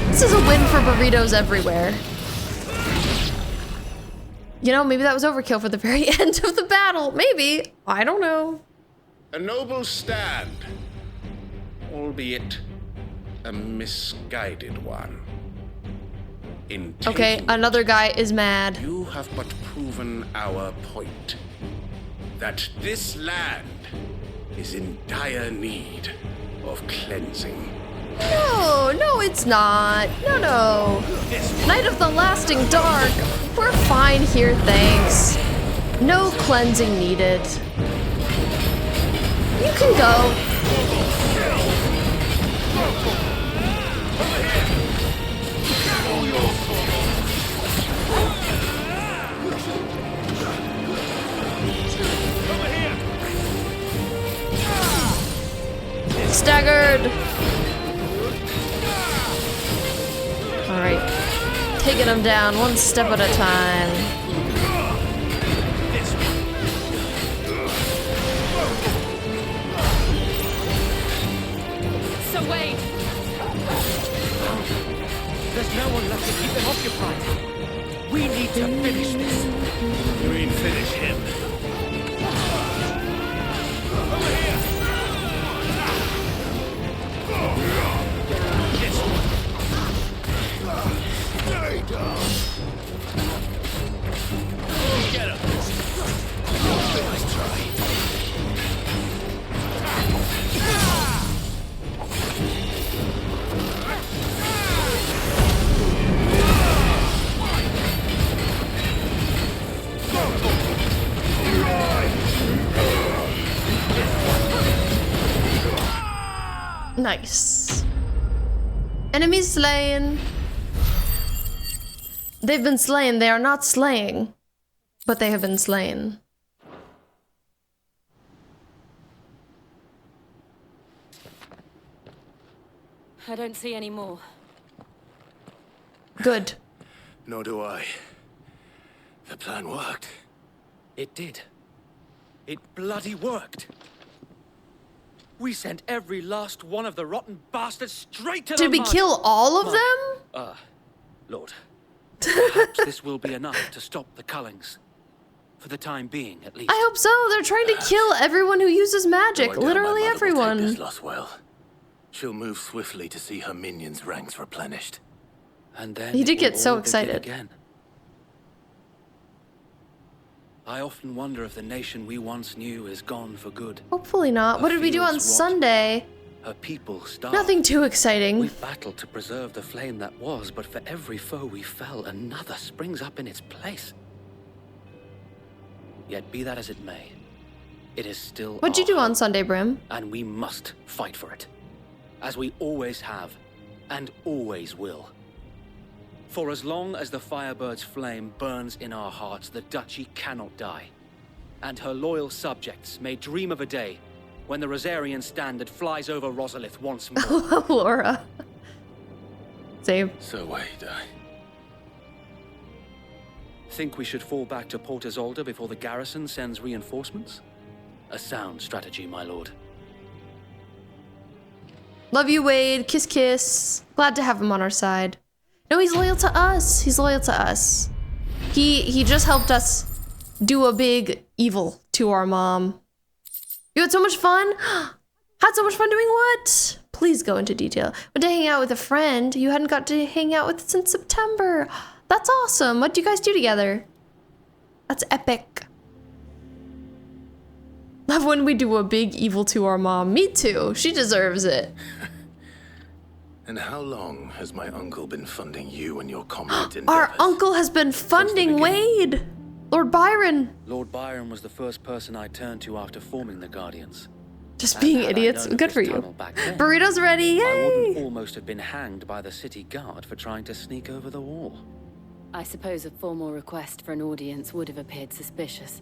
This is a win for burritos everywhere. You know, maybe that was overkill for the very end of the battle. Maybe. I don't know. A noble stand, albeit a misguided one. In Okay, another guy is mad. You have but proven our point. That this land is in dire need of cleansing. No, it's not. No. Night of the Lasting Dark. We're fine here, thanks. No cleansing needed. You can go. Staggered. All right, taking them down one step at a time. So wait. There's no one left to keep them occupied. We need to finish this. You mean finish him? Get him. Nice try. Nice. Enemies slain. They've been slain. They are not slaying, but they have been slain. I don't see any more. Good. Nor do I. The plan worked. It did. It bloody worked. We sent every last one of the rotten bastards straight to the Did we mud. kill all of them? Lord. Perhaps this will be enough to stop the Cullings. For the time being, at least. I hope so. They're trying to kill everyone who uses magic. Literally everyone. This loss well. She'll move swiftly to see her minions' ranks replenished. And then He it did will get so all begin excited. Again. I often wonder if the nation we once knew is gone for good. Hopefully not. What did we do on Sunday? Her people starved. Nothing too exciting. We battled to preserve the flame that was, but for every foe we fell, another springs up in its place. Yet be that as it may, it is still What'd you do on Sunday, Brim? and we must fight for it. As we always have, and always will. For as long as the Firebird's flame burns in our hearts, the Duchy cannot die. And her loyal subjects may dream of a day when the Rosarian standard flies over Rosalith once more. Laura. Same. So wait, Think we should fall back to Port Isolde before the garrison sends reinforcements? A sound strategy, my lord. Love you, Wade. Kiss, kiss. Glad to have him on our side. No, he's loyal to us. He's loyal to us. He just helped us do a big evil to our mom. You had so much fun? Had so much fun doing what? Please go into detail. Went to hang out with a friend you hadn't got to hang out with since September. That's awesome. What do you guys do together? That's epic. Love when we do a big evil to our mom. Me too. She deserves it. And how long has my uncle been funding you and your comrades in Our uncle has been funding Wade. Lord Byron. Lord Byron was the first person I turned to after forming the Guardians. Just being idiots. Good for you. Burrito's ready. I Yay. wouldn't almost have been hanged by the city guard for trying to sneak over the wall. I suppose a formal request for an audience would have appeared suspicious.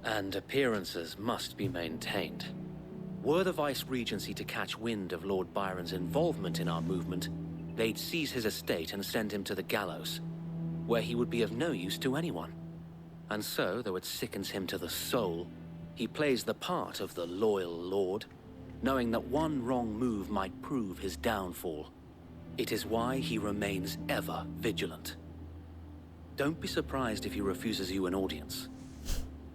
And appearances must be maintained. Were the Vice-Regency to catch wind of Lord Byron's involvement in our movement, they'd seize his estate and send him to the gallows, where he would be of no use to anyone. And so, though it sickens him to the soul, he plays the part of the loyal lord, knowing that one wrong move might prove his downfall. It is why he remains ever vigilant. Don't be surprised if he refuses you an audience.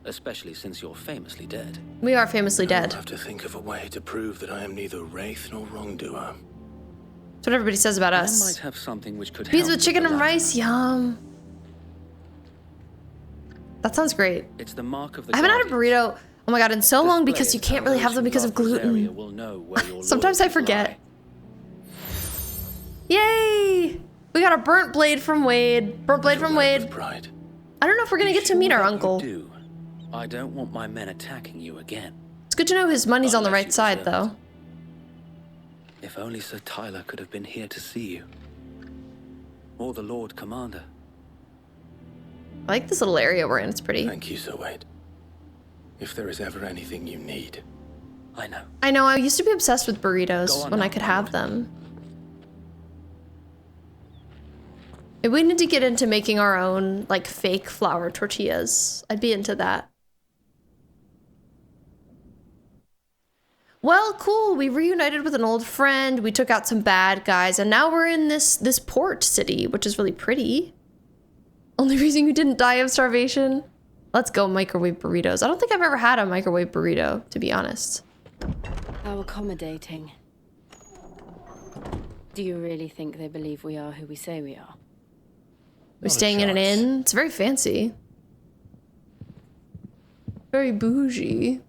Especially since you're famously dead. We are famously dead. I'll have to think of a way to prove that I am neither wraith nor wrongdoer. That's what everybody says about us. I might have something which could Beans help with chicken the and latter. rice, yum. That sounds great. It's the mark of the I haven't had a Guardians. burrito, oh my god, in so long Display because you it can't so really have those them who because of love this area gluten. will know where your Sometimes I loyalties forget. lie. Yay! We got a burnt blade from Wade. Burnt blade from Wade. Pride. I don't know if we're gonna get to meet our uncle. Do. I don't want my men attacking you again. It's good to know his money's on the Unless right you side, deserve though. it. If only Sir Tyler could have been here to see you. Or the Lord Commander. I like this little area we're in. It's pretty. Thank you, Sir Wade. If there is ever anything you need. I know. I know, I used to be obsessed with Go burritos on when now, I could my have them. If we need to get into making our own, like, fake flour tortillas, I'd be into that. Well, cool. We reunited with an old friend. We took out some bad guys, and now we're in this port city, which is really pretty. Only reason you didn't die of starvation? Let's go microwave burritos. I don't think I've ever had a microwave burrito, to be honest. How accommodating. Do you really think they believe we are who we say we are? We're staying in an inn. It's very fancy. Very bougie.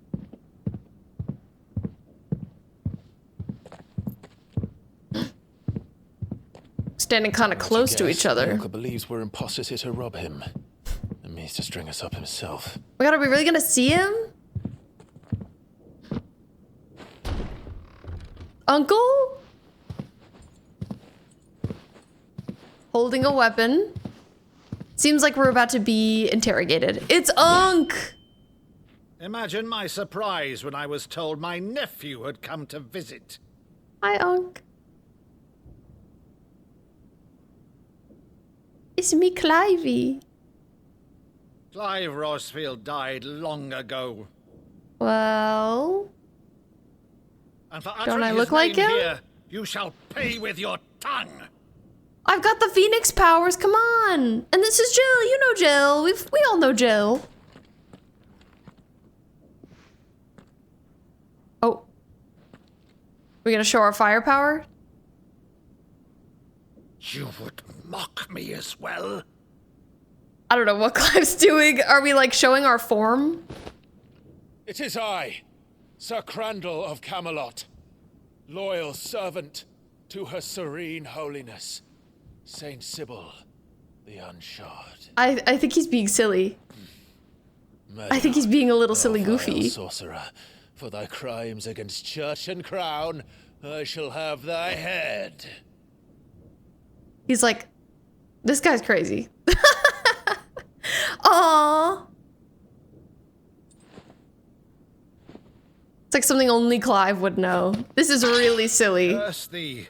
Standing kind of close to each other. Uncle believes we're imposters here to rob him. And means to string us up himself. Oh my god, are we really gonna see him? Uncle? Holding a weapon. Seems like we're about to be interrogated. It's Unc! Imagine my surprise when I was told my nephew had come to visit. Hi, Unc. It's me, Clive. Clive Rosfield died long ago. Well... And for Don't uttering I his look like name him? here, you shall pay with your tongue. I've got the Phoenix powers, come on! And this is Jill, you know Jill. We all know Jill. Oh. We gonna show our firepower? You would mock me as well. I don't know what Clive's doing. Are we like showing our form? It is I, Sir Crandall of Camelot, loyal servant to her serene holiness, Saint Sybil, the Unshod. I think he's being silly. I think he's being a little silly goofy. Sorcerer, for thy crimes against church and crown, I shall have thy head. He's like, this guy's crazy. Aww. It's like something only Clive would know. This is really silly. Curse thee,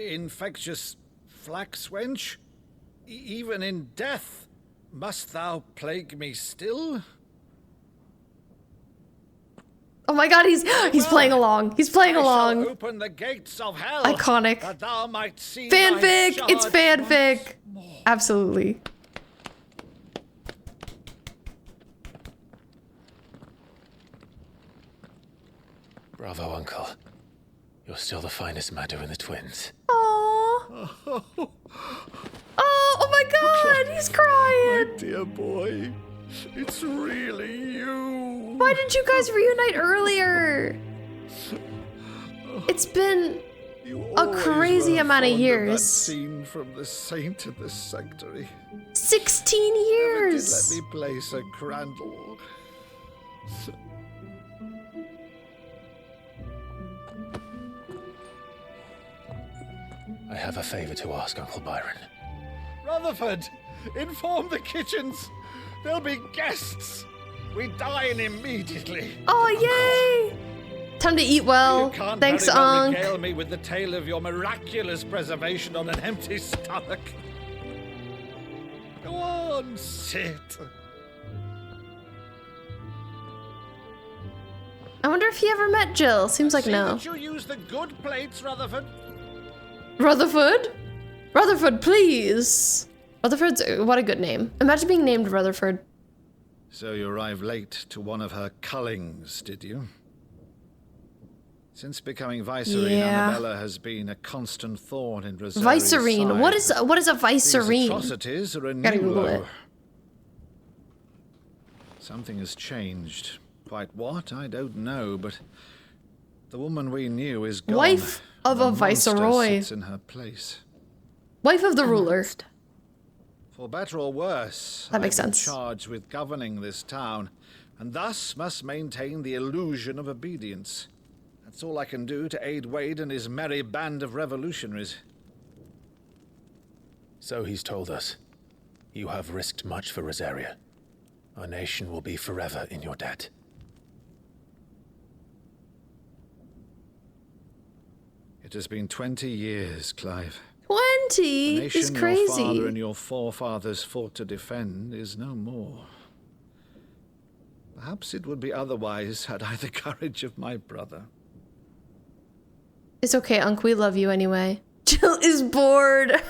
infectious flax wench. Even in death, must thou plague me still? Oh my god, he's playing along. He's playing along. Open the gates of hell. Iconic. That thou might see Fanfic! thy It's shard fanfic! Absolutely. Bravo, Uncle. You're still the finest Madu in the twins. Aww. Oh my god, he's crying. My dear boy, it's really you. Why did you guys reunite earlier? It's been a crazy amount of years. That scene from The Saint and the Sanctuary. 16 Never years. did let me play Sir Crandall. I have a favor to ask, Uncle Byron. Rutherford, Inform the kitchens. There'll be guests. We dine immediately. Oh, yay! Time to eat well. You can't Thanks, very well Unc. regale me with the tale of your miraculous preservation on an empty stomach. Go on, sit. I wonder if he ever met Jill. Seems like no. That you use the good plates, Rutherford. Rutherford? Rutherford, please. Rutherford's what a good name. Imagine being named Rutherford. So you arrived late to one of her cullings, did you? Since becoming Vicereine, Annabella has been a constant thorn in Rosaria's Vicereine. side. What is a Vicereine? These atrocities are a Gotta new Google blow. it. Something has changed. Quite what, I don't know, but the woman we knew is gone. Wife of The a monster viceroy. sits in her place. Wife of the ruler. For better or worse, That makes I've been sense. charged with governing this town, and thus must maintain the illusion of obedience. That's all I can do to aid Wade and his merry band of revolutionaries. So he's told us. You have risked much for Rosaria. Our nation will be forever in your debt. It has been 20 years, Clive. 20 The nation is your crazy. father and your forefathers fought to defend is no more. Perhaps it would be otherwise had I the courage of my brother. It's okay, Unc. We love you anyway. Jill is bored.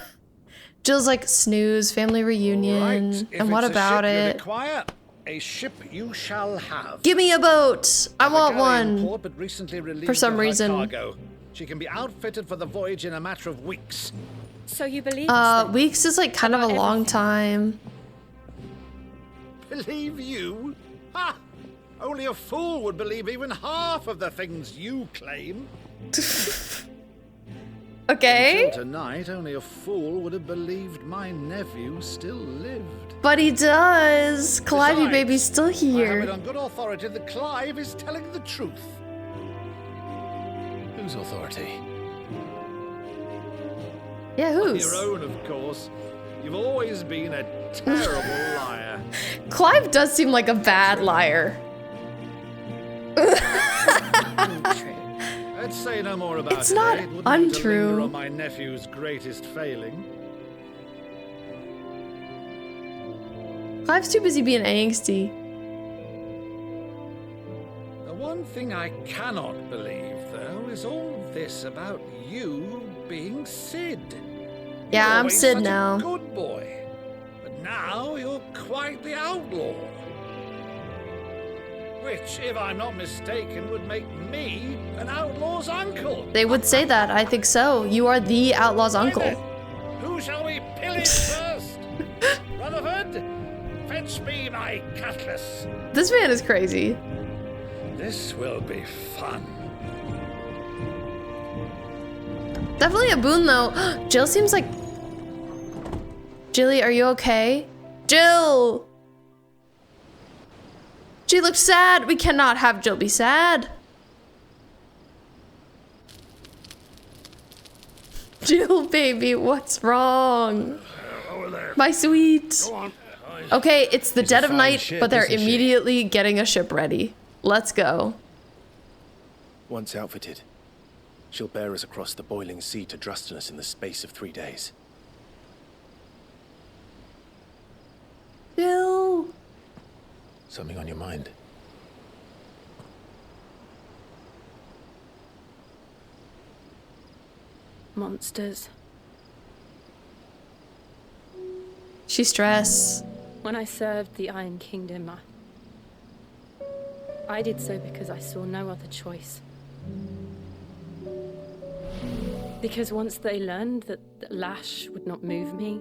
Jill's like, snooze, family reunion. Right, if And what it's a about ship you it? require, a ship you shall have. Give me a boat. I want Galleon one. port, but recently relieved For some of her reason. Cargo. She can be outfitted for the voyage in a matter of weeks. So you believe us then? Weeks is like kind of a long time. Believe you? Ha! Only a fool would believe even half of the things you claim. Okay. Until tonight, only a fool would have believed my nephew still lived. But he does. Clive Besides, baby's still I have it here. on good authority that Clive is telling the truth. Whose authority? Yeah, whose? Your own, of course. You've always been a terrible liar. Clive does seem like a bad liar. Let's say no more about It's it. not It wouldn't do to untrue. linger on my nephew's greatest failing. Clive's too busy being angsty. The one thing I cannot believe, though, is all this about you being Sid. Yeah, You're I'm always Sid such now. A good boy, but now you're quite the outlaw. Which, if I'm not mistaken, would make me an outlaw's uncle. They would say that. I think so. You are the outlaw's uncle. Who shall we pillage first? Rutherford, fetch me my cutlass. This man is crazy. This will be fun. Definitely a boon though. Jill seems like... Jilly, are you okay? Jill! She looks sad. We cannot have Jill be sad. Jill, baby, what's wrong? My sweet. Okay, it's the dead of fine night, ship, but they're isn't she? immediately getting a ship ready. Let's go. Once outfitted, she'll bear us across the boiling sea to Drustinus in the space of 3 days. Jill. Something on your mind? Monsters. She's stressed. When I served the Iron Kingdom, I did so because I saw no other choice. Because once they learned that Lash would not move me,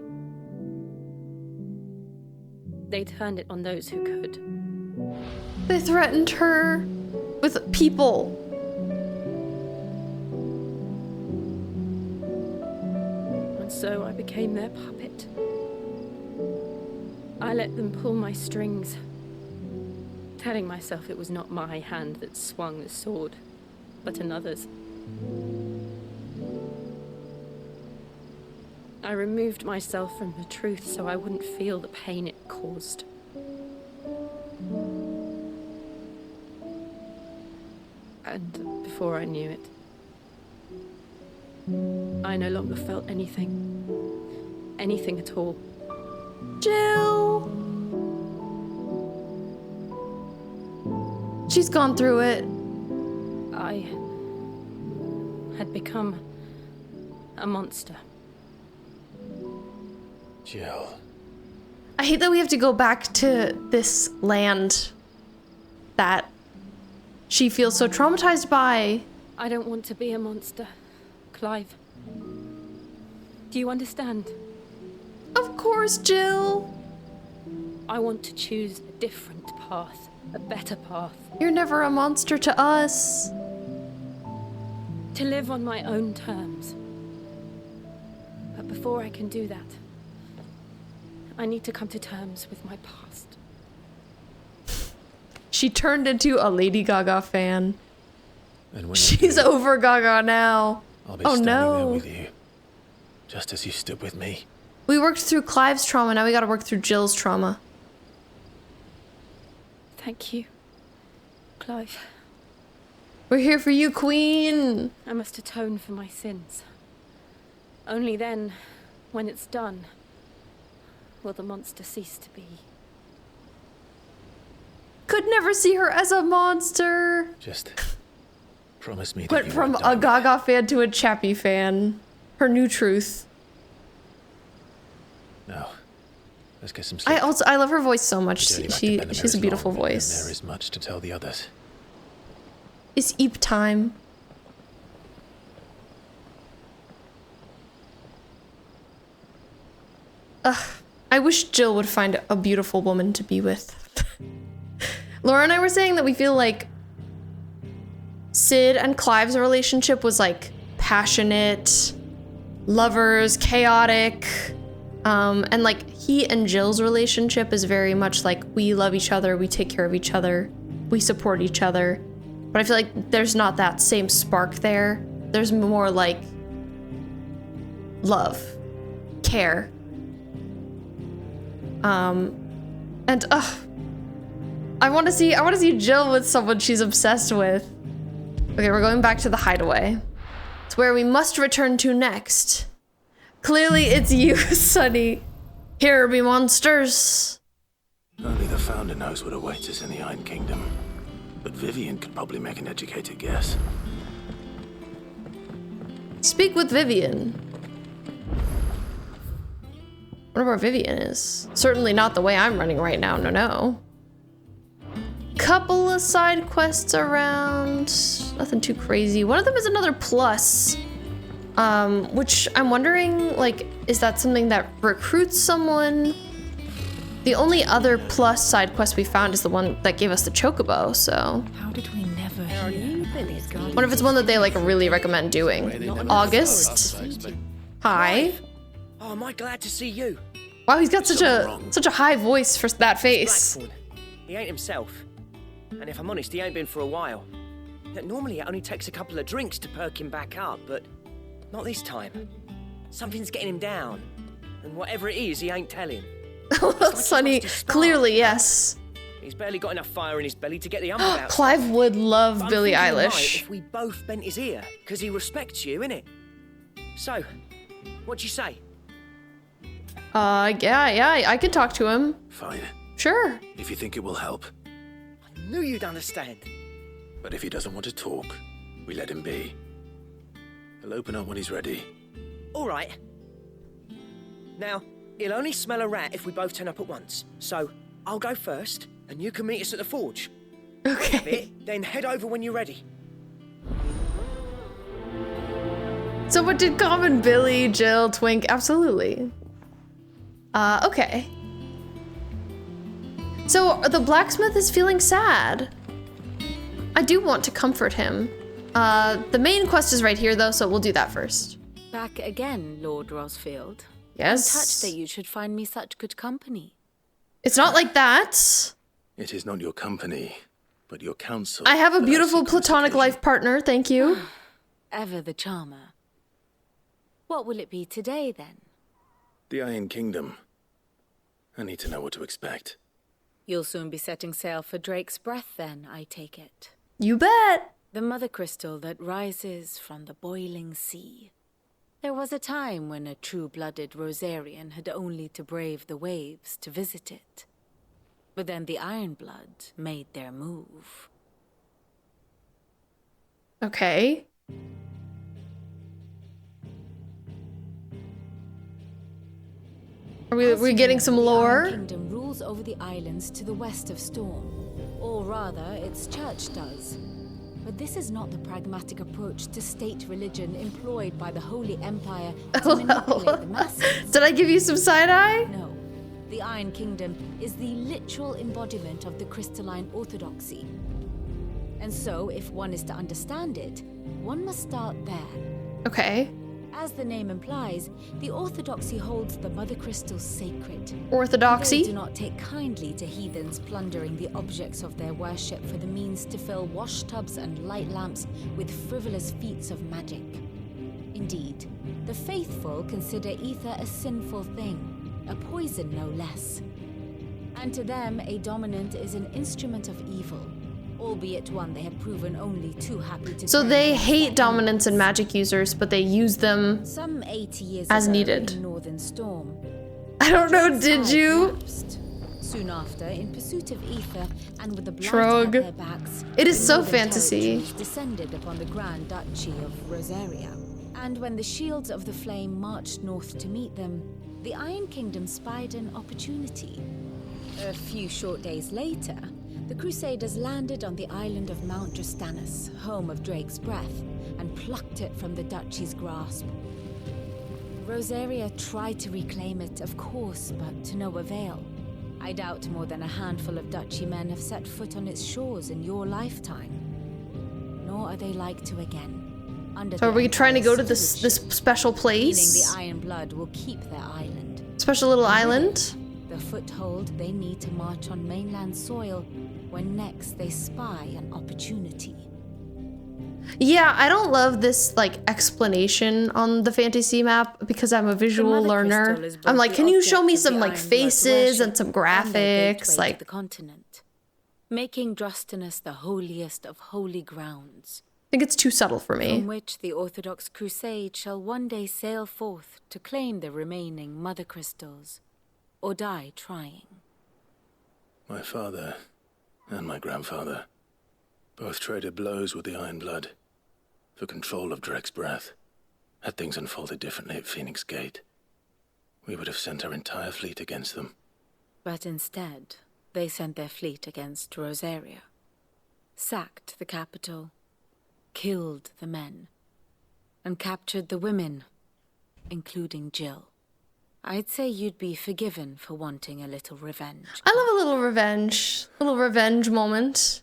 they turned it on those who could. They threatened her with people. And so I became their puppet. I let them pull my strings, telling myself it was not my hand that swung the sword, but another's. I removed myself from the truth so I wouldn't feel the pain it caused. And before I knew it, I no longer felt anything. Anything at all. Jill! She's gone through it. I had become a monster. Jill. I hate that we have to go back to this land that she feels so traumatized by. I don't want to be a monster, Clive. Do you understand? Of course, Jill. I want to choose a different path, a better path. You're never a monster to us. To live on my own terms. But before I can do that, I need to come to terms with my past. She turned into a Lady Gaga fan. And when she's over Gaga now. I'll be oh standing no. there with you, just as you stood with me. We worked through Clive's trauma, now we gotta work through Jill's trauma. Thank you, Clive. We're here for you, Queen. I must atone for my sins. Only then, when it's done, will the monster cease to be. Could never see her as a monster. Just promise me that Went you from won't a die. Gaga fan to a Chappie fan. Her new truth. No. Let's get some sleep. I love her voice so much. The journey back to She Benham has a is beautiful long, and voice. there is much to tell the others. It's Eep time. Ugh. I wish Jill would find a beautiful woman to be with. Laura and I were saying that we feel like Sid and Clive's relationship was like passionate, lovers, chaotic, and like he and Jill's relationship is very much like we love each other, we take care of each other, we support each other. But I feel like there's not that same spark there. There's more like love, care. And I want to see Jill with someone she's obsessed with. Okay, we're going back to the hideaway. It's where we must return to next. Clearly it's you, Sonny. Here be monsters. Only the Founder knows what awaits us in the Iron Kingdom. But Vivian could probably make an educated guess. Speak with Vivian. I wonder where Vivian is. Certainly not the way I'm running right now, no. Couple of side quests around. Nothing too crazy. One of them is another plus. Which I'm wondering, like, is that something that recruits someone? The only other plus side quest we found is the one that gave us the chocobo, so. How did we never hear? Wonder if it's one that they, like, really recommend doing. August. Hi. Oh, am I glad to see you? Wow, he's got such a high voice for that face. He ain't himself. And if I'm honest, he ain't been for a while. Normally it only takes a couple of drinks to perk him back up, but not this time. Something's getting him down. And whatever it is, he ain't telling. Sonny, clearly, yes. He's barely got enough fire in his belly to get the umber out. Clive would love But Billie I'm thinking Eilish. if we both bent his ear, because he respects you, innit? So, what'd you say? Yeah, I could talk to him. Fine. Sure. If you think it will help. I knew you'd understand. But if he doesn't want to talk, we let him be. He'll open up when he's ready. All right. Now, he'll only smell a rat if we both turn up at once. So, I'll go first, and you can meet us at the forge. Okay. Then head over when you're ready. So what did Common, Billy, Jill, Twink? Absolutely. Okay. So the blacksmith is feeling sad. I do want to comfort him. The main quest is right here though, so we'll do that first. Back again, Lord Rosfield. Yes. I'm touched that you should find me such good company. It's not like that. It is not your company, but your counsel. I have a beautiful platonic life partner, thank you. Ever the charmer. What will it be today, then? The Iron Kingdom. I need to know what to expect. You'll soon be setting sail for Drake's Breath then, I take it. You bet! The mother crystal that rises from the boiling sea. There was a time when a true-blooded Rosarian had only to brave the waves to visit it. But then the Ironblood made their move. Okay. Are we getting some lore? The Iron Kingdom rules over the islands to the west of Storm. Or rather, its church does. But this is not the pragmatic approach to state religion employed by the Holy Empire to manipulate the masses. Did I give you some side-eye? No. The Iron Kingdom is the literal embodiment of the crystalline orthodoxy. And so, if one is to understand it, one must start there. Okay. As the name implies, the orthodoxy holds the mother crystals sacred. Orthodoxy? They do not take kindly to heathens plundering the objects of their worship for the means to fill washtubs and light lamps with frivolous feats of magic. Indeed, the faithful consider ether a sinful thing, a poison no less. And to them, a dominant is an instrument of evil, albeit one they have proven only too happy to. So they hate dominance and magic users, but they use them some 80 years as ago needed. In Northern Storm. I don't know, did you? Soon after, in pursuit of ether and with the blight Shrug. at their backs, It is the so Northern fantasy. territories descended upon the Grand Duchy of Rosaria. And when the Shields of the Flame marched north to meet them, the Iron Kingdom spied an opportunity. A few short days later, the Crusaders landed on the island of Mount Drastanus, home of Drake's Breath, and plucked it from the Duchy's grasp. Rosaria tried to reclaim it, of course, but to no avail. I doubt more than a handful of Duchy men have set foot on its shores in your lifetime. Nor are they like to again. So are we trying to go to this special Meaning place? the Iron Blood will keep their island. Special little island? The foothold they need to march on mainland soil when next they spy an opportunity. Yeah, I don't love this like explanation on the fantasy map because I'm a visual learner. I'm like, can you show me some like faces and some graphics? Like the continent, making Drastanus the holiest of holy grounds. I think it's too subtle for me. From which the Orthodox Crusade shall one day sail forth to claim the remaining mother crystals, or die trying. My father and my grandfather both traded blows with the Iron Blood for control of Drake's Breath. Had things unfolded differently at Phoenix Gate, we would have sent our entire fleet against them. But instead, they sent their fleet against Rosaria, sacked the capital, killed the men, and captured the women, including Jill. I'd say you'd be forgiven for wanting a little revenge. I love a little revenge moment.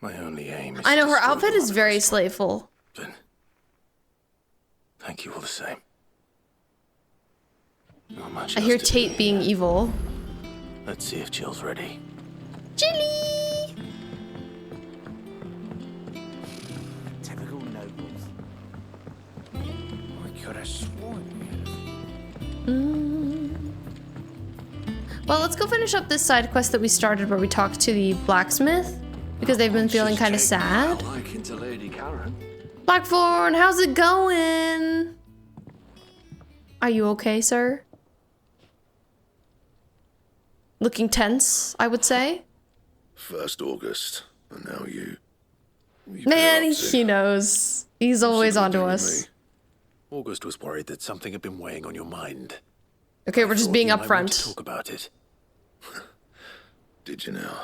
My only aim is I know to her destroy outfit the is Mother very Crystal. slayful. Then, thank you all the same. Not much I else hear to Tate do being here. evil. Let's see if Jill's ready. Jilly! Typical nobles. I could have sworn. Well, let's go finish up this side quest that we started where we talked to the blacksmith because they've been feeling kind of sad. Liking to Lady Karen. Blackthorn, how's it going? Are you okay, sir? Looking tense, I would say. First August, and now you. Man, he knows. He's always onto us. August was worried that something had been weighing on your mind. Okay, we're just being You might want to upfront. talk about it. Did you now?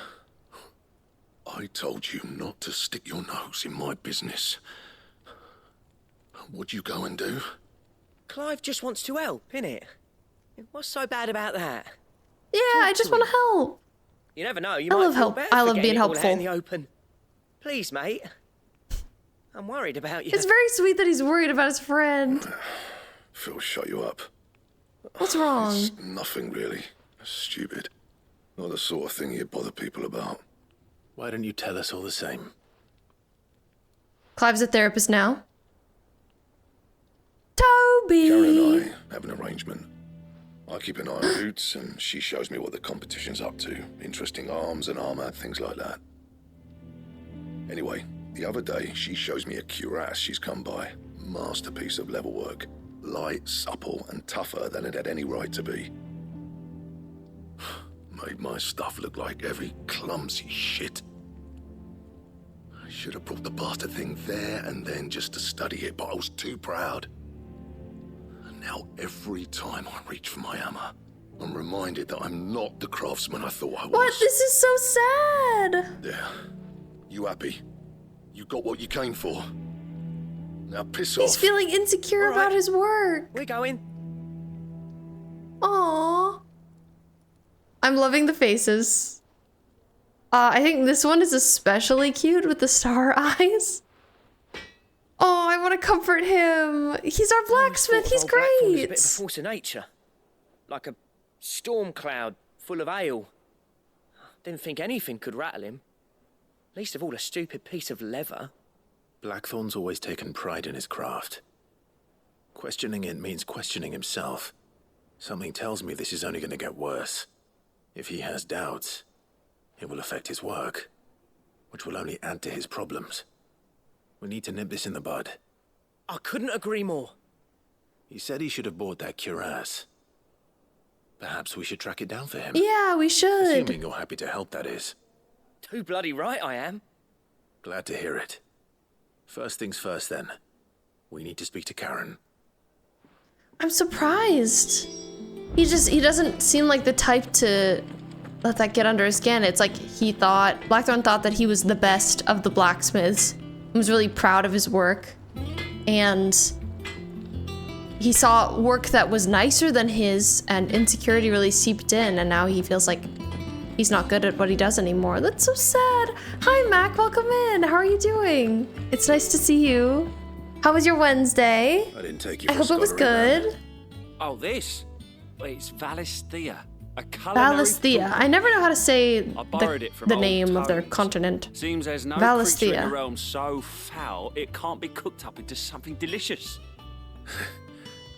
I told you not to stick your nose in my business. What'd you go and do? Clive just wants to help, innit? What's so bad about that? Yeah, I just want to help. You never know. You I might love feel help. better I for love getting being it all out helpful. in the open. Please, mate. I'm worried about you. It's very sweet that he's worried about his friend. Phil shut you up. What's wrong? It's nothing really. Stupid. Not the sort of thing you bother people about. Why don't you tell us all the same? Clive's a therapist now. Toby! Karen and I have an arrangement. I keep an eye on boots, and she shows me what the competition's up to. Interesting arms and armor, things like that. Anyway, the other day, she shows me a cuirass she's come by. Masterpiece of level work. Light, supple, and tougher than it had any right to be. Made my stuff look like every clumsy shit. I should have brought the bastard thing there and then just to study it, but I was too proud. And now every time I reach for my hammer, I'm reminded that I'm not the craftsman I thought I was. What? This is so sad. There. You happy? You got what you came for. Now piss He's off. feeling insecure about his work. We're going. Aww. I'm loving the faces. I think this one is especially cute with the star eyes. Oh, I want to comfort him. He's our blacksmith. He's Blackthorn's a great. bit of a force of nature. Like a storm cloud full of hail. Didn't think anything could rattle him. Least of all a stupid piece of leather. Blackthorn's always taken pride in his craft. Questioning it means questioning himself. Something tells me this is only going to get worse. If he has doubts, it will affect his work, which will only add to his problems. We need to nip this in the bud. I couldn't agree more. He said he should have bought that cuirass. Perhaps we should track it down for him. Yeah, we should. Assuming you're happy to help, that is. Too bloody right I am. Glad to hear it. First things first, then. We need to speak to Karen. I'm surprised. He doesn't seem like the type to let that get under his skin. It's like Blackthorn thought that he was the best of the blacksmiths. He was really proud of his work. And he saw work that was nicer than his, and insecurity really seeped in, and now he feels like he's not good at what he does anymore. That's so sad. Hi, Mac. Welcome in. How are you doing? It's nice to see you. How was your Wednesday? I didn't take you. I hope it was good. Oh, this? Well, it's Valisthea. A culinary Valisthea. I never know how to say I borrowed it from the old name of their Tones. continent. Seems there's no creature in Valisthea. the realm so foul it can't be cooked up into something delicious.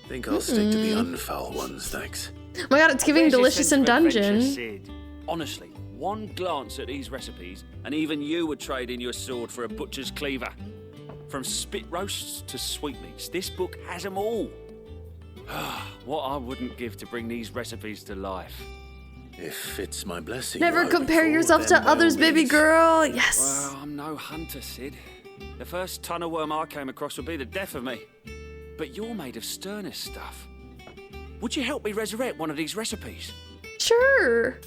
Think I'll stick to the unfoul ones, thanks. Oh my god, it's giving Where's your delicious sense in of adventure, dungeon. Sid? Honestly, one glance at these recipes, and even you would trade in your sword for a butcher's cleaver. From spit roasts to sweetmeats, this book has them all. What I wouldn't give to bring these recipes to life. If it's my blessing. Never you're compare hoping for, yourself to then by all others, baby means. girl. Yes. Well, I'm no hunter, Sid. The first ton of worm I came across would be the death of me. But you're made of sterner stuff. Would you help me resurrect one of these recipes? Sure.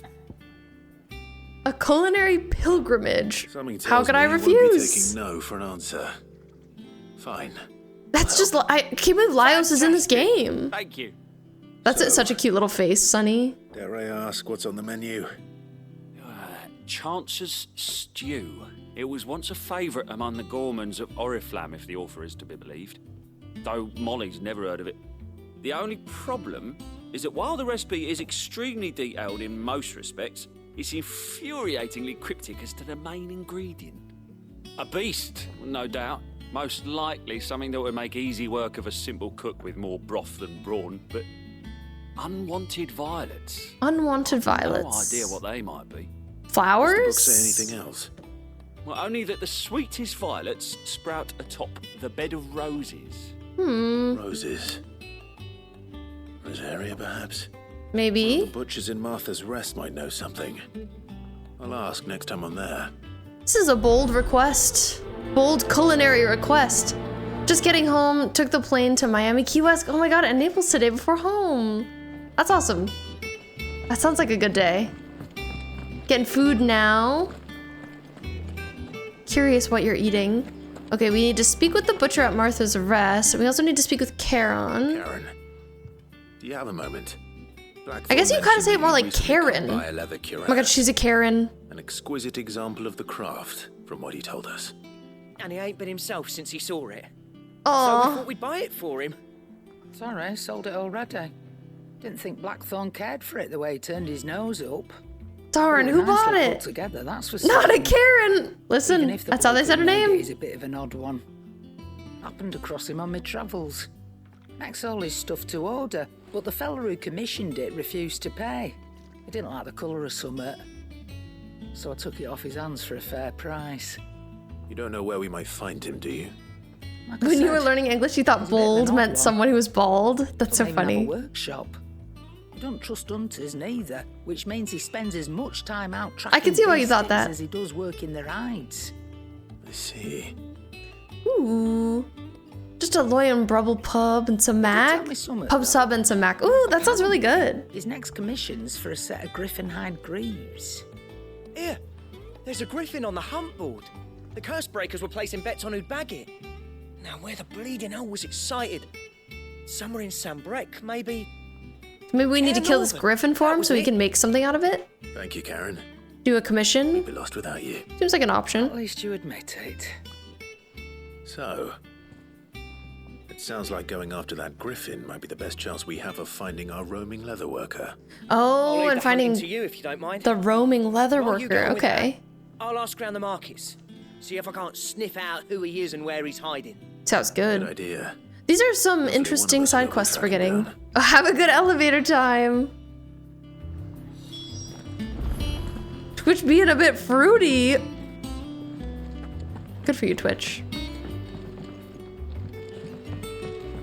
A culinary pilgrimage. Something tells How could I me you won't be refuse? taking no for an answer. Fine. That's just. I can't believe Laios is in this game. Thank you. That's such a cute little face, Sonny. Dare I ask what's on the menu? Chance's Stew. It was once a favourite among the gourmands of Oriflamme, if the author is to be believed. Though Molly's never heard of it. The only problem is that while the recipe is extremely detailed in most respects, it's infuriatingly cryptic as to the main ingredient. A beast, no doubt. Most likely something that would make easy work of a simple cook with more broth than brawn, but unwanted violets. Unwanted No violets. idea what they might be. Flowers? Does the book say anything else? Well, only that the sweetest violets sprout atop the bed of roses. Roses. Rosaria, perhaps? Maybe. The butchers in Martha's Rest might know something. I'll ask next time I'm there. This is a bold request. Bold culinary request. Just getting home, took the plane to Miami, Key West. Oh my god, and Naples today before home. That's awesome. That sounds like a good day. Getting food now. Curious what you're eating. Okay, we need to speak with the butcher at Martha's Rest. We also need to speak with Karen. Karen, do you have a moment? I guess you kind of say it more like Karen. Buy a leather Oh cuirass. my god, she's a Karen. An exquisite example of the craft, from what he told us. And he ain't been himself since he saw it. Aww. So we thought we'd buy it for him. Sorry, sold it already. Didn't think Blackthorn cared for it the way he turned his nose up. Darn, who bought Nicely it? put together, that's for Not a certain. Karen! Listen, Even if the that's how they bloke said her who made name. it is a bit of an odd one. Happened across him on my travels. Makes all his stuff to order. But the fella who commissioned it refused to pay. He didn't like the colour of summit. So I took it off his hands for a fair price. You don't know where we might find him, do you? Like I When you said, were learning English, you thought bold meant someone who was bald. That's so Doesn't even have funny. a workshop. I don't trust hunters neither, which means he spends as much time out tracking I can see why you thought beasties that. as he does working the rides. I see. Ooh. Just a Loy and Brubble pub and some mac. Pub sub and some mac. Ooh, that sounds really good. His next commission's for a set of griffin hide greaves. Here, there's a griffin on the hunt board. The curse breakers were placing bets on who'd bag it. Now, where the bleeding hell was it sighted? Somewhere in Sambrec, maybe. Maybe we need to kill this griffin for him so we can make something out of it? Thank you, Karen. Do a commission? We'd be lost without you. Seems like an option. At least you admit it. So, it sounds like going after that griffin might be the best chance we have of finding our roaming leatherworker. Oh, I'll leave and the finding hunting to you if you don't mind. the roaming leather While you get worker. on with Okay. that, I'll ask around the markets. See if I can't sniff out who he is and where he's hiding. Sounds good. Good idea. These are some interesting side quests we're getting. Oh, have a good elevator time. Twitch being a bit fruity. Good for you, Twitch.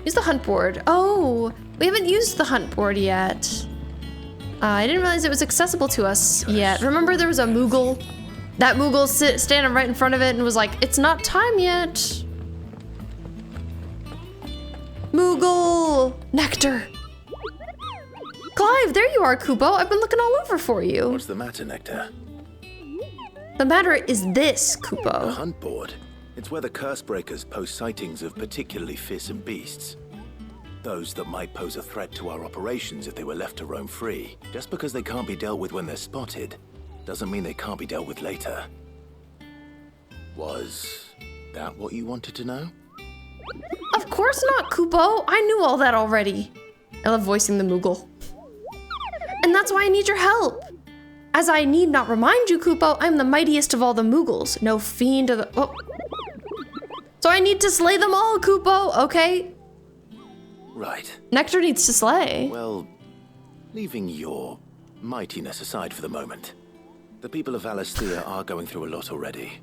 Use the hunt board. Oh, we haven't used the hunt board yet. I didn't realize it was accessible to us yet. Remember there was a Moogle? That Moogle standing right in front of it and was like, it's not time yet. Moogle! Nectar! Clive, there you are, Kubo. I've been looking all over for you. What's the matter, Nectar? The matter is this, Kubo. The hunt board. It's where the curse breakers post sightings of particularly fearsome beasts. Those that might pose a threat to our operations if they were left to roam free. Just because they can't be dealt with when they're spotted, doesn't mean they can't be dealt with later. Was that what you wanted to know? Of course not, Kubo. I knew all that already. I love voicing the Moogle. And that's why I need your help. As I need not remind you, Kubo, I'm the mightiest of all the Moogles. No fiend of the... Oh. So I need to slay them all, Kubo, okay? Right. Nectar needs to slay. Well, leaving your mightiness aside for the moment, the people of Valisthea are going through a lot already.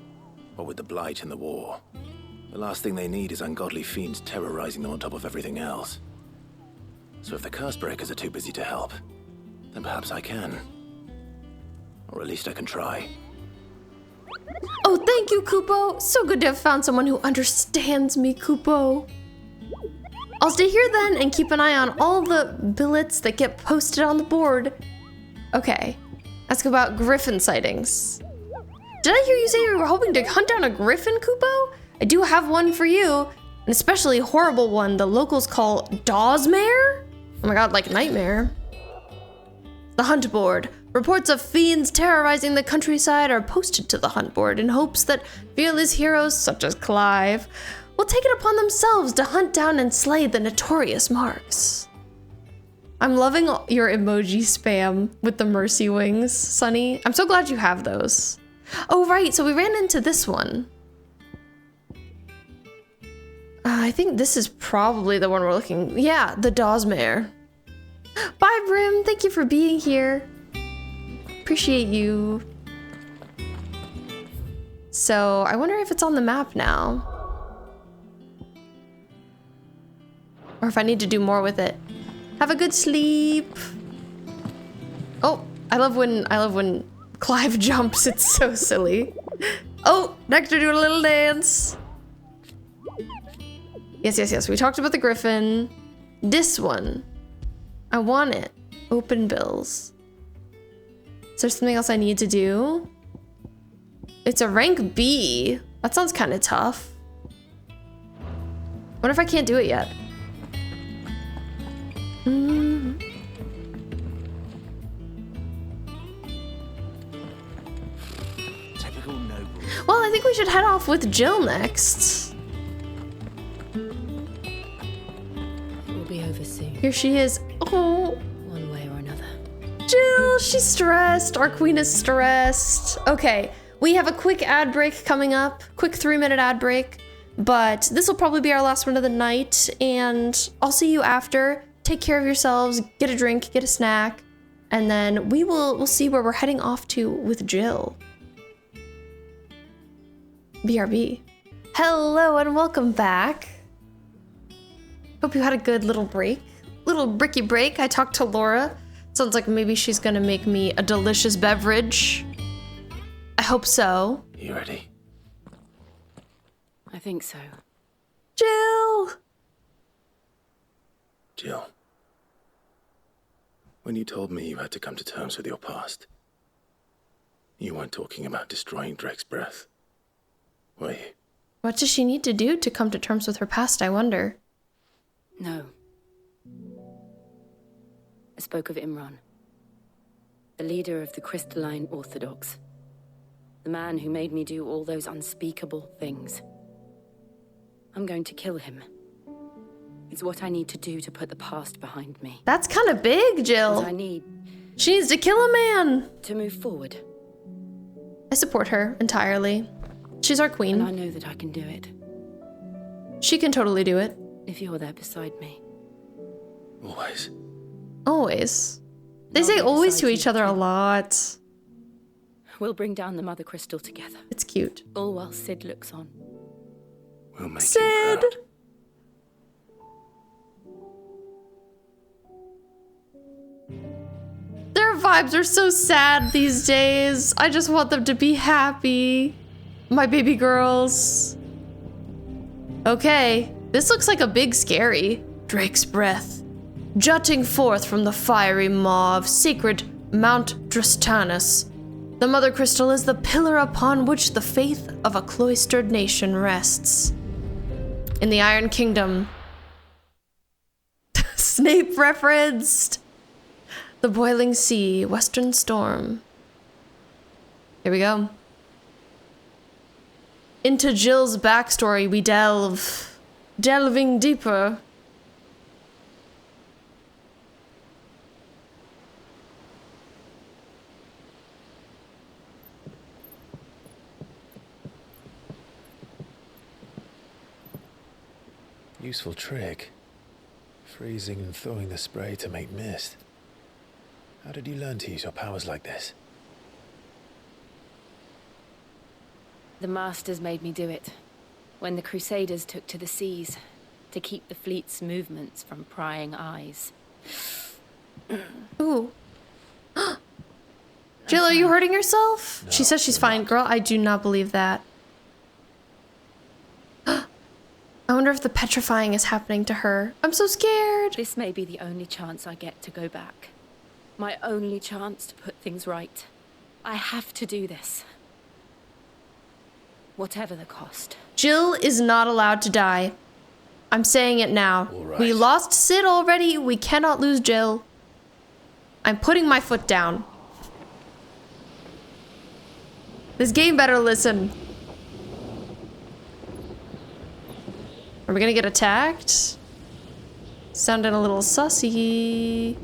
What with the Blight and the war. The last thing they need is ungodly fiends terrorizing them on top of everything else. So if the curse breakers are too busy to help, then perhaps I can. Or at least I can try. Oh, thank you, Kupo. So good to have found someone who understands me, Kupo. I'll stay here then and keep an eye on all the billets that get posted on the board. Okay, ask about griffin sightings. Did I hear you say you were hoping to hunt down a griffin, Kupo? I do have one for you, an especially horrible one the locals call Dawsmare? Oh my god, like nightmare. The hunt board. Reports of fiends terrorizing the countryside are posted to the hunt board in hopes that fearless heroes such as Clive will take it upon themselves to hunt down and slay the notorious marks. I'm loving your emoji spam with the mercy wings, Sunny. I'm so glad you have those. Oh, right, so we ran into this one. I think this is probably the one we're looking. Yeah, the Dawsmare. Bye, Brim. Thank you for being here. Appreciate you. So, I wonder if it's on the map now. Or if I need to do more with it. Have a good sleep. Oh, I love when Clive jumps. It's so silly. Oh, Nectar doing a little dance. Yes. We talked about the griffin. This one. I want it. Open bills. Is there something else I need to do? It's a rank B. That sounds kind of tough. What if I can't do it yet? Typical noble. Well, I think we should head off with Jill next. We'll be over soon. Here she is. Oh. One way or another. Jill, she's stressed. Our queen is stressed. Okay, we have a quick ad break coming up. Quick 3-minute ad break. But this will probably be our last one of the night. And I'll see you after take care of yourselves, get a drink, get a snack, and then we'll see where we're heading off to with Jill. BRB. Hello and welcome back. Hope you had a good little break. Little bricky break. I talked to Laura. Sounds like maybe she's gonna make me a delicious beverage. I hope so. You ready? I think so. Jill! Jill. When you told me you had to come to terms with your past, you weren't talking about destroying Drake's breath, were you? What does she need to do to come to terms with her past, I wonder? No. I spoke of Imran, the leader of the crystalline Orthodox, the man who made me do all those unspeakable things. I'm going to kill him. It's what I need to do to put the past behind me. That's kind of big, Jill. What I need. She needs to kill a man. To move forward. I support her entirely. She's our queen. And I know that I can do it. She can totally do it. If you're there beside me. Always. Always. They say always to each other a lot. We'll bring down the Mother Crystal together. It's cute. All while Sid looks on. We'll make Sid! him proud. Their vibes are so sad these days. I just want them to be happy. My baby girls. Okay, this looks like a big scary. Drake's breath. Jutting forth from the fiery maw of sacred Mount Drustanus. The Mother Crystal is the pillar upon which the faith of a cloistered nation rests. In the Iron Kingdom. Snape referenced. The boiling sea, western storm. Here we go. Into Jill's backstory we delve. Delving deeper. Useful trick. Freezing and thawing the spray to make mist. How did you learn to use your powers like this? The Masters made me do it. When the Crusaders took to the seas, to keep the fleet's movements from prying eyes. Ooh. Jill, are you hurting yourself? No, she says she's fine. Girl, I do not believe that. I wonder if the petrifying is happening to her. I'm so scared. This may be the only chance I get to go back. My only chance to put things right. I have to do this. Whatever the cost. Jill is not allowed to die. I'm saying it now. All right. We lost Sid already. We cannot lose Jill. I'm putting my foot down. This game better listen. Are we gonna get attacked? Sounding a little sussy.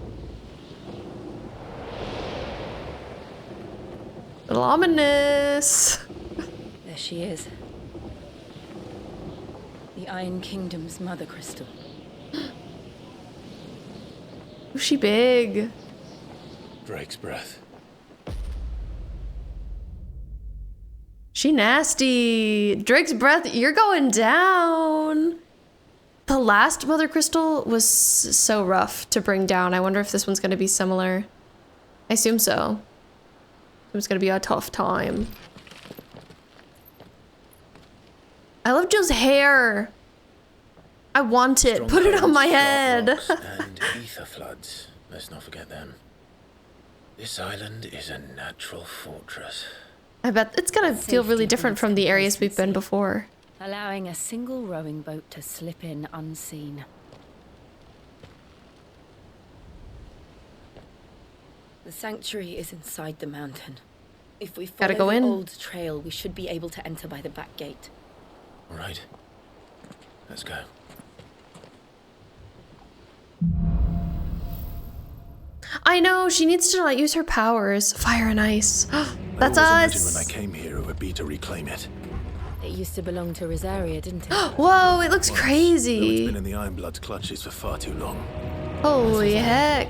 A little ominous. There she is. The Iron Kingdom's Mother Crystal. Oh, she big. Drake's breath. She nasty. Drake's breath, you're going down. The last Mother Crystal was so rough to bring down. I wonder if this one's going to be similar. I assume so. It's going to be a tough time. I love Jill's hair. I want it. Put it on my head. And ether floods. Let's not forget them. This island is a natural fortress. I bet it's gonna feel really different from the areas we've been before. Allowing a single rowing boat to slip in unseen. The sanctuary is inside the mountain. If we follow Gotta go the in. old trail, we should be able to enter by the back gate. All right. Let's go. I know, she needs to not use her powers. Fire and ice. That's I always imagined us. when I came here it would be to reclaim it. It used to belong to Rosaria, didn't it? Whoa, it looks Though it's crazy. been in the Ironblood's clutches for far too long. Holy heck.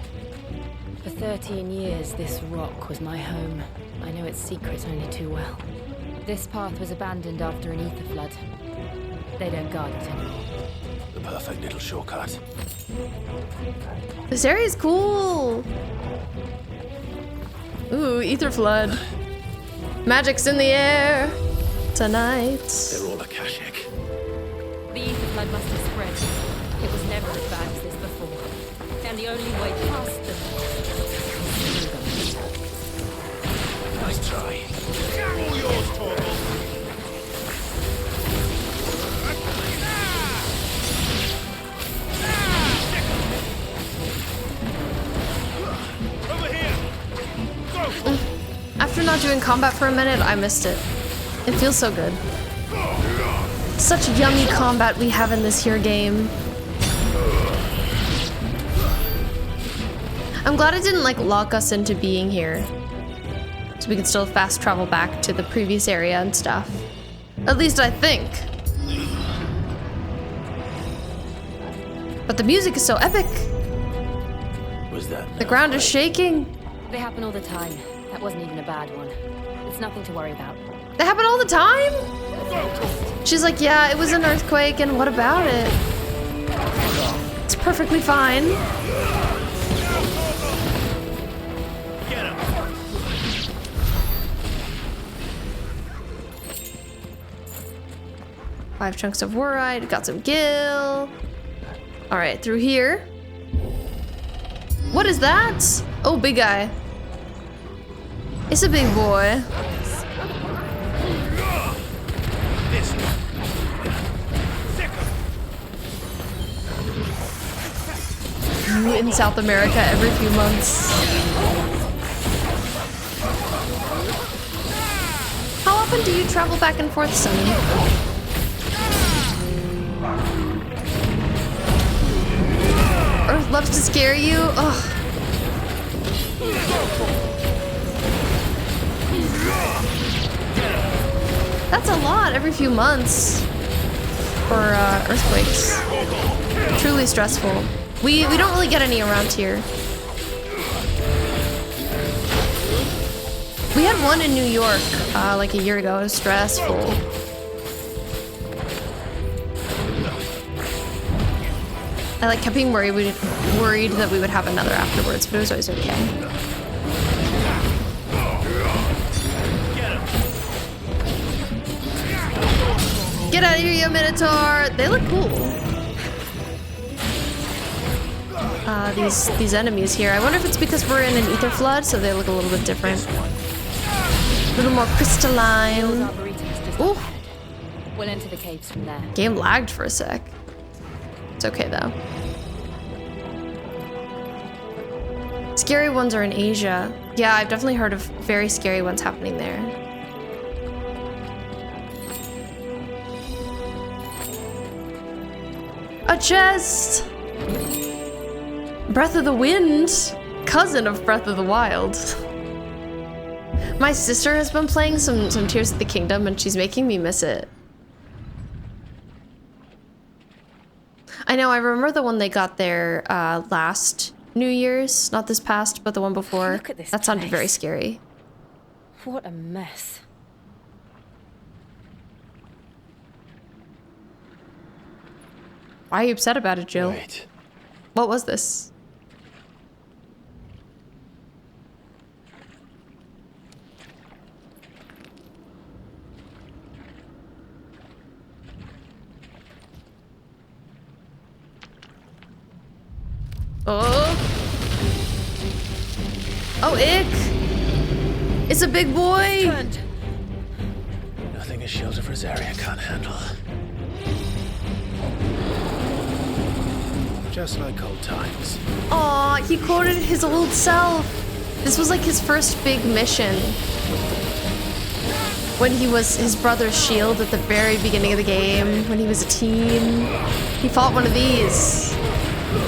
For 13 years, this rock was my home. I know its secret only too well. This path was abandoned after an ether flood. They don't guard it anymore. The perfect little shortcut. This area is cool. Ooh, ether flood. Magic's in the air tonight. They're all Akashic. The ether flood must have spread. It was never as bad as this before. And the only way past them. Nice try. All yours, Torgal. Over here. Go. After not doing combat for a minute, I missed it. It feels so good. Such yummy combat we have in this here game. I'm glad it didn't like lock us into being here. So we could still fast travel back to the previous area and stuff. At least I think. But the music is so epic. Was that? The ground is shaking. They happen all the time. That wasn't even a bad one. It's nothing to worry about. They happen all the time? She's like, yeah, it was an earthquake, and what about it? It's perfectly fine. Get him. 5 chunks of worite, got some gil. All right, through here. What is that? Oh, big guy. It's a big boy. In South America every few months. How often do you travel back and forth, Sonny? Earth loves to scare you? Ugh. That's a lot every few months for earthquakes. Truly stressful. We don't really get any around here. We had one in New York like a year ago. It was stressful. I like kept being worried that we would have another afterwards, but it was always okay. Get out of here, you Minotaur! They look cool. These enemies here. I wonder if it's because we're in an ether flood, so they look a little bit different. A little more crystalline. Ooh. We'll enter the caves from there. Game lagged for a sec. It's okay though. Scary ones are in Asia. Yeah, I've definitely heard of very scary ones happening there. A chest! Breath of the Wind, cousin of Breath of the Wild. My sister has been playing some Tears of the Kingdom and she's making me miss it. I know, I remember the one they got there last New Year's, not this past, but the one before. Look at this that sounded place. very scary. What a mess. Why are you upset about it, Jill? Wait. What was this? Oh. Oh, ick. It's a big boy. Nothing a shield of Rosaria can't handle. Just like old times. Aw, he quoted his old self. This was like his first big mission. When he was his brother's shield at the very beginning of the game, when he was a teen. He fought one of these.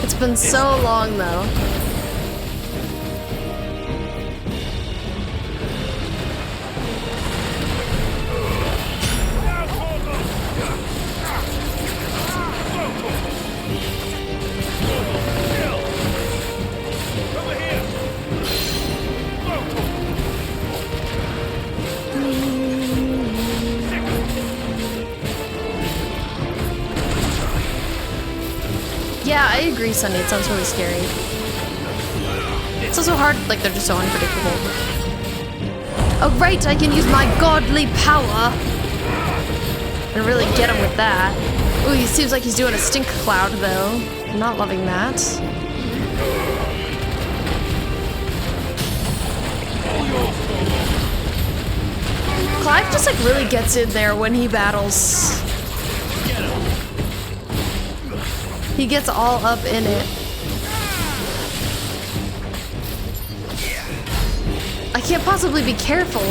It's been so long though. Yeah, I agree, Sunny. It sounds really scary. It's also hard, like, they're just so unpredictable. Oh, right, I can use my godly power. And really get him with that. Ooh, he seems like he's doing a stink cloud, though. I'm not loving that. Clive just, like, really gets in there when he battles. He gets all up in it. I can't possibly be careful.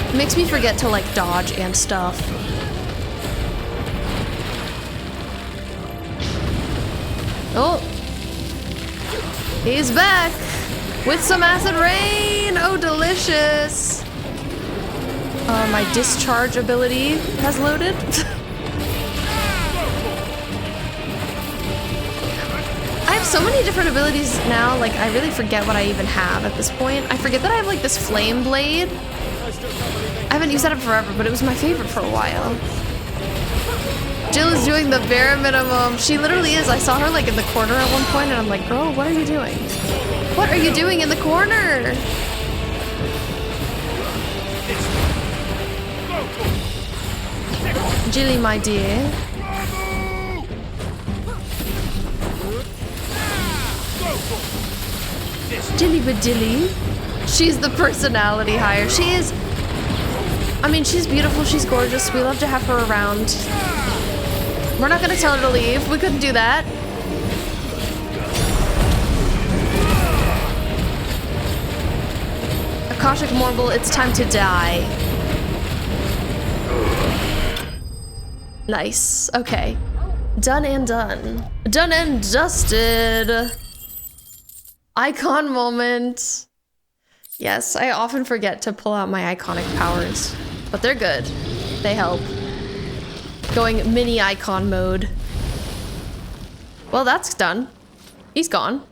It makes me forget to, like, dodge and stuff. Oh. He's back with some acid rain. Oh, delicious. My discharge ability has loaded. I have so many different abilities now, like I really forget what I even have at this point. I forget that I have like this flame blade. I haven't used that in forever, but it was my favorite for a while. Jill is doing the bare minimum. She literally is. I saw her like in the corner at one point and I'm like, girl, what are you doing? What are you doing in the corner? Jilly, my dear. Jilly Badilly. She's the personality hire. She is. I mean, she's beautiful. She's gorgeous. We love to have her around. We're not gonna tell her to leave. We couldn't do that. Akashic Morble, it's time to die. Nice. Okay. Done and done. Done and dusted. Icon moment. Yes, I often forget to pull out my iconic powers, but they're good. They help. Going mini icon mode. Well, that's done. He's gone.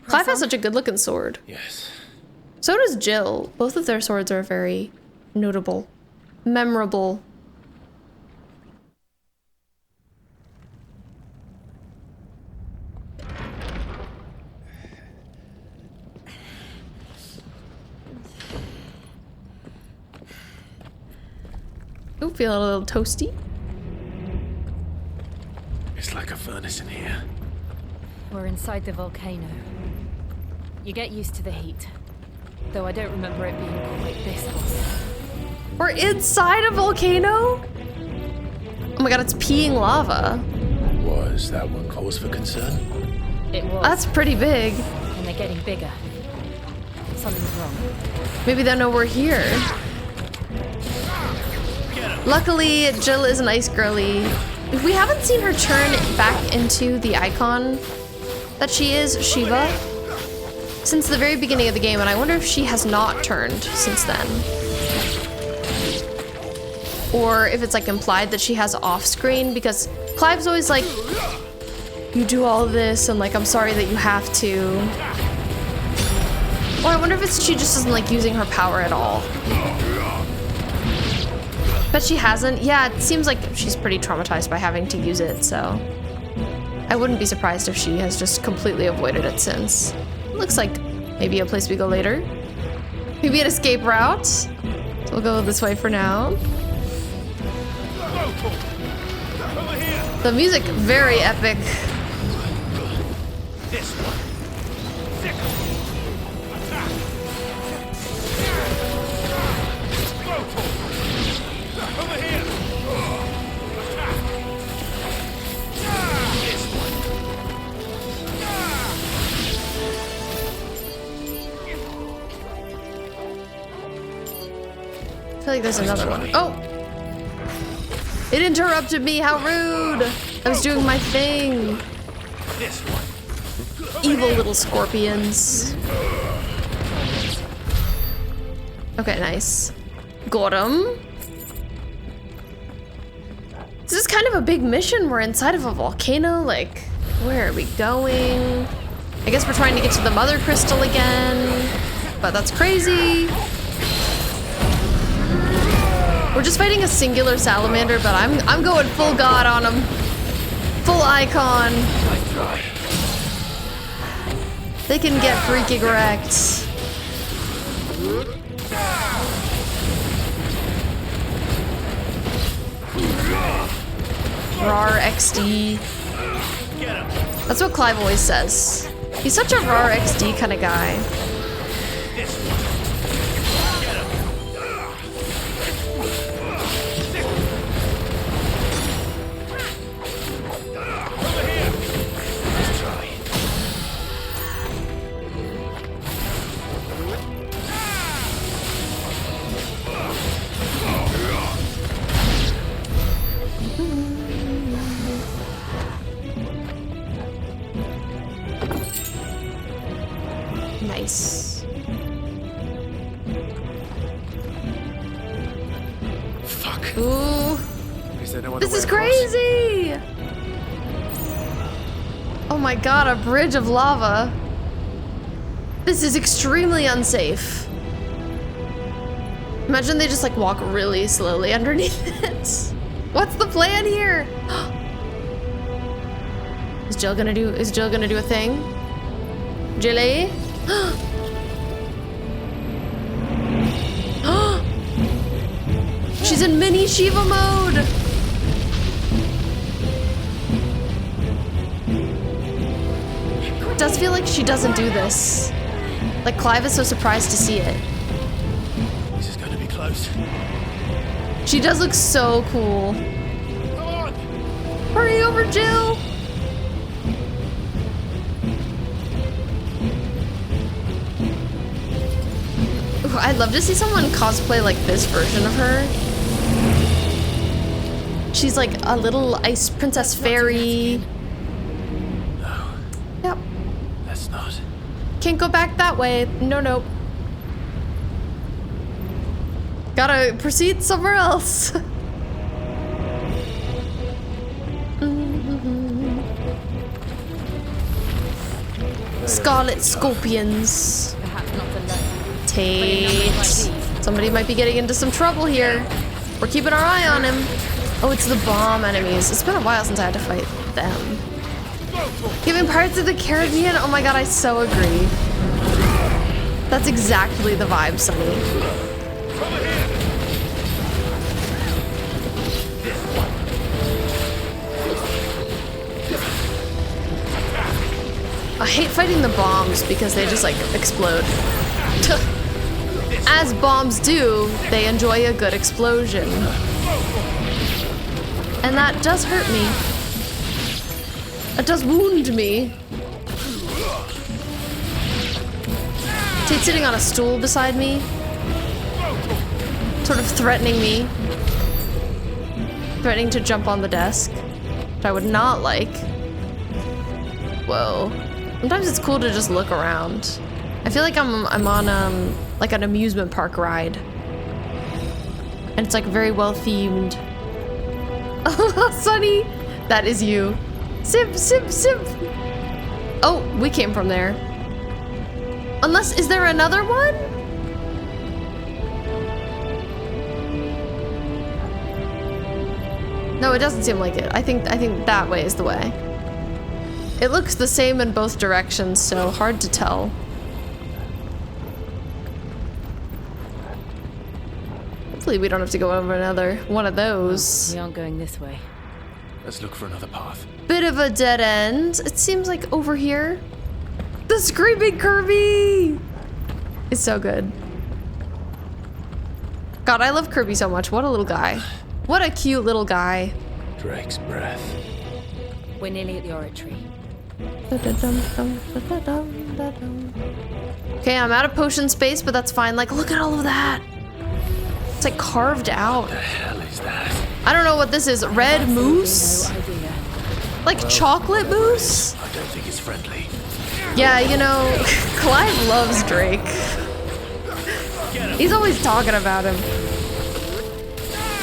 Clive has such a good looking sword. Yes. So does Jill. Both of their swords are very notable. Memorable. Ooh, feel a little toasty. It's like a furnace in here. We're inside the volcano. You get used to the heat. Though I don't remember it being quite this hot. We're inside a volcano? Oh my god, it's peeing lava. Was that one cause for concern? It was. That's pretty big. And they're getting bigger. Something's wrong. Maybe they know we're here. Luckily, Jill is a nice girly. We haven't seen her turn back into the icon that she is, Shiva, since the very beginning of the game, and I wonder if she has not turned since then. Or if it's like implied that she has off screen, because Clive's always like, you do all this and like, I'm sorry that you have to. Or I wonder if it's she just isn't like using her power at all. But she hasn't. Yeah, it seems like she's pretty traumatized by having to use it, so I wouldn't be surprised if she has just completely avoided it since. Looks like maybe a place we go later. Maybe an escape route. So we'll go this way for now. The music, very epic. This one. I feel like there's another one. Oh! It interrupted me, how rude! I was doing my thing. Evil little scorpions. Okay, nice. Got him. This is kind of a big mission. We're inside of a volcano. Like, where are we going? I guess we're trying to get to the mother crystal again, but that's crazy. We're just fighting a singular salamander, but I'm going full god on him. Full icon. They can get freaking wrecked. RAR XD. That's what Clive always says. He's such a RAR XD kind of guy. Nice. Fuck. Ooh. Is there no other This way is across? crazy! Oh my god, a bridge of lava. This is extremely unsafe. Imagine they just like walk really slowly underneath it. What's the plan here? Is Jill gonna do a thing? Jilly? She's in mini Shiva mode. It does feel like she doesn't do this. Like Clive is so surprised to see it. This is going to be close. She does look so cool. Come on. Hurry over, Jill. Ooh, I'd love to see someone cosplay like this version of her. She's like a little ice princess fairy. No. Yep. Let's not. Can't go back that way. No, nope. Gotta proceed somewhere else. Scarlet scorpions. Tate. Somebody might be getting into some trouble here. We're keeping our eye on him. Oh, it's the bomb enemies. It's been a while since I had to fight them. Giving Pirates of the Caribbean? Oh my god, I so agree. That's exactly the vibe, Sunny. I hate fighting the bombs because they just like explode. As bombs do, they enjoy a good explosion. And that does hurt me. It does wound me. Tate's sitting on a stool beside me, sort of threatening me. Threatening to jump on the desk, which I would not like. Whoa. Sometimes it's cool to just look around. I feel like I'm on like an amusement park ride. And it's like very well themed. Oh, Sunny! That is you. Simp, simp, simp! Oh, we came from there. Unless, is there another one? No, it doesn't seem like it. I think that way is the way. It looks the same in both directions, so hard to tell. Hopefully we don't have to go over another one of those. We aren't going this way. Let's look for another path. Bit of a dead end. It seems like over here. The Screaming Kirby is so good. God, I love Kirby so much. What a little guy. What a cute little guy. Drake's breath. We're nearly at the oratory. Okay, I'm out of potion space, but that's fine. Like, look at all of that. It's like carved out. What the hell is that? I don't know what this is. Red mousse? Like chocolate mousse? I don't think it's friendly. Yeah, you know, Clive loves Drake. He's always talking about him.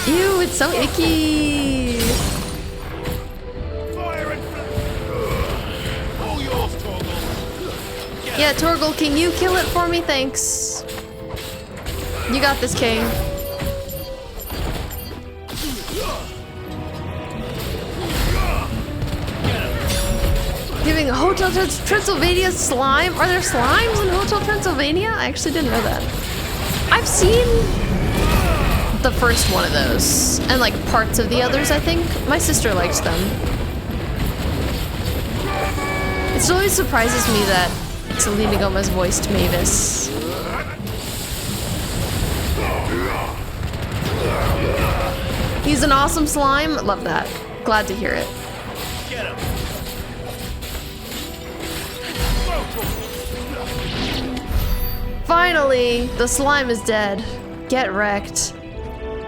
Ew, it's so icky. Yeah, Torgal, can you kill it for me? Thanks. You got this, King. Hotel Transylvania slime? Are there slimes in Hotel Transylvania? I actually didn't know that. I've seen the first one of those, and like parts of the others, I think. My sister likes them. It always surprises me that Selena Gomez voiced Mavis. He's an awesome slime. Love that. Glad to hear it. Finally, the slime is dead. Get wrecked.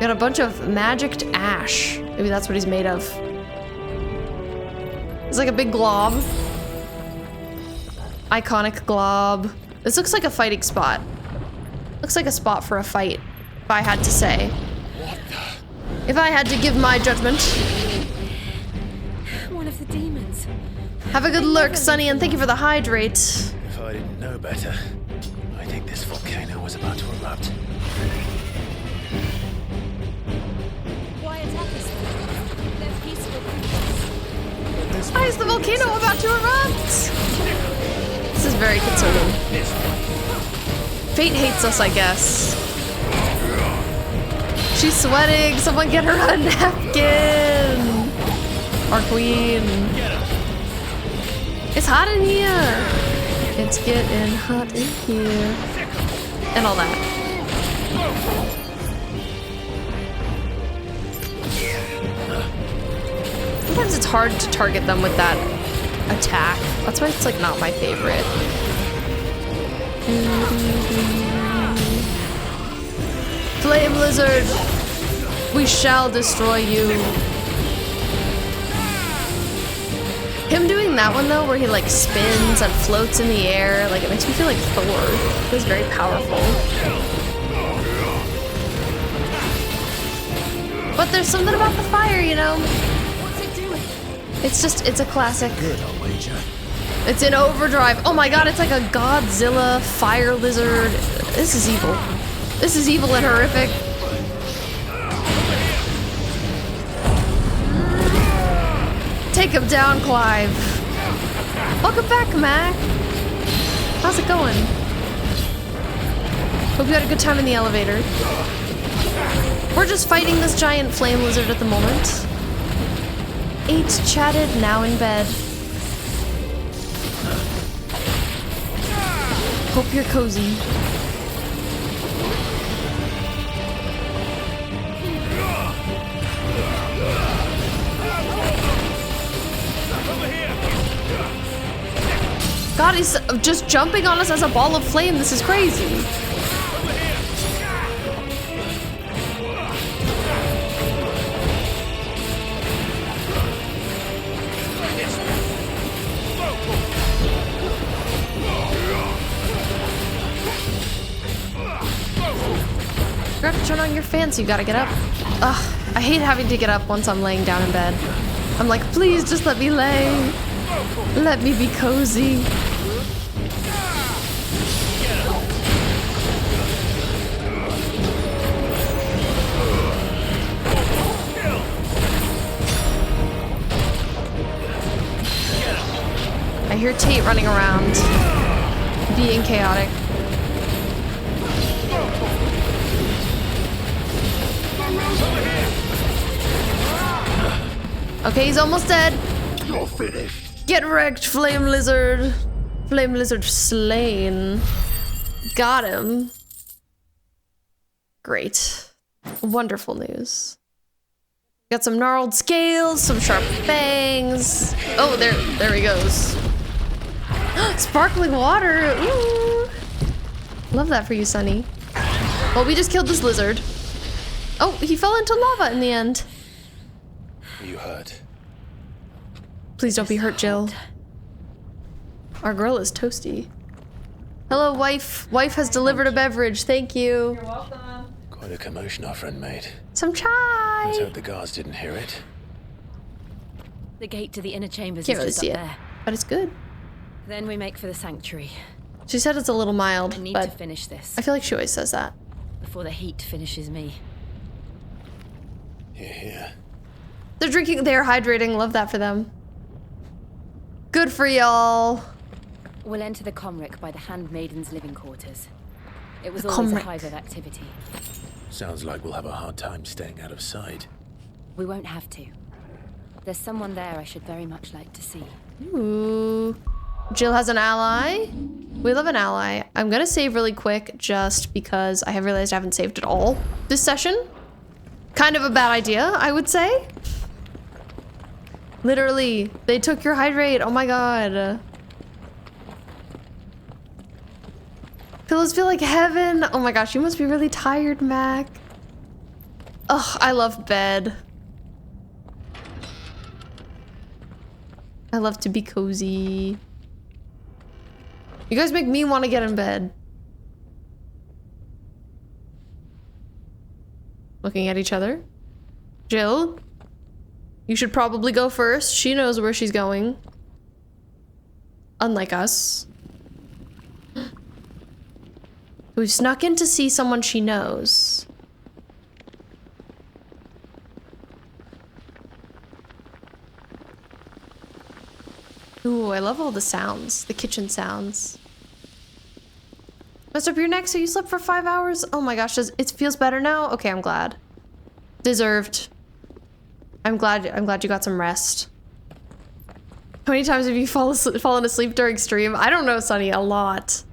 Got a bunch of magicked ash. Maybe that's what he's made of. It's like a big glob. Iconic glob. This looks like a fighting spot. Looks like a spot for a fight, if I had to say. If I had to give my judgment. One of the demons. Have a good lurk, Sunny, and thank you for the hydrate. If I didn't know better, I think this volcano was about to erupt. Why attack us then? They're peaceful creatures. Why is the volcano about to erupt? This is very concerning. Fate hates us, I guess. She's sweating. Someone get her a napkin. Our queen. It's hot in here. It's getting hot in here. And all that. Sometimes it's hard to target them with that attack. That's why it's like not my favorite. Flame lizard, we shall destroy you. Him doing that one though, where he like spins and floats in the air, like it makes me feel like Thor. He's very powerful. But there's something about the fire, you know? What's it doing? It's a classic. Good, I'll wager. It's in overdrive. Oh my god, it's like a Godzilla fire lizard. This is evil. This is evil and horrific. Take him down, Clive. Welcome back, Mac. How's it going? Hope you had a good time in the elevator. We're just fighting this giant flame lizard at the moment. 8 chatted, now in bed. Hope you're cozy. God, he's just jumping on us as a ball of flame. This is crazy. You have to turn on your fan, so you gotta get up. Ugh, I hate having to get up once I'm laying down in bed. I'm like, please just let me lay. Let me be cozy. I hear Tate running around, being chaotic. Okay, he's almost dead. You're finished. Get wrecked, Flame Lizard. Flame Lizard slain. Got him. Great. Wonderful news. Got some gnarled scales, some sharp fangs. Oh, there he goes. Sparkling water. Ooh. Love that for you, Sunny. Well, we just killed this lizard. Oh, he fell into lava in the end. You hurt? Please don't be hurt, Jill. Our girl is toasty. Hello, wife. Wife has delivered a beverage. Thank you. You're welcome. Quite a commotion our friend made. Some chai. Let's hope the guards didn't hear it. The gate to the inner chambers Can't is really just see up it, there. but it's good. Then we make for the sanctuary. She said it's a little mild, I need but to finish this I feel like she always says that. before the heat finishes me. Here. They're drinking, they're hydrating. Love that for them. Good for y'all. We'll enter the Comric by the Handmaiden's living quarters. It was The always a Comric. hive of activity. Sounds like we'll have a hard time staying out of sight. We won't have to. There's someone there I should very much like to see. Ooh. Jill has an ally. We love an ally. I'm gonna save really quick just because I have realized I haven't saved at all this session. Kind of a bad idea, I would say. Literally, they took your hydrate. Oh my god. Pillows feel like heaven. Oh my gosh, you must be really tired, Mac. Ugh, I love bed. I love to be cozy. You guys make me want to get in bed. Looking at each other. Jill, you should probably go first. She knows where she's going. Unlike us. Who snuck in to see someone she knows. Ooh, I love all the sounds. The kitchen sounds. Messed up your neck, so you slept for 5 hours? Oh my gosh, it feels better now? Okay, I'm glad. Deserved. I'm glad you got some rest. How many times have you fallen asleep during stream? I don't know, Sunny, a lot.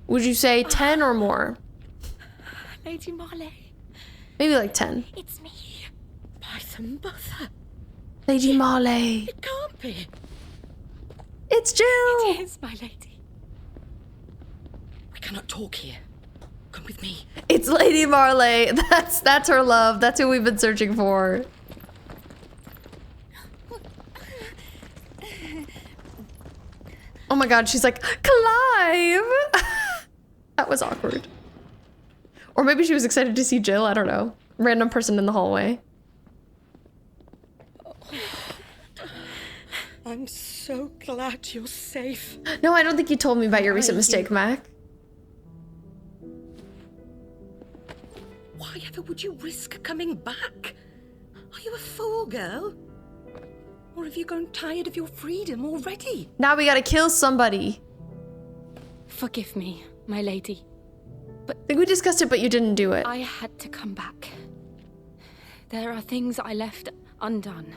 Would you say 10 or more? Lady Marley. Maybe like 10. It's me. Buy some butter. Lady Marley. It can't be. It's Jill. It is, my lady. We cannot talk here. Come with me. It's Lady Marley. That's her love. That's who we've been searching for. Oh my god, she's like, Clive! That was awkward. Or maybe she was excited to see Jill, I don't know. Random person in the hallway. I'm so glad you're safe. No, I don't think you told me about your recent mistake, Mac. Why ever would you risk coming back? Are you a fool, girl? Or have you grown tired of your freedom already? Now we gotta kill somebody. Forgive me, my lady. I think we discussed it, but you didn't do it. I had to come back. There are things I left undone.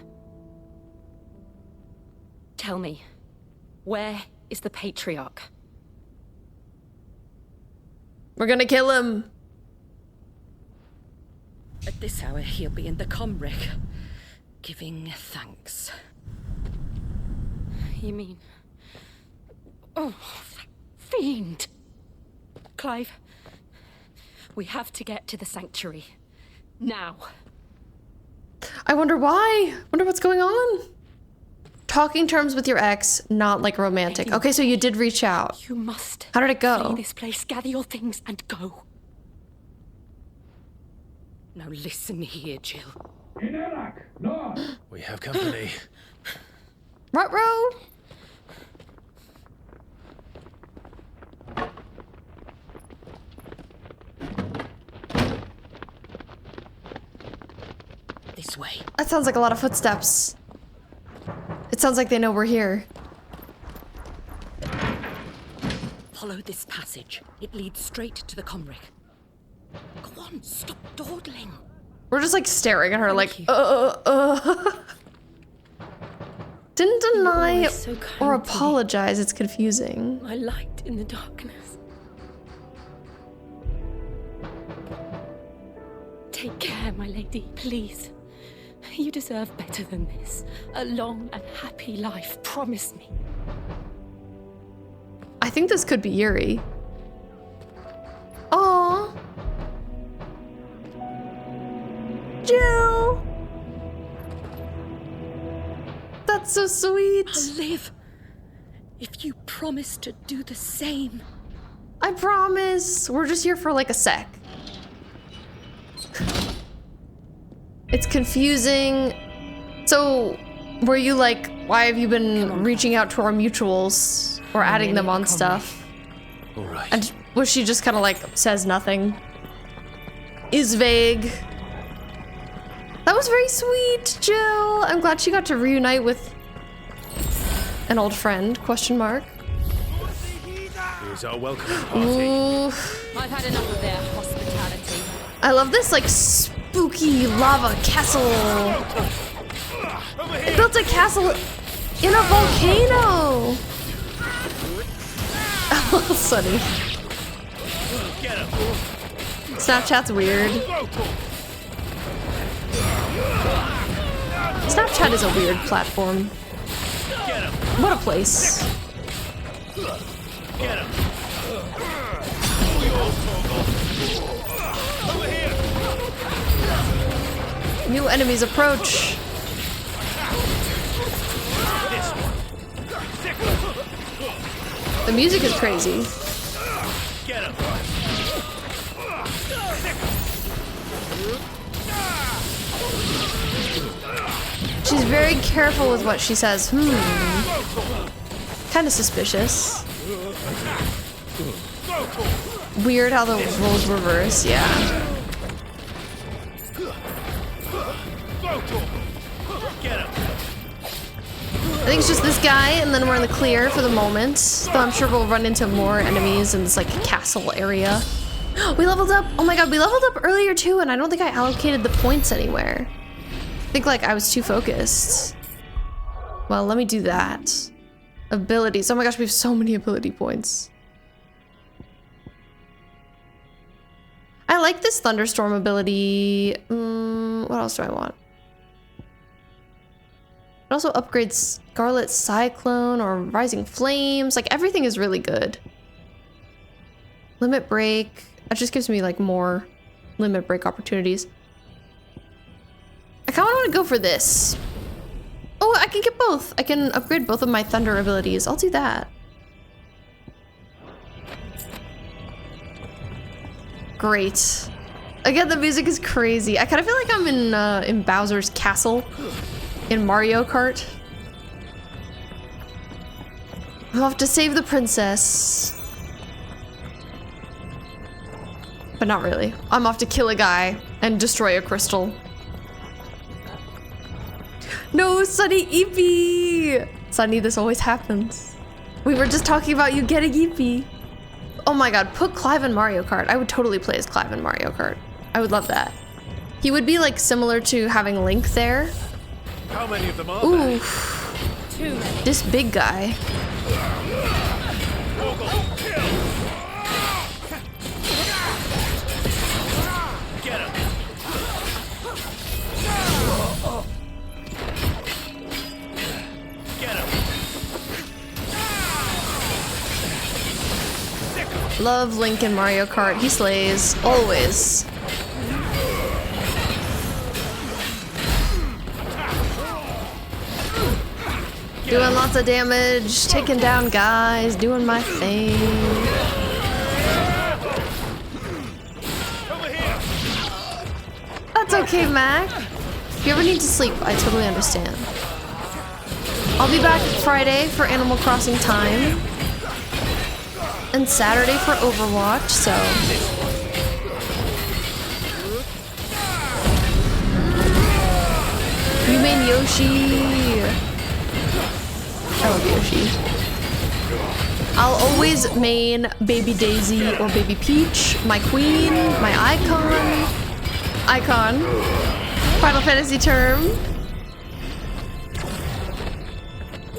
Tell me, where is the Patriarch? We're gonna kill him. At this hour, he'll be in the Comric, giving thanks. You mean... Oh, that fiend! Clive, we have to get to the sanctuary. Now. I wonder why. Wonder what's going on. Talking terms with your ex, not like romantic. Okay, so you did reach out. You must. How did it go? Flee this place, gather your things, and go. Now listen here, Jill. We have company. Ruh-roh. This way. That sounds like a lot of footsteps. It sounds like they know we're here. Follow this passage. It leads straight to the Comric. Go on, stop dawdling. We're just like staring at her like, Didn't deny so or apologize, it's confusing. My light in the darkness. Take care, my lady, please. You deserve better than this. A long and happy life, promise me. I think this could be Yuri. Aww. Jill! That's so sweet. I'll live if you promise to do the same. I promise. We're just here for like a sec. It's confusing. So, were you like, why have you been reaching out to our mutuals or adding them on stuff? All right. And was she just kind of like says nothing? Is vague. That was very sweet, Jill. I'm glad she got to reunite with an old friend, question mark. Here's our welcome party. Ooh. I've had enough of their hospitality. I love this like spooky lava castle. It built a castle in a volcano. Oh, Sunny. Snapchat's weird. Snapchat is a weird platform. What a place. New enemies approach. The music is crazy. She's very careful with what she says. Kind of suspicious. Weird how the roles reverse, yeah. I think it's just this guy, and then we're in the clear for the moment. Though I'm sure we'll run into more enemies in this like castle area. We leveled up. Oh my god, we leveled up earlier too, and I don't think I allocated the points anywhere. I think like I was too focused. Well, let me do that. Abilities. Oh my gosh, we have so many ability points. I like this thunderstorm ability. What else do I want? It also upgrades Scarlet Cyclone or Rising Flames. Like everything is really good. Limit Break. That just gives me like more limit break opportunities. I kind of want to go for this. Oh, I can get both. I can upgrade both of my thunder abilities. I'll do that. Great. Again, the music is crazy. I kind of feel like I'm in Bowser's castle in Mario Kart. I'm off to save the princess. But not really. I'm off to kill a guy and destroy a crystal. No, Sunny Eepee! Sunny, this always happens. We were just talking about you getting Eepee. Oh my god, put Clive in Mario Kart. I would totally play as Clive in Mario Kart. I would love that. He would be like similar to having Link there. How many of them are Ooh. This big guy. Get him. Get him. Love Link in Mario Kart. He slays. Always. Doing lots of damage, taking down guys, doing my thing. That's okay, Mac. If you ever need to sleep, I totally understand. I'll be back Friday for Animal Crossing time. And Saturday for Overwatch, so... You made Yoshi! I love Yoshi. I'll always main Baby Daisy or Baby Peach, my queen, my icon. Icon. Final Fantasy term.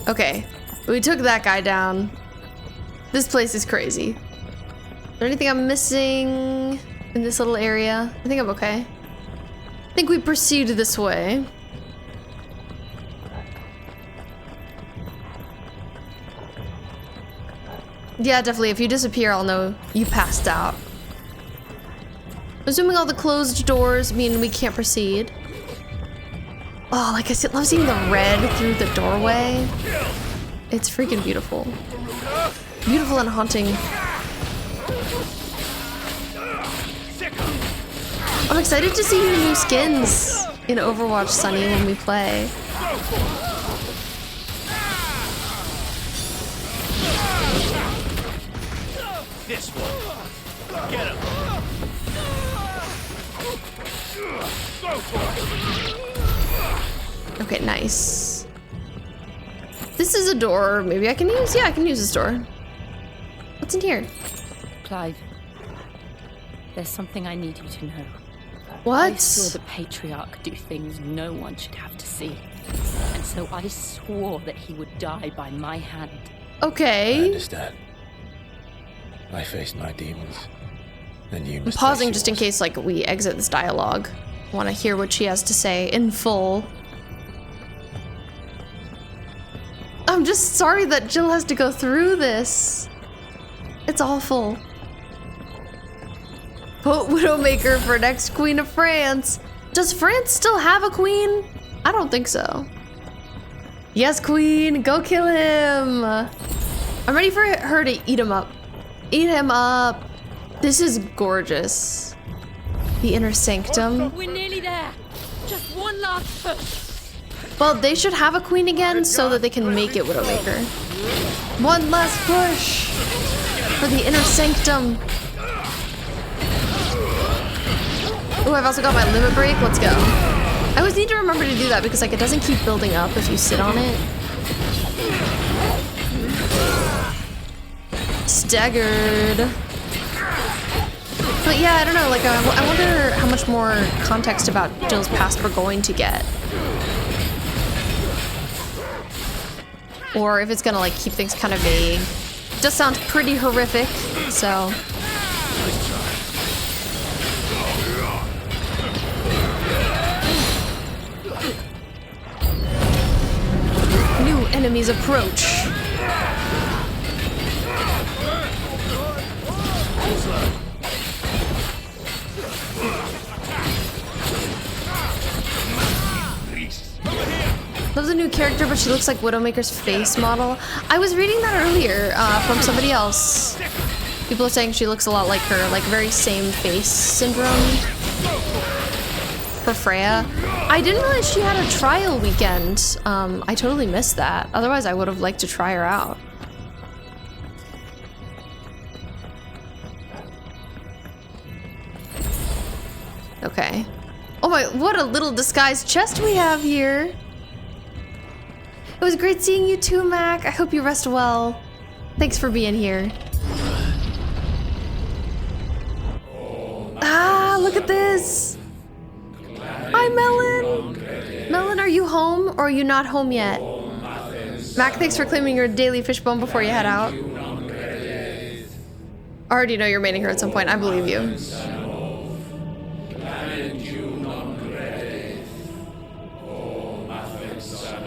Okay, we took that guy down. This place is crazy. Is there anything I'm missing in this little area? I think I'm okay. I think we proceed this way. Yeah, definitely. If you disappear, I'll know you passed out. Assuming all the closed doors mean we can't proceed. Oh, like I said, love seeing the red through the doorway. It's freaking beautiful. Beautiful and haunting. I'm excited to see your new skins in Overwatch, Sunny, when we play. This one. Get him. Go for it. Okay, nice. This is a door. Maybe I can use. Yeah, I can use this door. What's in here? Clive, there's something I need you to know. What? I saw the Patriarch do things no one should have to see. And so I swore that he would die by my hand. Okay. I understand. I faced my demons. And you I'm pausing just in case, like, we exit this dialogue. I want to hear what she has to say in full. I'm just sorry that Jill has to go through this. It's awful. Vote Widowmaker for next Queen of France. Does France still have a queen? I don't think so. Yes, Queen, go kill him. I'm ready for her to eat him up. Eat him up. This is gorgeous. The Inner Sanctum. We're nearly there. Just one last push. Well, they should have a queen again so that they can make it Widowmaker. One last push for the Inner Sanctum. Ooh, I've also got my limit break. Let's go. I always need to remember to do that because like it doesn't keep building up if you sit on it. Staggered. But yeah, I don't know. Like I wonder how much more context about Jill's past we're going to get. Or if it's gonna like keep things kind of vague. It does sound pretty horrific, so. New enemies approach. Love the new character, but she looks like Widowmaker's face model. I was reading that earlier from somebody else. People are saying she looks a lot like her, like very same face syndrome. For Freya. I didn't realize she had a trial weekend. I totally missed that. Otherwise, I would have liked to try her out. Okay. Oh my, what a little disguised chest we have here. It was great seeing you too, Mac. I hope you rest well. Thanks for being here. Ah, look at this. Hi, Melon. Melon, are you home or are you not home yet? Mac, thanks for claiming your daily fishbone before you head out. I already know you're mating her at some point. I believe you.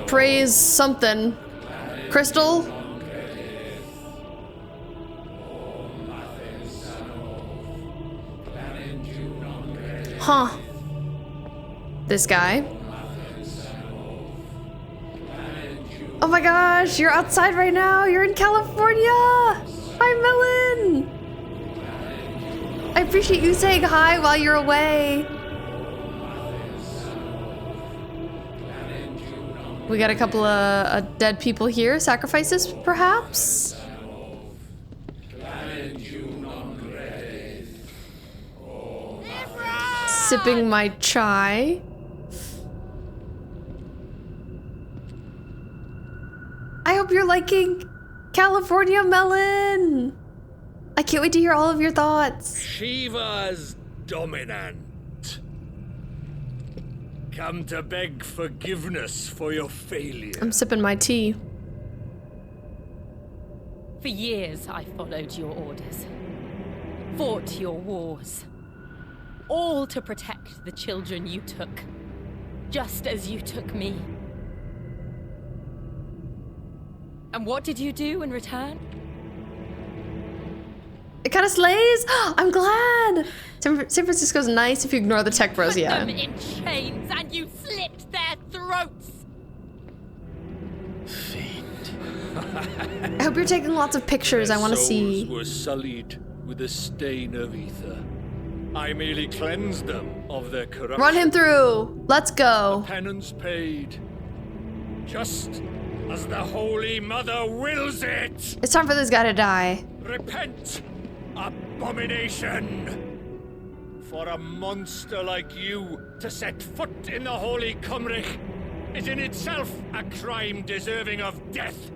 Praise something. Crystal? Huh. This guy? Oh my gosh, you're outside right now. You're in California. Hi, Melon. I appreciate you saying hi while you're away. We got a couple of dead people here. Sacrifices, perhaps? Sipping my chai. I hope you're liking California, Melon. I can't wait to hear all of your thoughts. Shiva's dominant. Come to beg forgiveness for your failure. I'm sipping my tea. For years, I followed your orders, fought your wars, all to protect the children you took, just as you took me. And what did you do in return? It kind of slays. I'm glad. San Francisco's nice if you ignore the tech bros, yeah. Put them in chains and you slit their throats. I hope you're taking lots of pictures. I want to see. Were sullied with the stain of ether. I merely cleansed them of their corruption. Run him through. Let's go. The penance paid, just as the Holy Mother wills it. It's time for this guy to die. Repent, abomination! For a monster like you to set foot in the Holy Cymric is in itself a crime deserving of death.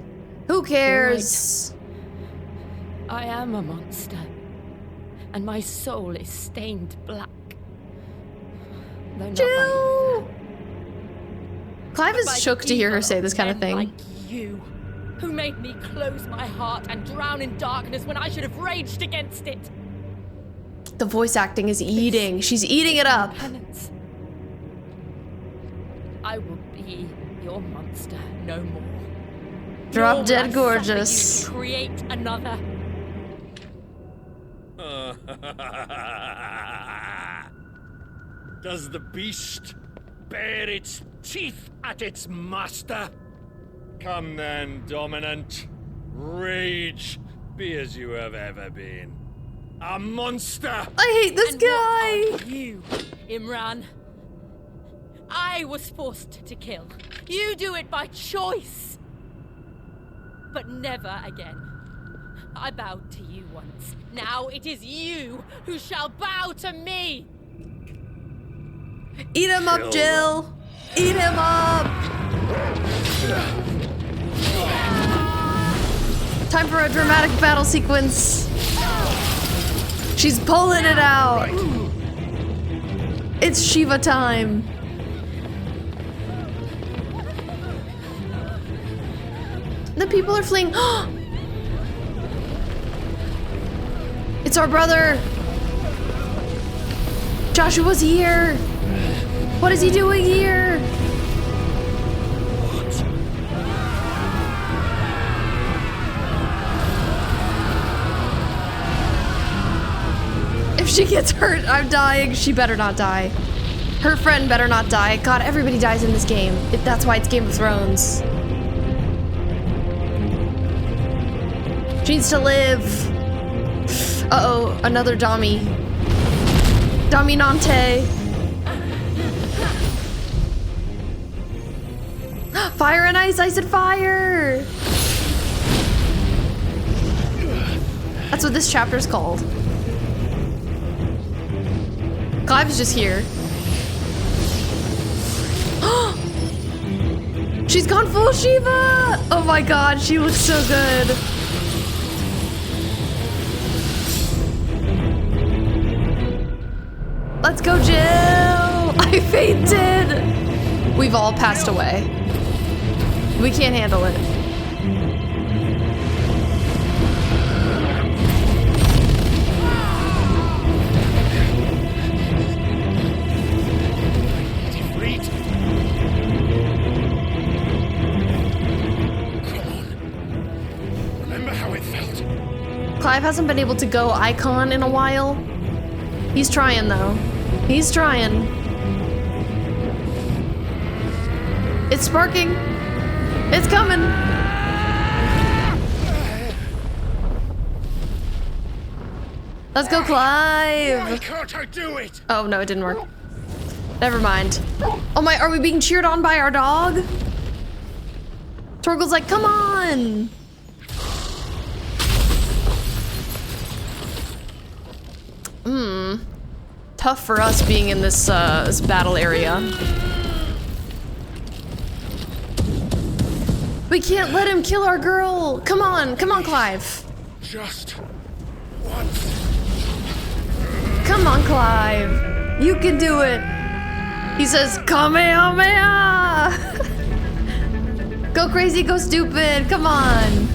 Who cares? I am a monster, and my soul is stained black. Though not Jill! Clive is shook to hear her say this kind of thing. Like you, who made me close my heart and drown in darkness when I should have raged against it. The voice acting is eating. She's eating it up. Penance. I will be your monster no more. Drop Nor will dead I gorgeous. suffer you to create another. Does the beast bare its teeth at its master? Come then, Dominant. Rage, be as you have ever been. A monster! I hate this guy! What are you, Imran? I was forced to kill. You do it by choice. But never again. I bowed to you once. Now it is you who shall bow to me! Eat him up, Jill! Eat him up! Time for a dramatic battle sequence. She's pulling it out. It's Shiva time. The people are fleeing. It's our brother. Joshua's here. What is he doing here? If she gets hurt, I'm dying. She better not die. Her friend better not die. God, everybody dies in this game. That's why it's Game of Thrones. She needs to live. Uh-oh, another Dami. Dominante. Fire and ice, I said fire! That's what this chapter's called. Clive's just here. She's gone full Shiva! Oh my god, she looks so good. Let's go, Jill! I fainted! We've all passed away. We can't handle it. Clive hasn't been able to go icon in a while. He's trying though. He's trying. It's sparking. It's coming. Let's go, Clive. Why can't I do it? Oh no, it didn't work. Never mind. Oh my, are we being cheered on by our dog? Torgal's like, come on. Tough for us being in this this battle area. We can't let him kill our girl. Come on, Clive. Just once. Come on, Clive. You can do it. He says, Kamehameha. Go crazy, go stupid. Come on.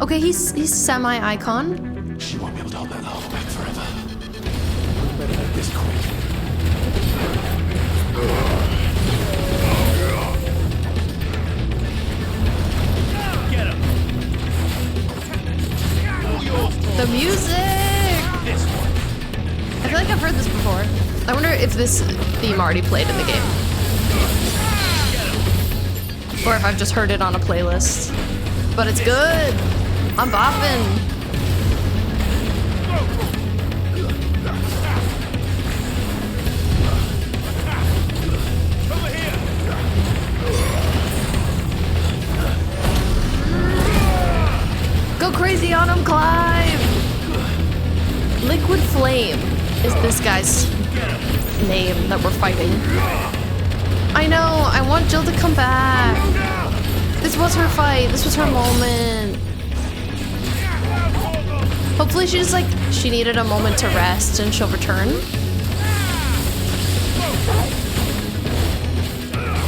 Okay, he's semi-icon. She won't be able to hold that lava back forever. Better make this quick. Get him. The music! I feel like I've heard this before. I wonder if this theme already played in the game. Or if I've just heard it on a playlist. But it's good! I'm bopping! Go crazy on him, Clive! Liquid Flame is this guy's name that we're fighting. I know, I want Jill to come back. This was her fight, this was her moment. Hopefully she just like, she needed a moment to rest and she'll return.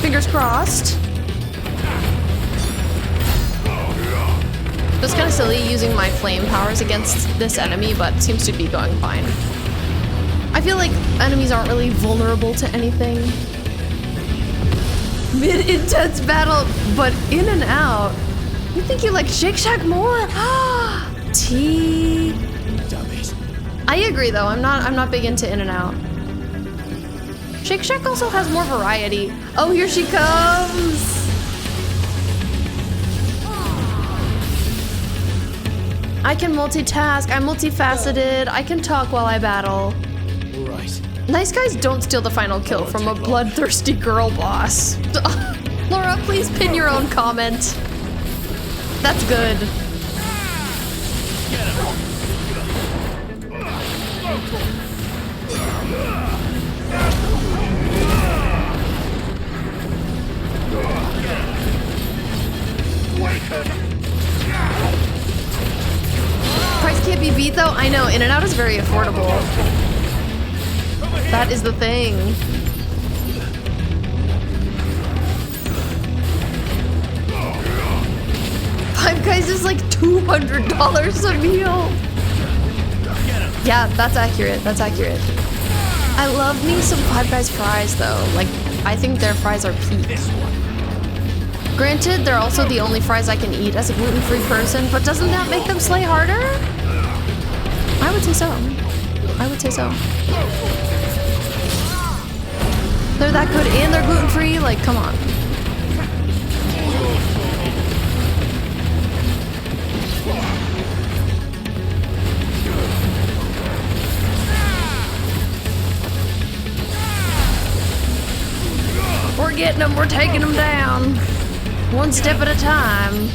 Fingers crossed. It was kind of silly using my flame powers against this enemy, but seems to be going fine. I feel like enemies aren't really vulnerable to anything. Mid-intense battle, but in and out. You think you like Shake Shack more? Tea. I agree though, I'm not big into in and out. Shake Shack also has more variety. Oh, here she comes! I can multitask, I'm multifaceted, I can talk while I battle. Right. Nice guys don't steal the final kill from a bloodthirsty girl boss. Laura, please pin your own comment. That's good. Price can't be beat though. I know, in and out is very affordable. That is the thing. Five Guys is like $200 a meal. Yeah, that's accurate. That's accurate. I love me some Five Guys fries though. Like, I think their fries are peak. Granted, they're also the only fries I can eat as a gluten-free person, but doesn't that make them slay harder? I would say so. I would say so. They're that good and they're gluten-free, like, come on. We're getting them, we're taking them down. One step at a time.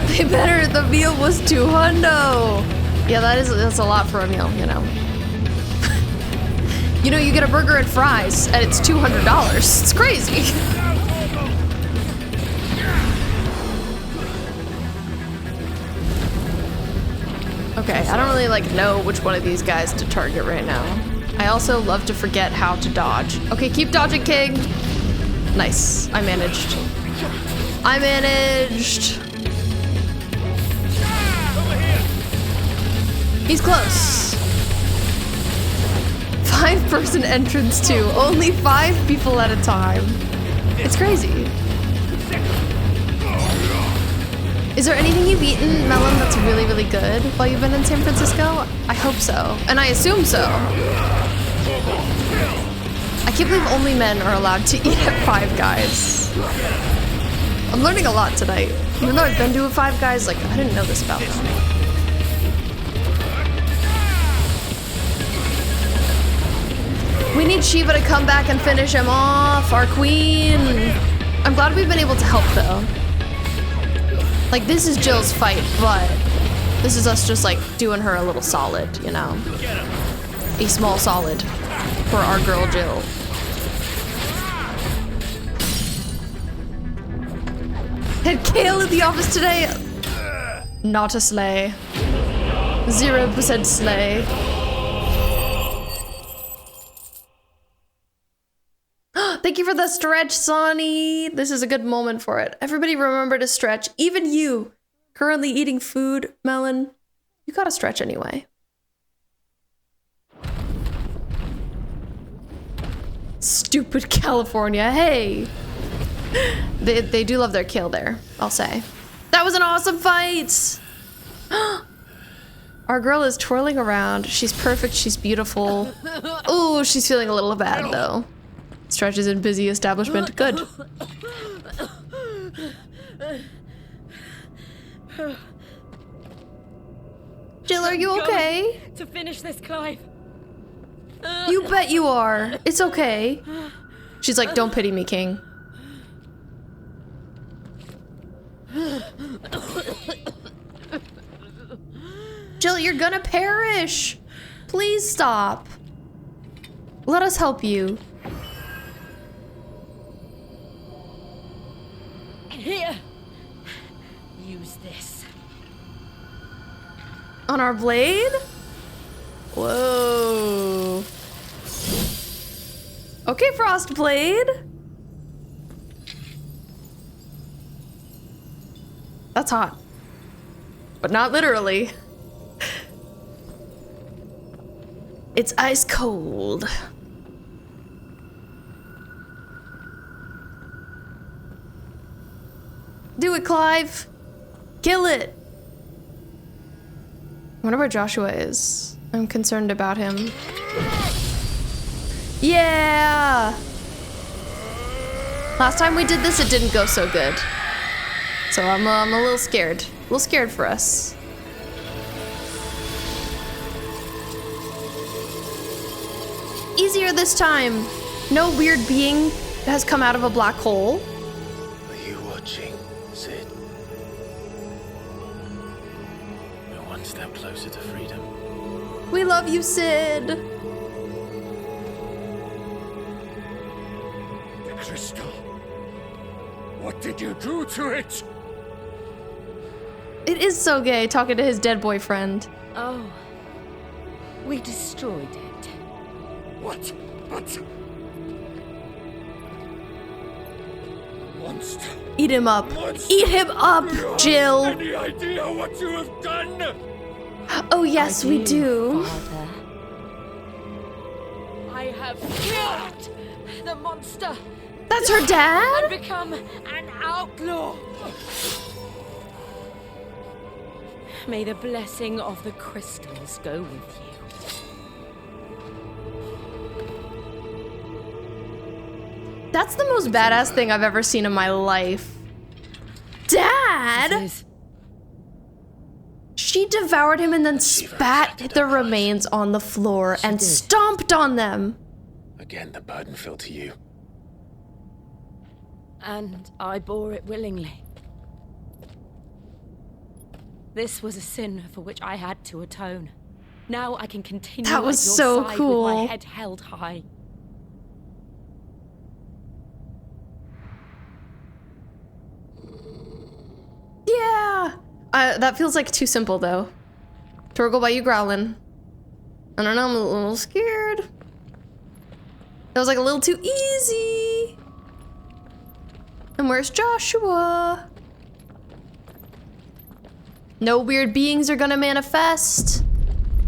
They better, the meal was $200. Yeah, that's a lot for a meal, you know. You know, you get a burger and fries, and it's $200. It's crazy. Okay, I don't really like know which one of these guys to target right now. I also love to forget how to dodge. Okay, keep dodging, King. Nice, I managed. I managed. He's close. 5-person entrance too. Only 5 people at a time. It's crazy. Is there anything you've eaten, Melon, that's really, really good while you've been in San Francisco? I hope so. And I assume so. I can't believe only men are allowed to eat at Five Guys. I'm learning a lot tonight. Even though I've been to a Five Guys, like, I didn't know this about them. We need Shiva to come back and finish him off, our queen. I'm glad we've been able to help though. Like, this is Jill's fight, but this is us just like doing her a little solid, you know? A small solid for our girl Jill. Had Kale in the office today? Not a slay. 0% slay. Thank you for the stretch, Sonny. This is a good moment for it. Everybody remember to stretch. Even you, currently eating food, Melon, you gotta stretch anyway. Stupid California, hey. They do love their kill there, I'll say. That was an awesome fight. Our girl is twirling around. She's perfect, she's beautiful. Ooh, she's feeling a little bad though. Stretch is in busy establishment. Good. Jill, are you okay? To finish this, Clive. You bet you are. It's okay. She's like, don't pity me, King. Jill, you're gonna perish. Please stop. Let us help you. Here. Use this. On our blade? Whoa. Okay, Frostblade. That's hot. But not literally. It's ice cold. Do it, Clive. Kill it. I wonder where Joshua is. I'm concerned about him. Yeah! Last time we did this, it didn't go so good. So I'm a little scared. A little scared for us. Easier this time. No weird being has come out of a black hole. Are you watching, Sid? We're one step closer to freedom. We love you, Sid. The crystal. What did you do to it? It is so gay talking to his dead boyfriend. Oh. We destroyed it. What? But... Monster. Eat him up. Eat him up, Jill. Any idea what you have done? Oh, yes, we do. Father. I have killed the monster. That's her dad? And become an outlaw. May the blessing of the crystals go with you. That's the most badass thing I've ever seen in my life. Dad? She devoured him and then spat the remains on the floor and stomped on them. Again, the burden fell to you. And I bore it willingly. This was a sin for which I had to atone. Now I can continue That was at your so side cool. with my head held high. Yeah. That feels like too simple, though. Torgal, why you growling? I don't know, I'm a little scared. That was like a little too easy. And where's Joshua? No weird beings are gonna manifest.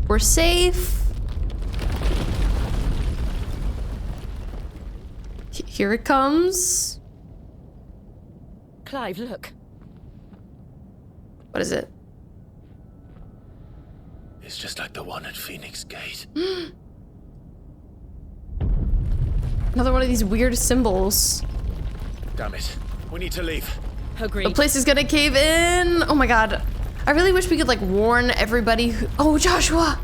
We're safe. Here it comes. Clive, look. What is it? It's just like the one at Phoenix Gate. Another one of these weird symbols. Damn it. We need to leave. Agreed. The place is gonna cave in. Oh my god. I really wish we could like warn everybody who— Oh, Joshua!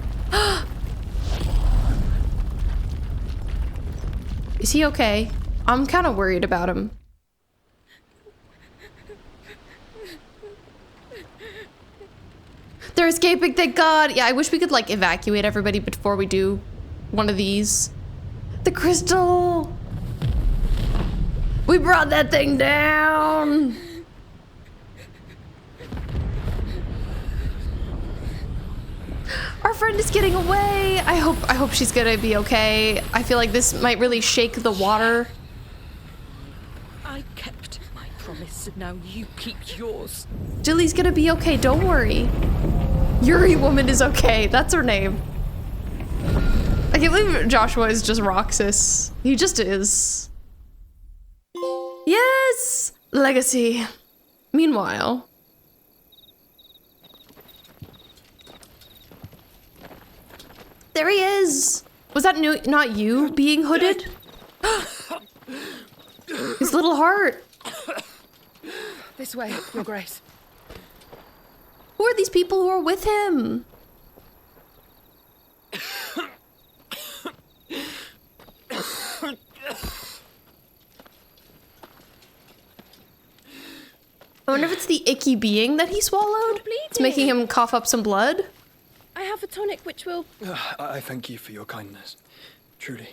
Is he okay? I'm kind of worried about him. They're escaping, thank God. Yeah, I wish we could like evacuate everybody before we do one of these. The crystal! We brought that thing down! Our friend is getting away. I hope she's gonna be okay. I feel like this might really shake the water. I kept my promise, and now you keep yours. Jilly's gonna be okay, don't worry. Yuri woman is okay, that's her name. I can't believe Joshua is just Roxas. He just is. Yes! Legacy. Meanwhile. There he is! Was that not you being hooded? His little heart. This way, Your Grace. Who are these people who are with him? I wonder if it's the icky being that he swallowed. It's making him cough up some blood. I have a tonic which will... I thank you for your kindness, truly.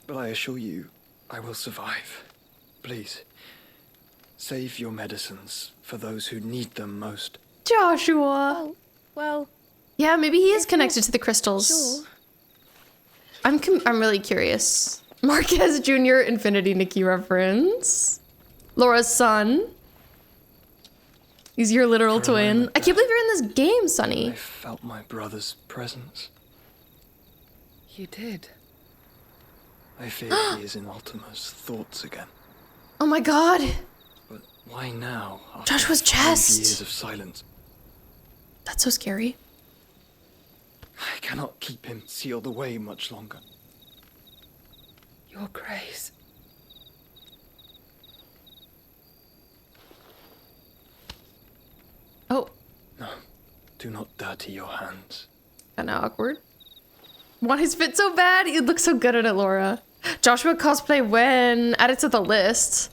But I assure you, I will survive. Please, save your medicines for those who need them most. Joshua! Oh, well... Yeah, maybe he is connected to the crystals. Sure. I'm really curious. Marquez Jr. Infinity Nikki reference. Laura's son. He's your literal twin. I can't believe you're in this game, Sonny. I felt my brother's presence. You did? I fear he is in Ultima's thoughts again. Oh my god. But why now? Joshua's 5 chest. years of silence. That's so scary. I cannot keep him sealed away much longer. Your grace. Oh. No, do not dirty your hands. Kinda awkward. Why does it fit so bad? You look so good at it, Laura. Joshua cosplay when? Add it to the list.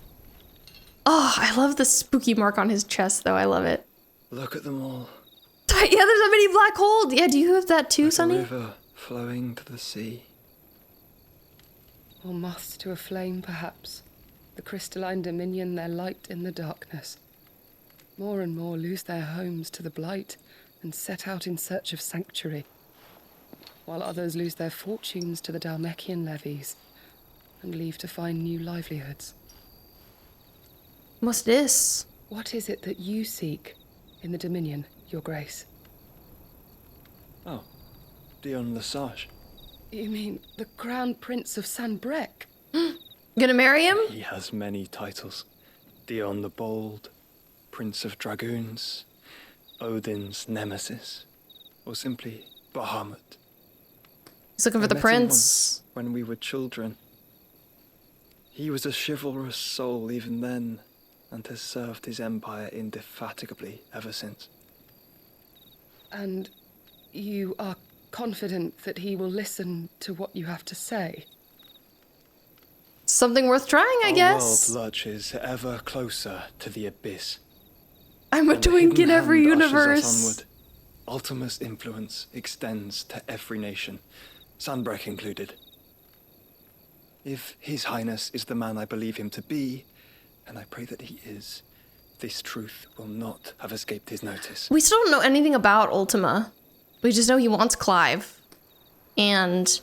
Oh, I love the spooky mark on his chest, though. I love it. Look at them all. Yeah, there's a mini black hole. Yeah, do you have that too, Like Sonny? a river flowing to the sea. Or moths to a flame, perhaps. The crystalline dominion their light in the darkness. More and more lose their homes to the blight and set out in search of sanctuary, while others lose their fortunes to the Dhalmekian levies and leave to find new livelihoods. What's this? What is it that you seek in the Dominion, Your Grace? Oh, Dion Lesage. You mean the Crown Prince of Sanbreque? Gonna marry him? He has many titles. Dion the Bold, Prince of Dragoons, Odin's Nemesis, or simply Bahamut. He's looking for the I met him prince. once when we were children. He was a chivalrous soul even then, and has served his empire indefatigably ever since. And you are confident that he will listen to what you have to say? Something worth trying, I guess. Our world lurches ever closer to the abyss. I'm a twink in every Hand ushers us universe. onward. Ultima's influence extends to every nation, Sanbreque included. If His Highness is the man I believe him to be, and I pray that he is, this truth will not have escaped his notice. We still don't know anything about Ultima. We just know he wants Clive. And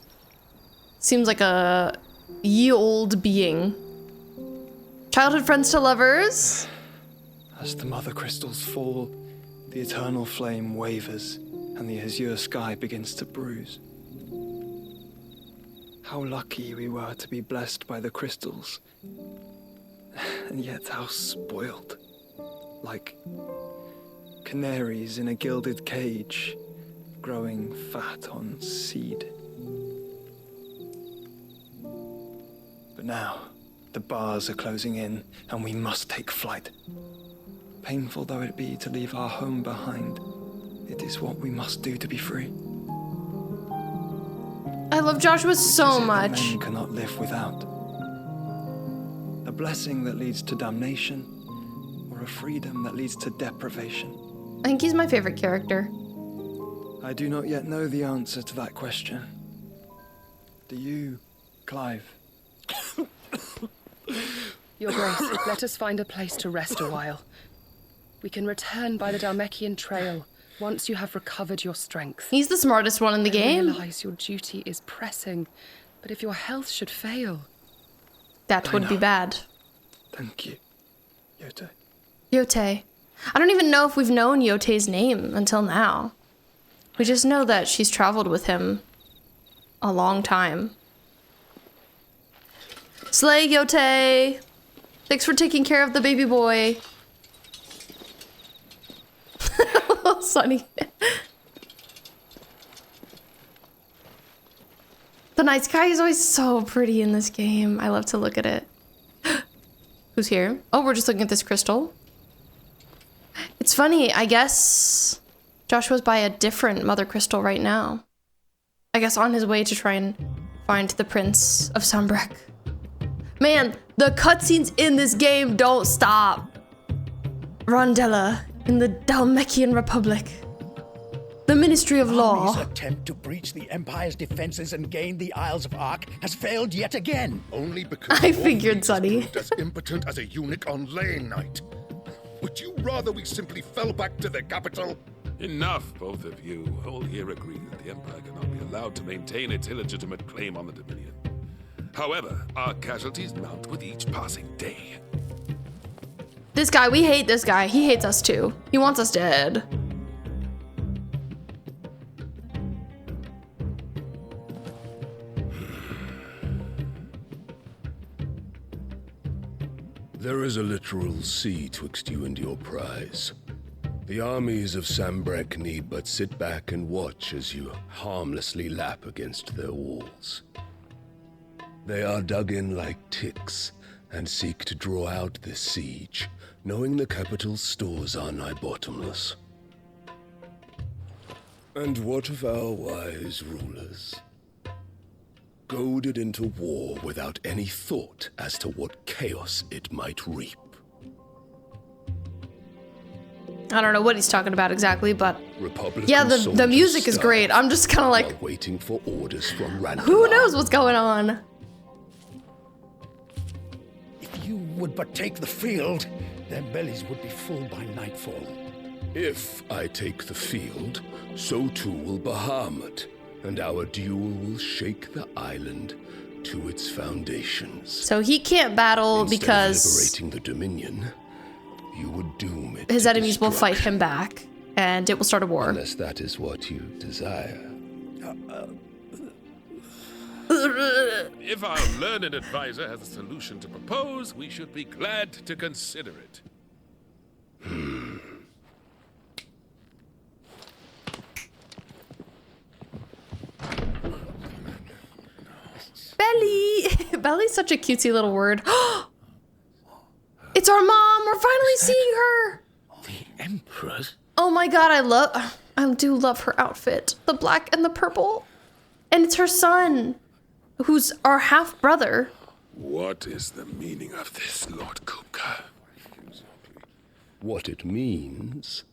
seems like a ye-old being. Childhood friends to lovers. As the mother crystals fall, the eternal flame wavers, and the azure sky begins to bruise. How lucky we were to be blessed by the crystals, and yet how spoiled. Like canaries in a gilded cage, growing fat on seed. But now, the bars are closing in, and we must take flight. Painful though it be to leave our home behind, it is what we must do to be free. I love Joshua so much. Men cannot live without. A blessing that leads to damnation, or a freedom that leads to deprivation. I think he's my favorite character. I do not yet know the answer to that question. Do you, Clive? Your Grace, let us find a place to rest a while. We can return by the Dhalmekian trail once you have recovered your strength. He's the smartest one in the game. I realize your duty is pressing, but if your health should fail... That would be bad. Thank you, Yote. Yote. I don't even know if we've known Yote's name until now. We just know that she's traveled with him a long time. Slay, Yote! Thanks for taking care of the baby boy. Sunny. The night sky is always so pretty in this game. I love to look at it. Who's here? Oh, we're just looking at this crystal. It's funny, I guess Joshua's by a different mother crystal right now. I guess on his way to try and find the Prince of Sanbreque. Man, the cutscenes in this game don't stop. Rondella in the Dhalmekian Republic. The Ministry of Army's Law. attempt to breach the Empire's defenses and gain the Isles of Ark has failed yet again. Only because I figured, Sonny. as impotent as a eunuch on Lane Night. Would you rather we simply fell back to the capital? Enough, both of you. All here agree that the Empire cannot be allowed to maintain its illegitimate claim on the Dominion. However, our casualties mount with each passing day. This guy, we hate this guy. He hates us too. He wants us dead. There is a literal sea twixt you and your prize. The armies of Sanbreque need but sit back and watch as you harmlessly lap against their walls. They are dug in like ticks and seek to draw out this siege, knowing the capital's stores are nigh bottomless. And what of our wise rulers? Goaded into war without any thought as to what chaos it might reap. I don't know what he's talking about exactly, but Republican yeah, the music is great. I'm just kind of like, waiting for orders from random. Who knows what's going on? If you would but take the field, their bellies would be full by nightfall. If I take the field, so too will Bahamut, and our duel will shake the island to its foundations. So he can't battle because Instead of liberating the Dominion, you would doom it. His enemies will fight him back, and it will start a war. Unless that is what you desire. If our learned advisor has a solution to propose, we should be glad to consider it. Belly! Belly's such a cutesy little word. It's our mom! We're finally seeing her! The Empress? Oh my god, I do love her outfit. The black and the purple. And it's her son, who's our half-brother. What is the meaning of this, Lord Kupka? What it means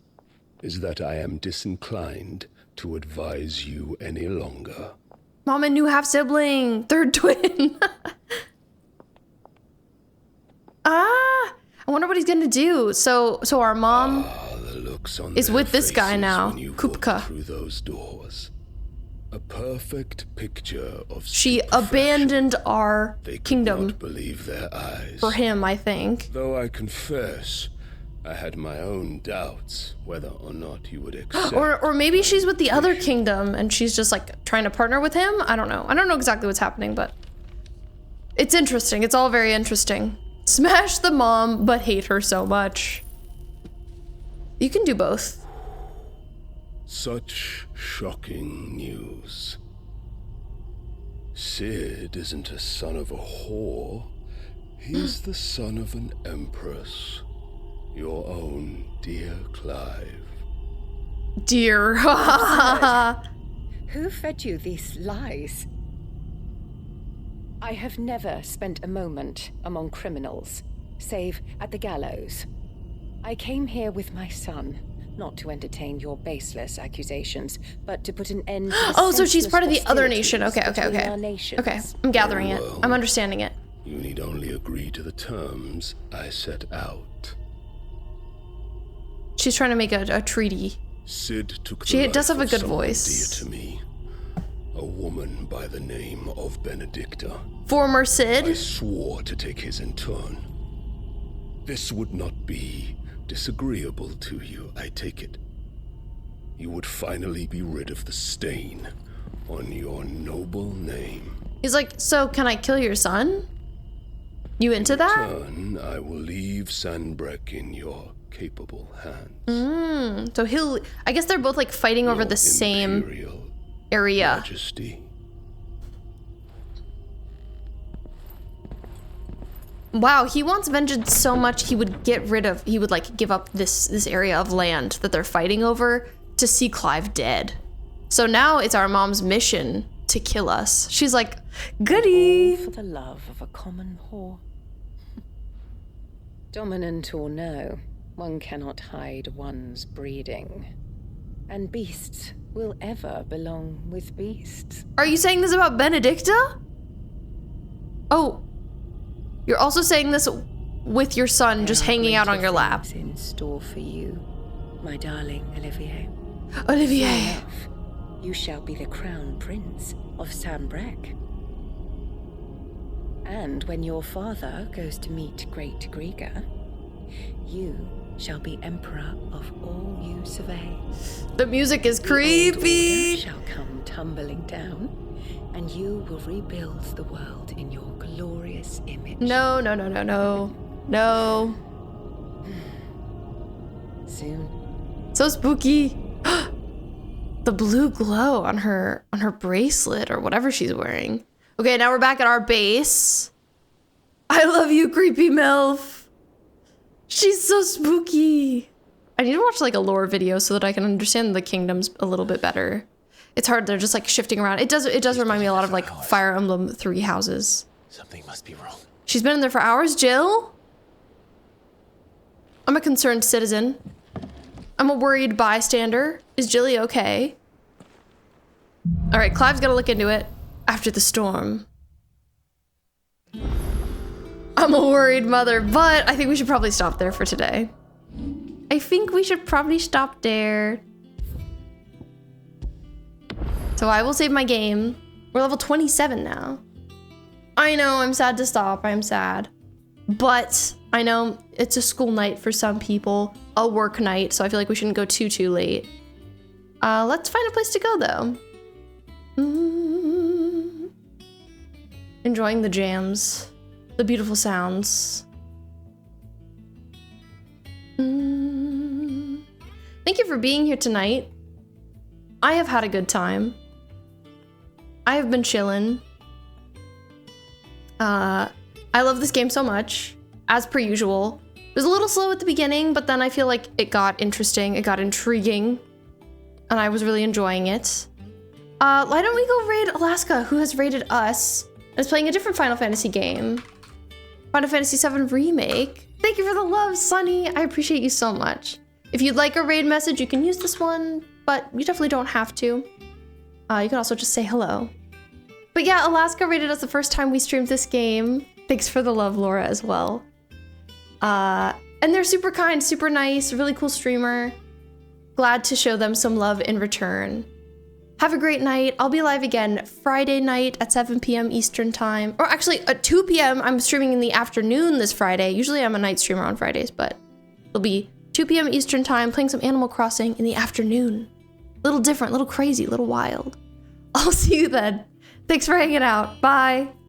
is that I am disinclined to advise you any longer. Mom and new half-sibling. Third twin. I wonder what he's gonna do. So our mom is with this guy now, Kupka. Through those doors. A perfect picture of She abandoned our they could kingdom not believe their eyes. for him, I think. Though I confess, I had my own doubts whether or not you would accept. Or maybe she's with the other kingdom and she's just like trying to partner with him. I don't know. I don't know exactly what's happening, but it's interesting. It's all very interesting. Smash the mom, but hate her so much. You can do both. Such shocking news. Sid isn't a son of a whore. He's the son of an empress. Your own dear Clive. Dear. Who fed you these lies? I have never spent a moment among criminals, save at the gallows. I came here with my son, not to entertain your baseless accusations, but to put an end to the Oh, so she's senseless part of the other hostilities nation. Okay. between our nations. Okay, I'm gathering it. I'm understanding it. You need only agree to the terms I set out. She's trying to make a treaty. Sid took the She life does have a of good someone voice. dear to me. A woman by the name of Benedicta. Former Sid? I swore to take his in turn. This would not be disagreeable to you, I take it. You would finally be rid of the stain on your noble name. He's like, so can I kill your son? You into that? Turn, I will leave Sanbreque in your capable hands. So he'll, I guess they're both like fighting over the same area. Majesty. Wow, he wants vengeance so much he would like give up this area of land that they're fighting over to see Clive dead. So now it's our mom's mission to kill us. She's like, goody. All for the love of a common whore. Dominant or no, one cannot hide one's breeding. And beasts will ever belong with beasts. Are you saying this about Benedicta? Oh, you're also saying this with your son just hanging out on your lap. In store for you, my darling Olivier. Olivier. Soon enough, you shall be the crown prince of Sambrec. And when your father goes to meet Great Grieger, you shall be emperor of all you survey. The music is creepy. The shall come tumbling down, and you will rebuild the world in your glorious image. No, no, no, no, no. No. Soon. So spooky. The blue glow on her bracelet or whatever she's wearing. Okay, now we're back at our base. I love you, creepy MILF. She's so spooky. I need to watch like a lore video so that I can understand the kingdoms a little bit better. It's hard, they're just like shifting around. It does remind me a lot of like Fire Emblem 3 houses. Something must be wrong. She's been in there for hours, Jill? I'm a concerned citizen. I'm a worried bystander. Is Jilly okay? All right, Clive's gotta look into it after the storm. I'm a worried mother, but I think we should probably stop there for today. I think we should probably stop there. So I will save my game. We're level 27 now. I know, I'm sad to stop, I'm sad. But I know it's a school night for some people, a work night, so I feel like we shouldn't go too late. Let's find a place to go though. Enjoying the jams, the beautiful sounds. Thank you for being here tonight. I have had a good time. I have been chillin'. I love this game so much, as per usual. It was a little slow at the beginning, but then I feel like it got interesting, it got intriguing, and I was really enjoying it. Why don't we go raid Alaska, who has raided us, and is playing a different Final Fantasy game. Final Fantasy VII Remake. Thank you for the love, Sunny. I appreciate you so much. If you'd like a raid message, you can use this one, but you definitely don't have to. You can also just say hello. But yeah, Alaska rated us the first time we streamed this game. Thanks for the love, Laura, as well. And they're super kind, super nice, really cool streamer. Glad to show them some love in return. Have a great night. I'll be live again Friday night at 7 p.m. Eastern time. Or actually, at 2 p.m. I'm streaming in the afternoon this Friday. Usually I'm a night streamer on Fridays, but it'll be 2 p.m. Eastern time playing some Animal Crossing in the afternoon. Little different, little crazy, little wild. I'll see you then. Thanks for hanging out. Bye.